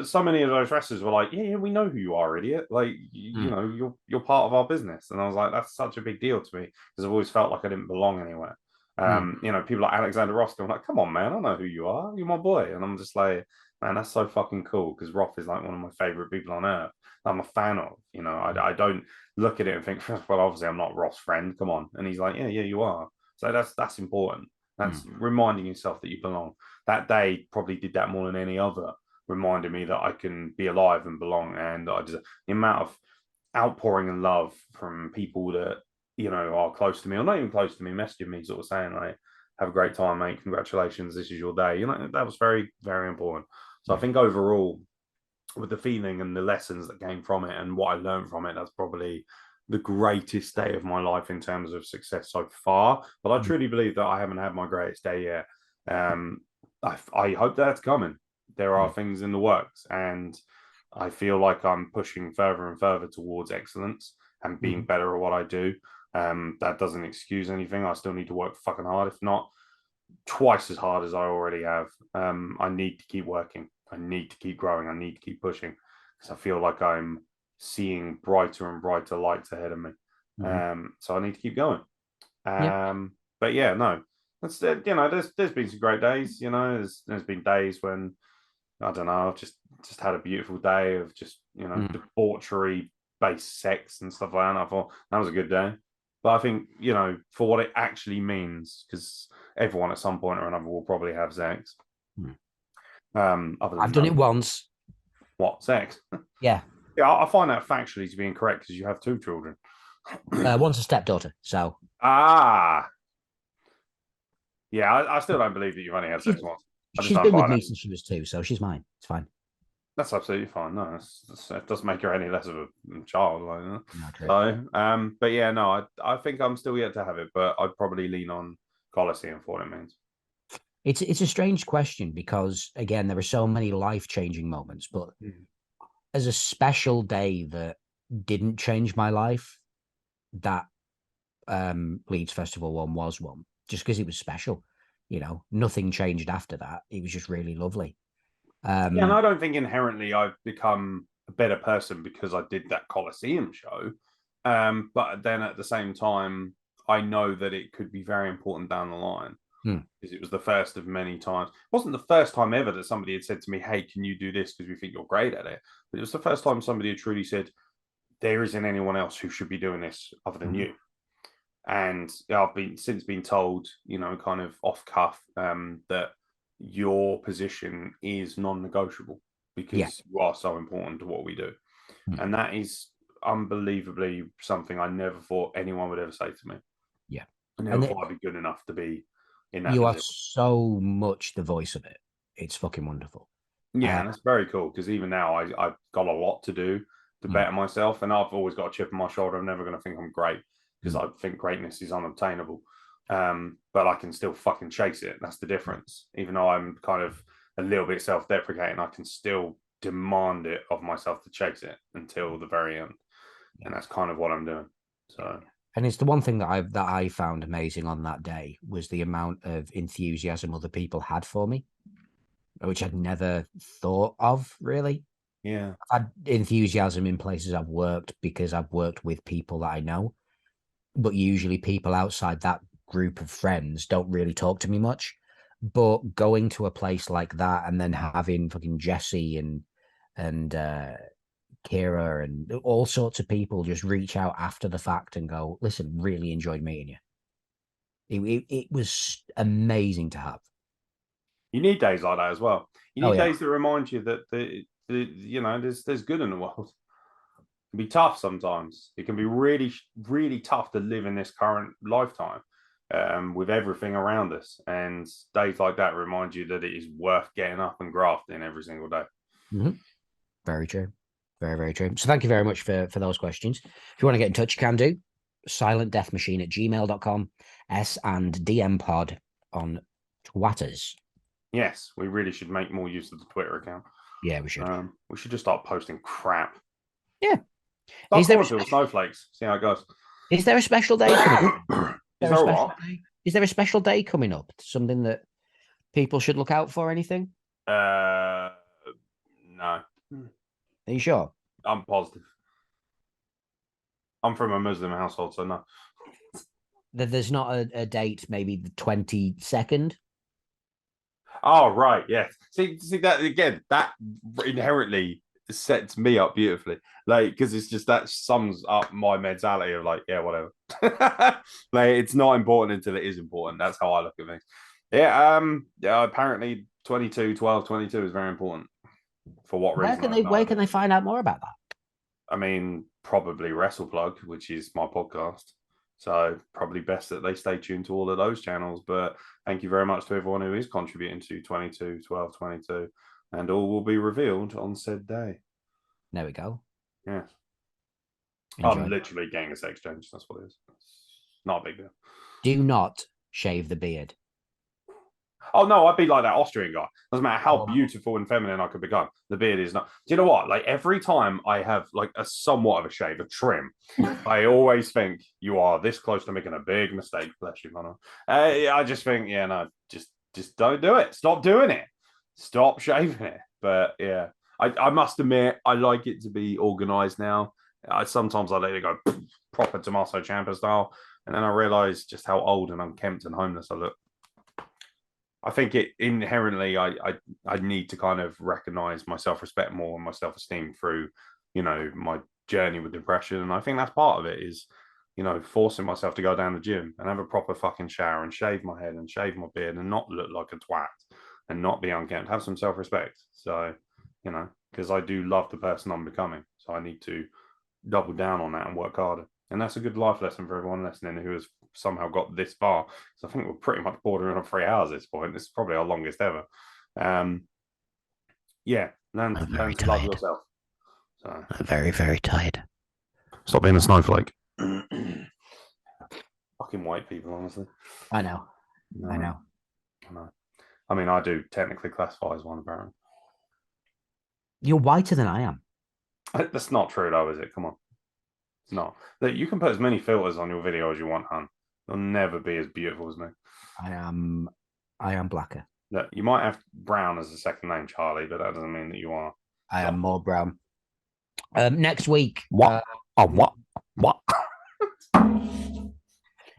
So many of those wrestlers were like, yeah, we know who you are, idiot. Like, you're part of our business. And I was like, that's such a big deal to me, because I've always felt like I didn't belong anywhere. People like Alexander Ross, I'm like, come on, man, I know who you are. You're my boy. And I'm just like, man, that's so fucking cool, because Roth is like one of my favorite people on earth. I'm a fan of. I don't look at it and think, well, obviously I'm not Ross' friend. Come on. And he's like, yeah, you are. So that's important. That's reminding yourself that you belong. That day probably did that more than any other, reminded me that I can be alive and belong. And the amount of outpouring and love from people that are close to me, or not even close to me, messaging me, sort of saying like, have a great time, mate, congratulations, this is your day. That was very, very important. So I think overall, with the feeling and the lessons that came from it and what I learned from it, that's probably the greatest day of my life in terms of success so far. But I truly believe that I haven't had my greatest day yet. I hope that's coming. There are things in the works, and I feel like I'm pushing further and further towards excellence and being better at what I do. That doesn't excuse anything. I still need to work fucking hard, if not twice as hard as I already have. I need to keep working. I need to keep growing. I need to keep pushing, because I feel like I'm seeing brighter and brighter lights ahead of me. So I need to keep going. But yeah, no, that's there's been some great days. There's been days when I don't know, I've just had a beautiful day of just debauchery based sex and stuff like that. And I thought that was a good day. But I think for what it actually means, because everyone at some point or another will probably have sex. I've done it once. What, sex? Yeah. Yeah, I find that factually to be incorrect, because you have 2 children. One's a stepdaughter, so. Yeah, I still don't believe that you've only had sex once. She's been with me since she was 2, so she's mine. It's fine. That's absolutely fine. No, it doesn't make her any less of a child. Like that. No, but yeah, no, I think I'm still yet to have it, but I'd probably lean on Coliseum for what it means. It's a strange question, because again, there are so many life-changing moments, but as a special day that didn't change my life, that Leeds Festival one was one, just because it was special. Nothing changed after that. It was just really lovely. And I don't think inherently I've become a better person because I did that Coliseum show. But then at the same time, I know that it could be very important down the line, because it was the first of many times. It wasn't the first time ever that somebody had said to me, hey, can you do this because we think you're great at it? But it was the first time somebody had truly said, there isn't anyone else who should be doing this other than you. And I've since been told, kind of off cuff, that your position is non-negotiable, because you are so important to what we do. And that is, unbelievably something I never thought anyone would ever say to me. Yeah. I never thought I'd be good enough to be in that you position. are so much the voice of it. It's fucking wonderful. Yeah, and it's very cool because even now I've got a lot to do to better myself, and I've always got a chip on my shoulder. I'm never going to think I'm great because I think greatness is unobtainable. But I can still fucking chase it. That's the difference. Even though I'm kind of a little bit self-deprecating, I can still demand it of myself to chase it until the very end, and that's kind of what I'm doing. So. And it's the one thing that I found amazing on that day was the amount of enthusiasm other people had for me, which I'd never thought of really. Yeah. I've had enthusiasm in places I've worked because I've worked with people that I know, but usually people outside that group of friends don't really talk to me much. But going to a place like that and then having fucking Jesse and Kira and all sorts of people just reach out after the fact and go, listen, really enjoyed meeting you. It was amazing to have. You need days like that as well. You need Oh, yeah. days that remind you that there's good in the world. It can be tough sometimes. It can be really, really tough to live in this current lifetime with everything around us. And days like that remind you that it is worth getting up and grafting every single day. Mm-hmm. Very true. Very, very true. So thank you very much for those questions. If you want to get in touch, you can do. silentdeathmachine@gmail.com, S and DM pod on Twatters. Yes, we really should make more use of the Twitter account. Yeah, we should. We should just start posting crap. Yeah. Start calling people snowflakes. See how it goes. Is there a special day coming up? Is there what? Is there a special day coming up? Something that people should look out for? Anything? No. Are you sure? I'm positive. I'm from a Muslim household, so no. There's not a date, maybe the 22nd. Oh, right. Yes. See that again, that inherently sets me up beautifully. Like, because it's just that sums up my mentality of like, yeah, whatever. Like, it's not important until it is important. That's how I look at things. Yeah, apparently 22 is very important. For what reason? Where can they find out more about that? I mean, probably WrestlePlug, which is my podcast. So probably best that they stay tuned to all of those channels. But thank you very much to everyone who is contributing to 22, and all will be revealed on said day. There we go. Yes. Enjoy. I'm literally getting a sex change. That's what it is. It's not a big deal. Do not shave the beard. Oh no, I'd be like that Austrian guy. Doesn't matter how beautiful and feminine I could become. The beard is not. Do you know what? Like every time I have like a somewhat of a shave, a trim, I always think you are this close to making a big mistake. Bless you, man. I just think, yeah, no, just don't do it. Stop doing it. Stop shaving it. But yeah, I must admit, I like it to be organized now. Sometimes I let it go proper Tommaso Ciampa style, and then I realize just how old and unkempt and homeless I look. I think it inherently, I need to kind of recognize my self-respect more and my self-esteem through, my journey with depression. And I think that's part of it is, forcing myself to go down the gym and have a proper fucking shower and shave my head and shave my beard and not look like a twat and not be unkempt, have some self-respect. So, because I do love the person I'm becoming. So I need to double down on that and work harder. And that's a good life lesson for everyone listening who has somehow got this far. So I think we're pretty much bordering on 3 hours at this point. This is probably our longest ever. Yeah, learn to love yourself. So. I'm very, very tired. Stop being a snowflake. Fucking white people, honestly. I know. No. I know. I mean, I do technically classify as one, apparently. You're whiter than I am. That's not true, though, is it? Come on. It's not. You can put as many filters on your video as you want, hun. You'll never be as beautiful as me. I am blacker. Look, you might have brown as a second name, Charlie, but that doesn't mean that you are. I am more brown. Next week. What? What?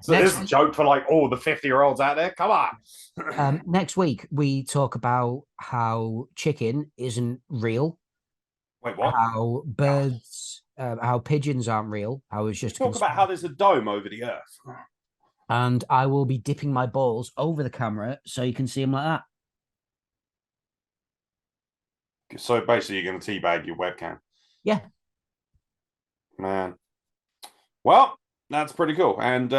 So this is a joke for like all the 50-year-olds out there. Come on. Next week we talk about how chicken isn't real. Wait, what? How birds, how pigeons aren't real. How it's just talk about how there's a dome over the earth. And I will be dipping my balls over the camera so you can see them like that. So basically, you're going to teabag your webcam. Yeah. Man. Well, that's pretty cool. And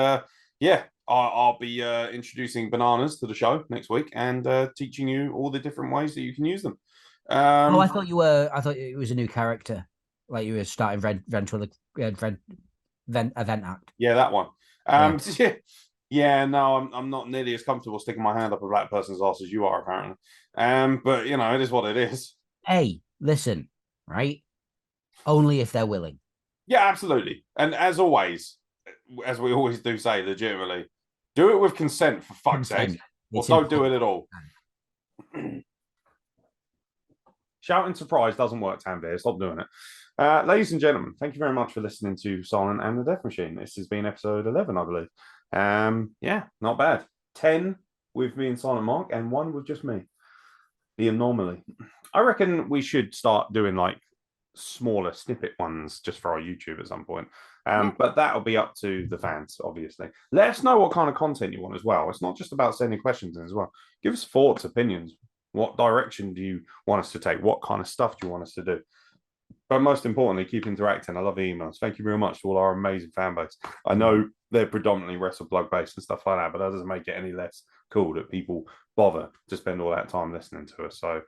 yeah, I'll be introducing bananas to the show next week and teaching you all the different ways that you can use them. I thought you were. I thought it was a new character, like you were starting event act. Yeah, that one. Yeah, no, I'm not nearly as comfortable sticking my hand up a black person's ass as you are, apparently. But you know, it is what it is. Hey, listen, right? Only if they're willing. Yeah, absolutely. And as always, as we always do say, legitimately, do it with consent for fuck's sake, or don't do it at all. Shouting surprise doesn't work, Tanvir. Stop doing it. Ladies and gentlemen, thank you very much for listening to Silent and the Death Machine. This has been episode 11, I believe. Yeah, not bad. 10 with me and Silent Mark, and 1 with just me. The anomaly. I reckon we should start doing like smaller snippet ones just for our YouTube at some point. But that'll be up to the fans, obviously. Let us know what kind of content you want as well. It's not just about sending questions in as well. Give us thoughts, opinions. What direction do you want us to take? What kind of stuff do you want us to do? But most importantly, keep interacting. I love the emails. Thank you very much to all our amazing fan base. I know they're predominantly wrestle plug based and stuff like that, but that doesn't make it any less cool that people bother to spend all that time listening to us. So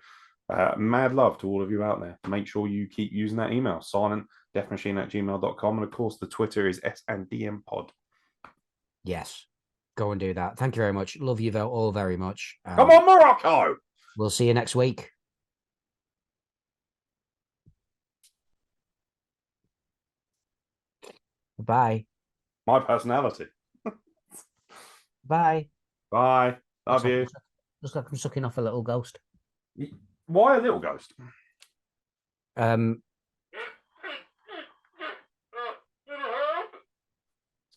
mad love to all of you out there. Make sure you keep using that email, silentdeathmachine@gmail.com. And of course, the Twitter is SNDMpod. Yes. Go and do that. Thank you very much. Love you all very much. Come on, Morocco! We'll see you next week. Bye. My personality. Bye. Bye. Love you. Looks like I'm sucking off a little ghost. Why a little ghost? It's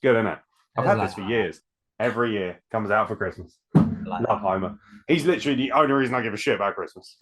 good, isn't it? I've had this for years. Every year comes out for Christmas. Love Homer. He's literally the only reason I give a shit about Christmas.